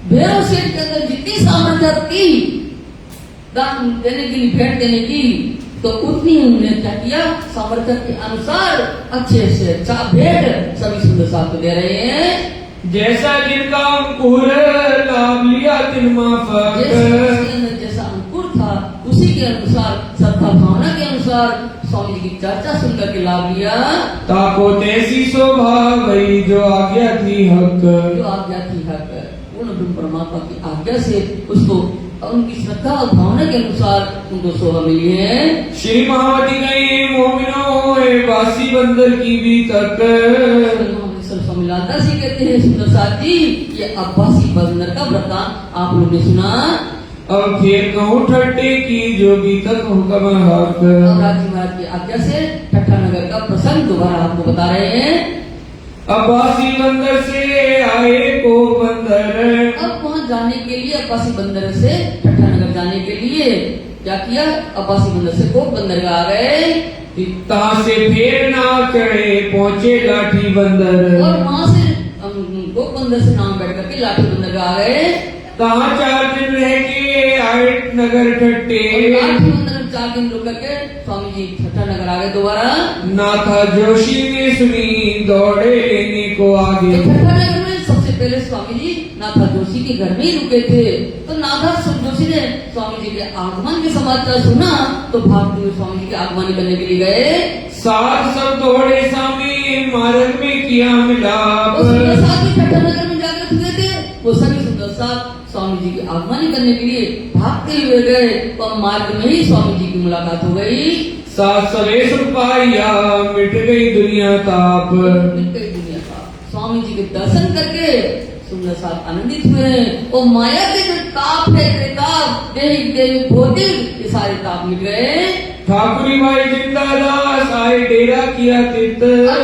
भैरव सेठ के अंदर जितनी सामर्थ्य थी दान देने की, भेंट देने की, तो उतनी उन्होंने क्या किया, सामर्थ्य के अनुसार अच्छे से अच्छा भेंट सभी सुंदर साहब को दे रहे हैं। जैसा जिनका अंकुर लाभ लिया तिन माफक, जैसा अंकुर था उसी के अनुसार, श्रद्धा भावना के अनुसार स्वामी जी की चर्चा सुनकर के लाभ लिया। ताको तैसी शोभा वही जो आज्ञा थी हक, जो आज्ञा थी हक, पूर्ण ब्रह्म परमात्मा की आज्ञा से उसको उनकी श्रद्धा और भावना के अनुसार उनको शोभा मिली है। श्री महावती गई मोमिनो वासी बंदर की भी तक, स्वामी लालदास जी कहते हैं सुंदर साथ जी, ये अब्बासी बंदर का वृत्तांत आप लोगों ने सुना। अब फिर कहूँ ठट्टे की जो भी तक हुक्म हक, अब राजी महाराज की आज्ञा से ठट्ठा नगर का प्रसंग दोबारा आपको बता रहे हैं। अब्बासी बंदर से आए को बंदर, अब वहाँ जाने के लिए अब्बासी बंदर से ठट्ठा नगर जाने के लिए क्या किया, अब्बासी बंदर से कोक बंदर आ गए। तहाँ से फिर नाव चढ़े पहुँचे लाठी बंदर, और वहाँ से कोक बंदर से नाव बैठ करके लाठी बंदर आ गए। तहाँ 4 दिन रह के आए नगर ठट्टे, लाठी बंदर 4 दिन रुक करके स्वामी जी ठट्ठा नगर आ गए दोबारा। नाथा जोशी ने सुनी दौड़े लेने को आगे, तो ठट्ठा नगर में सबसे पहले स्वामी जी नाथा जोशी के घर में ही रुके थे। तो नाथा जोशी ने स्वामी जी के आगमन के समाचार सुना, तो भागते हुए स्वामी जी के आगमन करने के लिए गए। साथ सब दौड़े सामने मार्ग में किया मिलाप, साथ ही ठट्ठा नगर में जागृत हुए थे, वो सभी सुंदर साथ स्वामी जी की आगमन करने के लिए भागते हुए गए। तो मार्ग में ही स्वामी जी की मुलाकात हो गई। साथ सवेश पाया मिट गई दुनिया ताप, मिट गई दुनिया ताप। स्वामी जी के दर्शन करके सुंदर साथ आनंदित हुए। और माया के जो ताप है, त्रिताप, देहिक भौतिक, ये सारे ताप मिट गए। ठाकुरी भाई जिंदादास आए डेरा किया तीर्थ,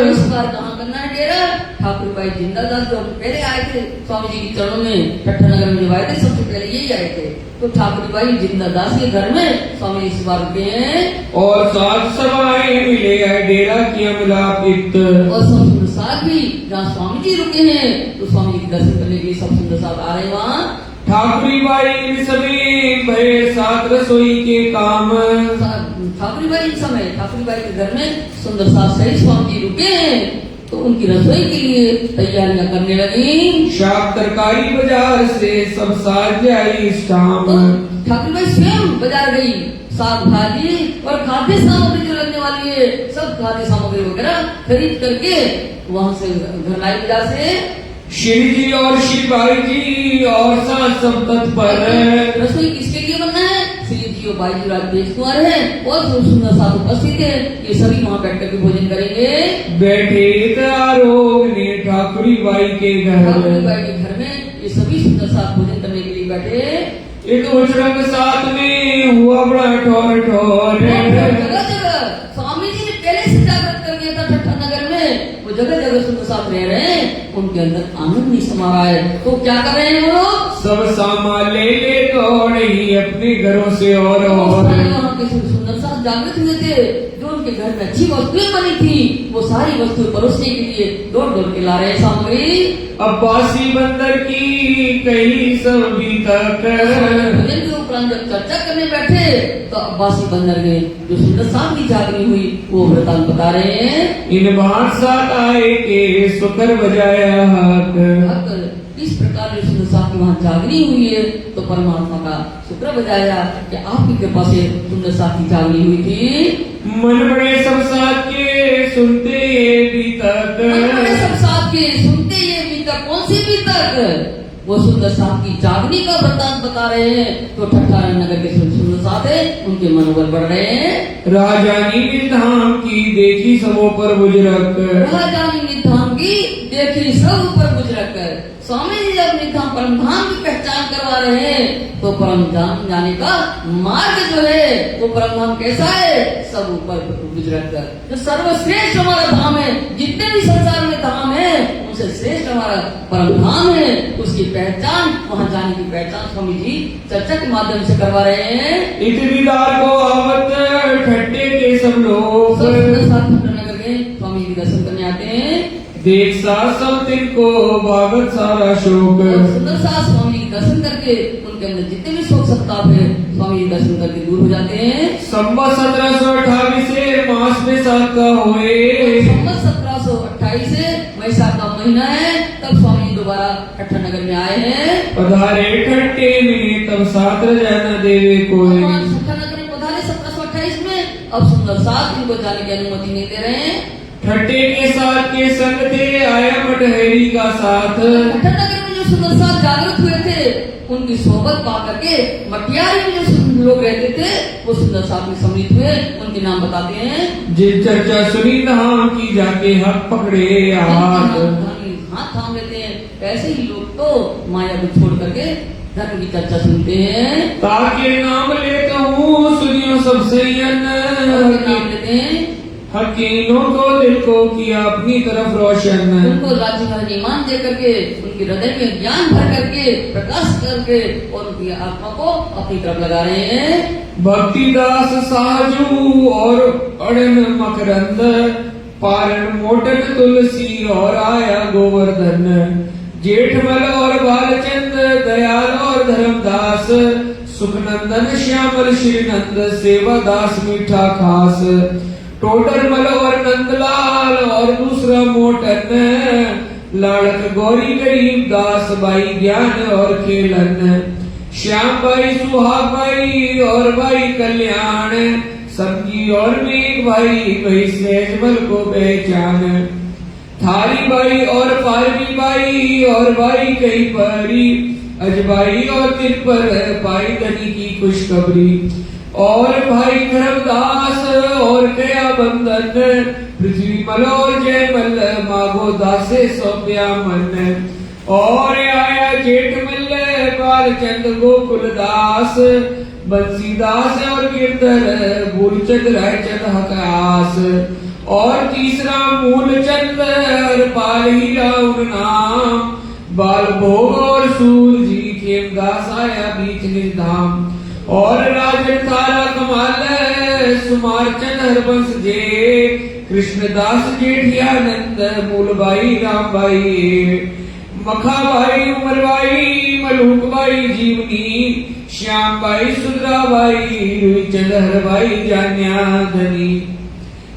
इस बार कहाँ का करना है डेरा। ठाकुर भाई जिंदादास जो पहले आए थे स्वामी जी के चरणों में, ठट्ठा नगर में जब आए थे सबसे पहले यही आए थे। तो ठाकुर भाई जिंदादास के घर में स्वामी इस बार रुके हैं और सात सभाएं मिले है डेरा किया मिलापित। और सब सुंदर साथ भी जहाँ स्वामी जी रुके हैं तो स्वामी जी के दर्शन करने के लिए सब सुंदर साथ आ रहे हैं वहाँ। ठाकुरी बाई सभी भय साथ रसोई के काम। ठाकुरी बाई इस समय ठाकुरी बाई के घर में सुंदर साथ सही स्वामी जी रुके हैं तो उनकी रसोई के लिए तैयारियां करने लगी। शाक तरकारी बाजार से सब साज आई शाम। तो ठाकुर भाई स्वयं बाजार गई, साग भाजी और खाद्य सामग्री जो लगने वाली है सब खाद्य सामग्री वगैरह खरीद करके वहाँ से घर लाई बाजार से। श्री जी और श्री भाई जी और साथ सब तत्पर। रसोई किसके लिए बनना है? श्री जी और भाई जी राजेश कुमार है और सुंदर साथ उपस्थित है। ये सभी वहाँ बैठ करके भोजन करेंगे। बैठे आरोग ने ठाकुरी बाई के घर। ठाकुरी बाई के घर में ये सभी सुंदर साथ भोजन करने के लिए बैठे। एक उछरंग साथ में हुआ बड़ा ठोर ठोर। जगह जगह स्वामी जी ने पहले से जागृत कर दिया था ठट्ठा नगर में, वो जगह जगह सुंदर साथ रह रहे हैं, उनके अंदर आनंद नहीं समा रहा है। तो क्या कर रहे हैं वो लोग? सब सामान ले दौड़ ही अपने घरों से और वहाँ के सुंदर साथ जागृत हुए थे, जो उनके घर में अच्छी वस्तुएं बनी थी वो सारी वस्तुएं परोसने के लिए दौड़ दौड़ के ला रहे हैं सामग्री। अब्बासी बंदर की कई सभी तक। भोजन के उपरांत जब चर्चा करने बैठे तो अब्बासी बंदर के जो सुंदर साथ की जागनी हुई वो वृतांत बता रहे हैं। इन बात साथ आए के सुकर बजाया हाथ। इस प्रकार जो सुंदर साथ की वहाँ जागनी हुई है तो परमात्मा का शुक्र बजाया कि आपकी कृपा से सुंदर साथ की जागनी हुई थी। मन बड़े सब साथ के सुनते ये भी तक। मन बड़े सब साथ के सुनते ये भी तक। कौन सी भी तक? वो सुंदर साथ की जागनी का वृतांत बता रहे हैं। तो ठट्ठा नगर के सुंदर साथ है उनके मनोबल बढ़ रहे हैं। राजानी निधाम की देखी सबों पर बुजरक। राजानी निधाम की देखी सब पर बुजरक। स्वामी जी जब निधाम परम धाम की पहचान करवा रहे हैं तो परम धाम जाने का मार्ग जो है वो परम धाम कैसा है? सब ऊपर गुजरत कर जो सर्वश्रेष्ठ हमारा धाम है, जितने भी संसार में धाम है उनसे श्रेष्ठ हमारा परम धाम है, उसकी पहचान वहाँ जाने की पहचान स्वामी जी चर्चा के माध्यम से करवा रहे हैं। इतनीदार को आवत ठट्टे के सब लोग नगर में स्वामी जी दर्शन करने आते हैं। देख सब तिनको भागत सारा शोक। सुंदर साथ स्वामी जी दर्शन करके उनके अंदर जितने भी शोक सत्ताप है स्वामी जी दर्शन करके दूर हो जाते हैं। संवत 1728 से मास में सात का हुए। संवत 1728 से वैशाख का महीना है तब स्वामी जी दोबारा ठट्ठा नगर में आए हैं। पधारे ठट्टे में तब सात रजाना देवे कोई। ठट्ठा नगर में पधारे 1728 में। अब सुंदर साथ इनको जाने की अनुमति नहीं दे रहे हैं। ठट्टे के साथ के संग थे आया मटहरी का साथ। ठट्ठा नगर में जो सुंदर साथ जागृत हुए थे उनकी सोहबत पा करके मटियारी में जो लोग रहते थे वो सुंदर साथ में सम्मिलित हुए। उनके नाम बताते हैं। जिन चर्चा सुनी धाम की जाके हक पकड़े हाथ थाम लेते हैं। ऐसे ही लोग तो माया को छोड़ करके धर्म की चर्चा सुनते हैं। ताकि नाम लेता हूँ सुनियो सब सैयन। नाम लेते हैं। हकीनों को दिल को किया अपनी तरफ रोशन। उनको राज्य भर ईमान दे करके उनके हृदय में ज्ञान भर करके प्रकाश करके और उनकी आत्मा को अपनी तरफ लगा रहे हैं। भक्ति दास साजू और अड़न मकरंद पारण मोटन तुलसी और आया गोवर्धन। जेठमल और बालचंद दयाल और धर्मदास सुखनंदन श्यामल श्रीनंद सेवा दास मीठा खास। टोडरमल और नंदलाल और दूसरा मोटन लाड़क गौरी गरीब दास बाई ज्ञान और खेलन। श्याम बाई सुहाग बाई और बाई कल्याण समझी और मेघ भाई सहजमल को पहचान। थारी बाई और पारवी बाई और बाई कई परी अजबाई और तिल पर पाई धनी की खुशखबरी। और भाई धर्मदास और गया बंधन पृथ्वी मल और जयमल मागो दासे सौंप्या मन। और आया जेठमल बालचंद गोकुलदास बंसीदास और गिरधर भूलचंद रायचंद हकास। और तीसरा मूलचंद पाल हीरा उन नाम बाल भोग और सूर जी खेमदास आया बीच निर्धाम और राजन थारा कमाल सुमार चंद हरबंश जे कृष्णदास जेठियानंद मूलबाई रामबाई मखाबाई उमरबाई मलूकबाई जीवनी श्यामबाई सुंदराबाई रुईचंद हरबाई जान्या धनी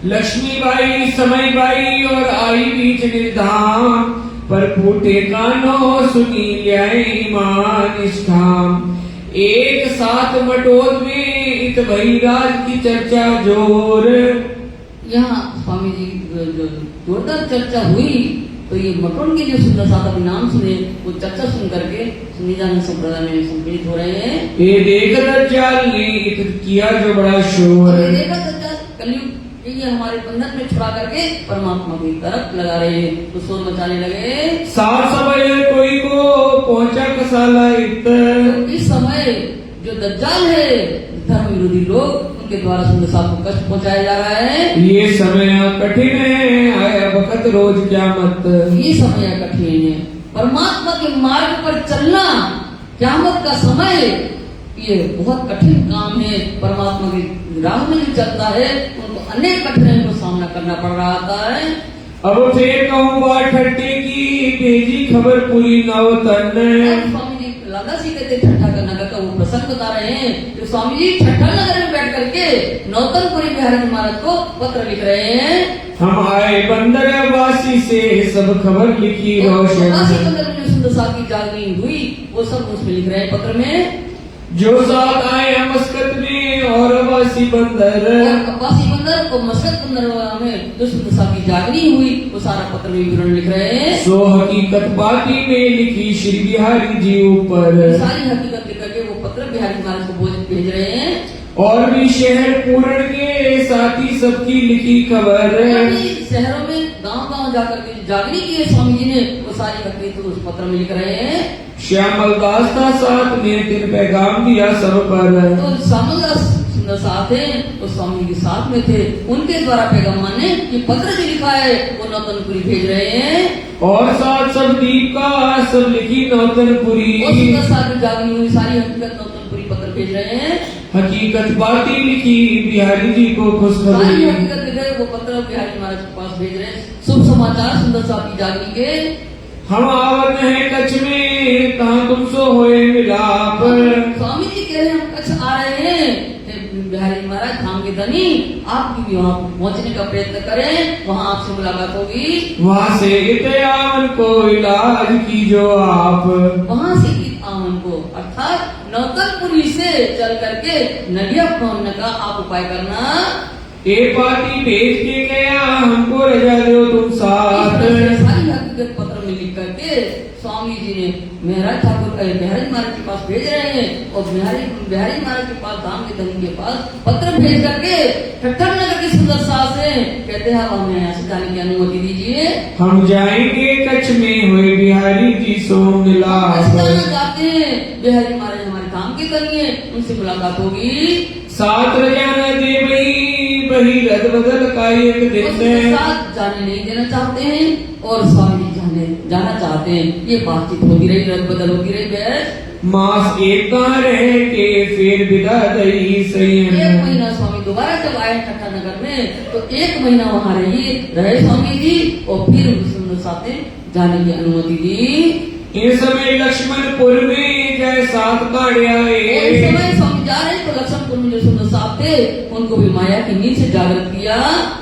लक्ष्मीबाई समयबाई और आई बीच निर्धाम पर फूटे कानों सुनी ल्याई ईमान स्थाम एक साथ मटोद में इत भई राज की चर्चा जोर। यहाँ स्वामी जी जो जोरदार चर्चा हुई तो ये मटोन के जो सुंदर साथ अभी नाम सुने वो चर्चा सुन करके निजान संप्रदाय में संप्रेरित हो रहे हैं। ये देख दज्जाल ने किया जो बड़ा शोर, ये देखा दज्जाल कलयुग ये हमारे बंधन में छुड़ा करके परमात्मा की तरफ लगा रहे हैं तो शोर मचाने लगे। सात समय कोई को पहुंचा कसाला तो इस समय जो दज्जाल है धर्म विरोधी लोग उनके द्वारा सुंदर साहब को कष्ट पहुंचाया जा रहा है। ये समय कठिन है आया वक्त रोज क़यामत, ये समय कठिन है परमात्मा के मार्ग पर चलना क़यामत का समय ये बहुत कठिन काम है। परमात्मा की राह में जो चलता है उनको अनेक कठिनाइयों का सामना करना पड़ रहा था है। अब फिर कहूँगा ठट्टे की भेजी खबर पूरी नवतन। स्वामी जी लादा सी कहते ठट्ठा का नगर का वो प्रसंग बता रहे हैं कि स्वामी जी ठट्ठा नगर में बैठ करके नौतनपुरी बिहारी महाराज को पत्र लिख रहे हैं। हम आए बंदरवासी से सब खबर लिखी रोशन, बंदर में सुंदर साहब की जागनी हुई वो सब उसमें लिख रहे हैं पत्र में। जो साथ आए मस्कत में और अब्बासी बंदर और मस्कत बंदर में जो सुंदर साहब की जागनी हुई वो सारा पत्र में विवरण लिख रहे हैं। सो हकीकत बाती में लिखी श्री बिहारी जी ऊपर, सारी हकीकत लिख करके वो पत्र बिहारी महाराज को भेज रहे हैं। और भी शहर पूर्ण के साथी सबकी लिखी खबर, शहरों में गांव जाकर के जागनी की है स्वामी जी ने वो सारी हकीकत उस पत्र में लिख रहे हैं। श्यामल दास का साथ में तीन पैगाम दिया सब पर, तो श्यामल दास सुंदर साथ है वो स्वामी के साथ में थे उनके द्वारा पैगाम ने ये पत्र जो लिखा है वो नौतनपुरी भेज रहे हैं। और साथ सब दीप का सब लिखी नौतनपुरी, सुंदर साथ में जागनी हुई सारी हकीकत नौतनपुरी पत्र भेज रहे हैं। हकीकत बातें लिखी बिहारी जी को खुशखबरी, सारी हकीकत लिखे वो पत्र बिहारी महाराज के पास भेज रहे हैं। शुभ समाचार सुंदर साहब की जागनी के, हम आवत है कच्छ में कहाँ तुम सो होए मिलाप। स्वामी जी कह रहे हैं हम कच्छ आ रहे हैं बिहारी महाराज धाम के धनी आपकी भी वहाँ पहुँचने का प्रयत्न करें वहाँ आपसे मुलाकात होगी। वहाँ से इत्यावन को इलाज कीजो आप, वहाँ से आमन को अर्थात नौतनपुरी से चल करके नदिया पहुंचने का आप उपाय करना। एक पार्टी भेज के गया हमको रजा दो तुम साथ, सारी हकीकत पत्र में लिख करके स्वामी जी ने महाराज ठाकुर बिहारी महाराज के पास भेज रहे हैं और बिहारी महाराज के पास धाम के धनी के पास पत्र भेज करके ठट्ठर नगर की सुंदर सास से कहते हैं हमें यहाँ से जाने की अनुमति दीजिए। हम जाएंगे कच्छ में हुए बिहारी जी सो मिलाप, जाते हैं बिहारी महाराज हमारे धाम के धनी है उनसे मुलाकात होगी। साथ रजाना दे बही रद बदल का एक दिन साथ जाने नहीं देना चाहते हैं और स्वामी जी जाना चाहते हैं। ये बातचीत होती रही रद बदल होती रही बहस। मास एक रह के फिर विदा दई सही, एक महीना स्वामी दोबारा जब आए ठट्ठा नगर में तो एक महीना वहाँ रहे स्वामी जी और फिर सुंदर साथ जाने की अनुमति दी। इस समय लक्ष्मणपुर में जय सात काढ़िया समय स्वामी जा रहे तो लक्ष्मणपुर में जो सुंदर साहब थे उनको भी माया की नींद से जागृत किया।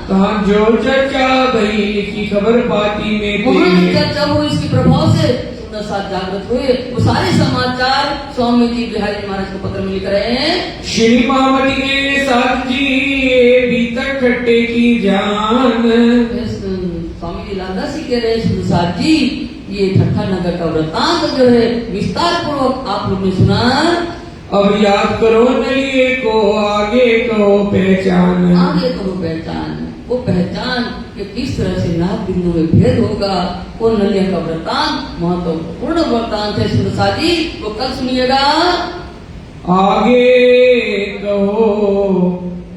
कहा जो चर्चा भई लिखी खबर पाती में थी, चर्चा हुई इसके प्रभाव से सुंदर साहब जागृत हुए। वो सारे समाचार स्वामी जी बिहारी महाराज को पत्र में लिख रहे हैं। श्री मामती के साथ जी भीतर ठट्टे की जान, स्वामी जी लालदास जी कह रहे सुंदर साहब जी ये ठट्ठा नगर का वृत्तांत जो है विस्तार पूर्वक आप लोग ने सुना। अब याद करो नलिए को आगे कहो पहचान, आगे कहो पहचान, वो पहचान कि किस तरह से नाग बिंदु में भेद होगा वो नलिया का वृत्तांत महत्वपूर्ण वृत्तांत है सुंदर साहब जी वो कल सुनिएगा। आगे कहो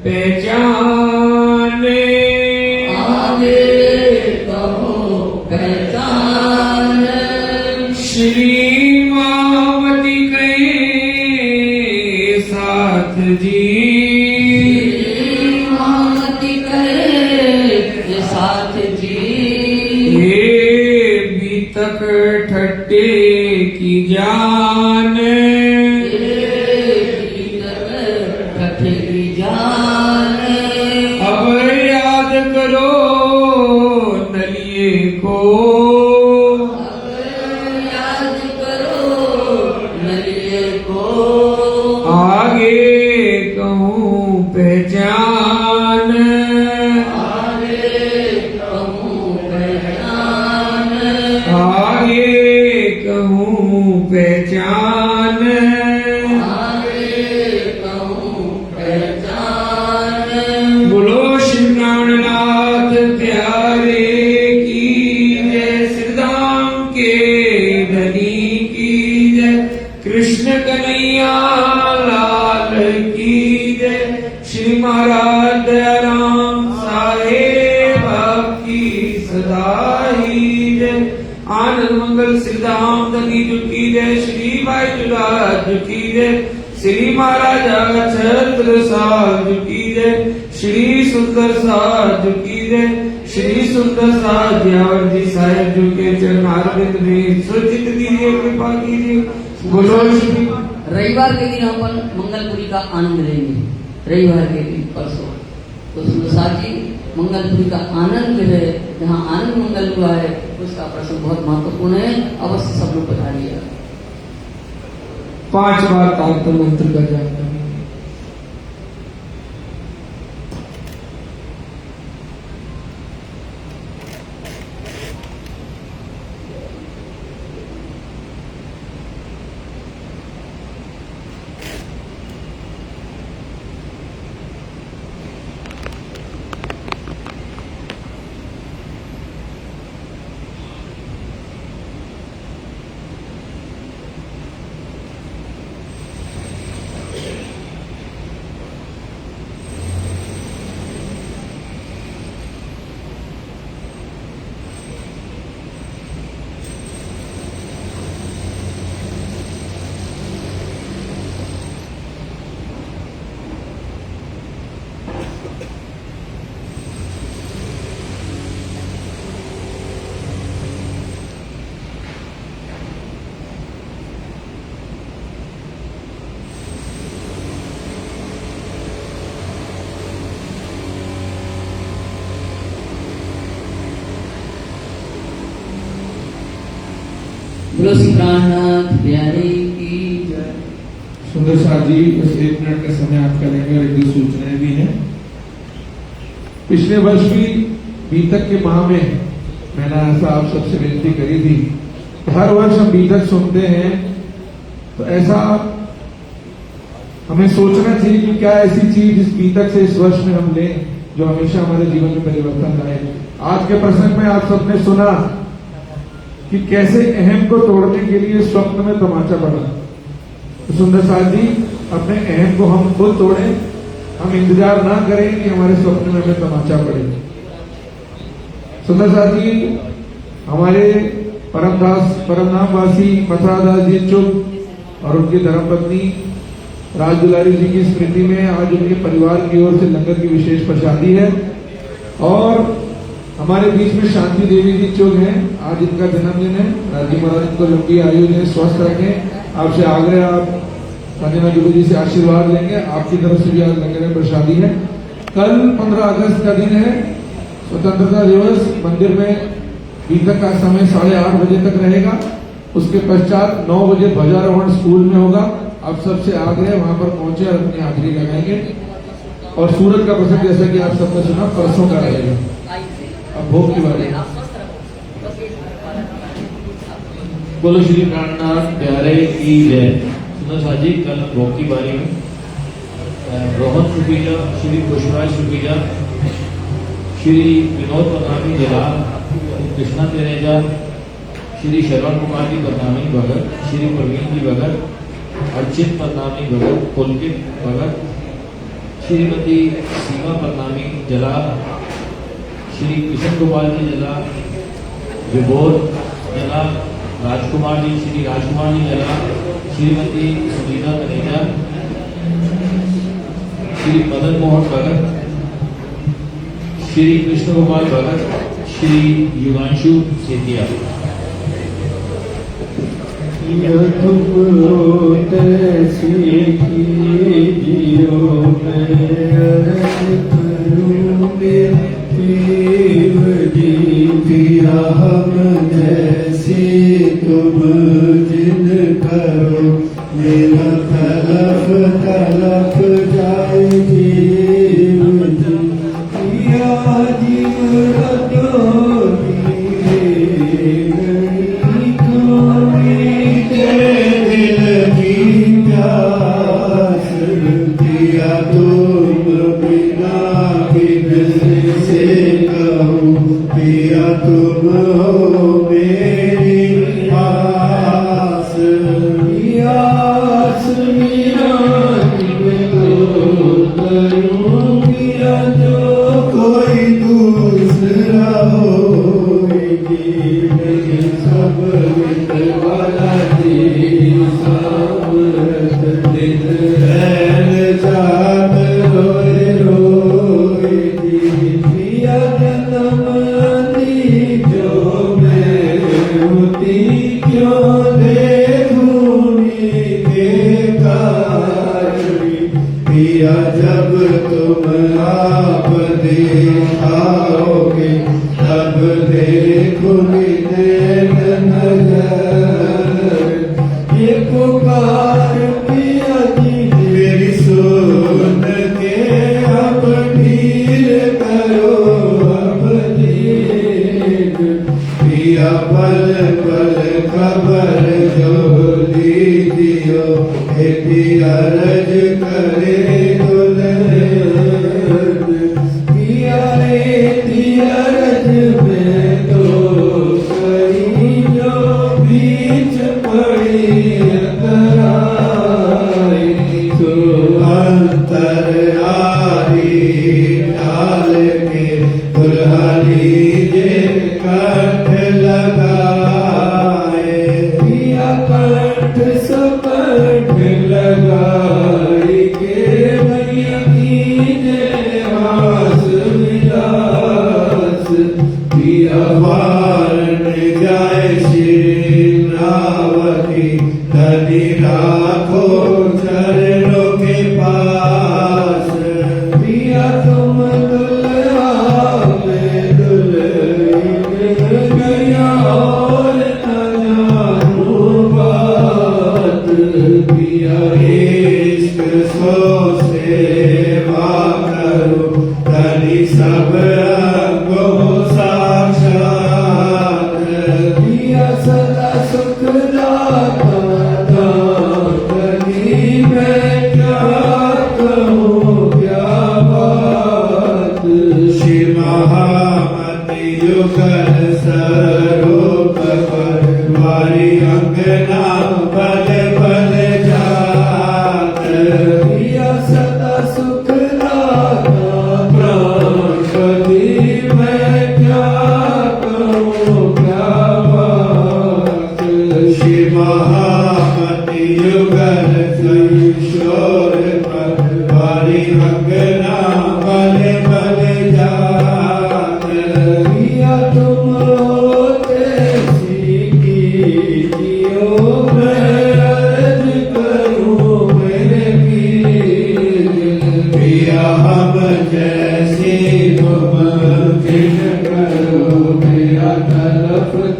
पहचान, श्री मामती कहे साथ जी, मामती करे साथ जी, हे बीतक ठट्टे की जान, ठट्ठे की जान, अब याद करो नलिए को, याद करो नलिए को, आगे कहूँ पहचान, आगे कहूँ पहचान, आगे कहूँ पहचान, आगे कहूँ पहचान। बोलो श्री प्राणनाथ प्यारे की जय, श्री राम के धनी की जय, कृष्ण कन्हैया लाल की जय, श्री महाराज दयाराम साहेब की सदा ही जय, आनंद मंगल श्री राम धनी जी की जय, श्री भाई जुलाज की जय, श्री महाराजा छत्र साज की जय, श्री सुंदर साज की जय, श्री सुंदर साज दयावर जी साहेब जी के चरणारविंद में सुचित कीजिए, कृपा कीजिए। बोलो श्री रविवार के दिन अपन मंगलपुरी का आनंद लेंगे। रविवार के दिन परसों तो सुंदरसार जी मंगलपुरी का आनंद है, जहाँ आनंद मंगल हुआ है उसका प्रसंग बहुत महत्वपूर्ण है। अवश्य सब लोग पधारिएगा। 5 बार तारक मंत्र का जाप करें। बोलो श्री प्राणनाथ प्यारे की जय। सुंदर साहब जी, बस 1 मिनट का समय आपका लेंगे और 1-2 सूचनाएं भी हैं। पिछले वर्ष भी बीतक के माह में मैंने ऐसा आप सबसे विनती करी थी। हर वर्ष हम बीतक सुनते हैं तो ऐसा हमें सोचना चाहिए कि क्या ऐसी चीज इस बीतक से इस वर्ष में हम लें जो हमेशा हमारे जीवन में परिवर्तन लाए। आज के प्रसंग में आप सबने सुना कि कैसे अहम को तोड़ने के लिए स्वप्न में तमाचा पड़ा। तो सुंदर साहब जी, अपने अहम को हम खुद तोड़ें, हम इंतजार ना करें कि हमारे स्वप्न में हमें तमाचा पड़े। सुंदर साहब जी हमारे परमनामवासी मथुरादास जी चुप और उनकी धर्मपत्नी राज दुलारी जी की स्मृति में आज उनके परिवार की ओर से लंगर की विशेष प्रसादी है। और हमारे बीच में शांति देवी जी चुग हैं, आज इनका जन्मदिन है। राजी महाराज को लंबी आयु दें, स्वस्थ रखें। आपसे आग्रह, आप मंजना जुबे जी से आशीर्वाद लेंगे। आपकी तरफ से भी आज लंगर में प्रसादी है। कल 15 अगस्त का दिन है, स्वतंत्रता दिवस। मंदिर में बीतक का समय 8:30 बजे तक रहेगा। उसके पश्चात 9 बजे ध्वजारोहण स्कूल में होगा। आप सबसे आग्रह वहां पर पहुंचे और अपनी हाजिरी लगाएंगे। और सूरज का प्रसंग जैसा कि आप सबने सुना परसों का रहेगा। अब भोग की बारी है। बोलो श्री प्राणनाथ प्यारे की जय। सुनो साजी, कल भोग की बारी में रोहन सुपीजा, श्री पुष्पराज सुपीजा, श्री विनोद पदनामी जलाल, कृष्णा तेरेजा, श्री श्रवण कुमार जी पदनामी भगत, श्री प्रवीण जी भगत, अर्चित पदनामी भगत, पुलकित भगत, श्रीमती सीमा पदनामी जलाल, श्री किशन गोपाल जी जलाल, विभोर जलाल, राजकुमार जी, श्री राजकुमार जी लला, श्रीमती सुनीता तनेजा, श्री मदन मोहन भगत, श्री कृष्ण कुमार भगत, श्री युगांशु सेतिया। तुम तैसी कीजियो पिया हम जैसी तुम जिन करो मेरा तलफ तलफ जाए जीव पिया जीव जब तुम आप दिखाओगे तब देखोगे ये पुकार पिया जी मेरी सुन के अब ढील करो अब देख पिया पल पल खबर जो दीजियो हे पिया रज करे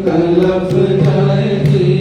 तलफ जाएगी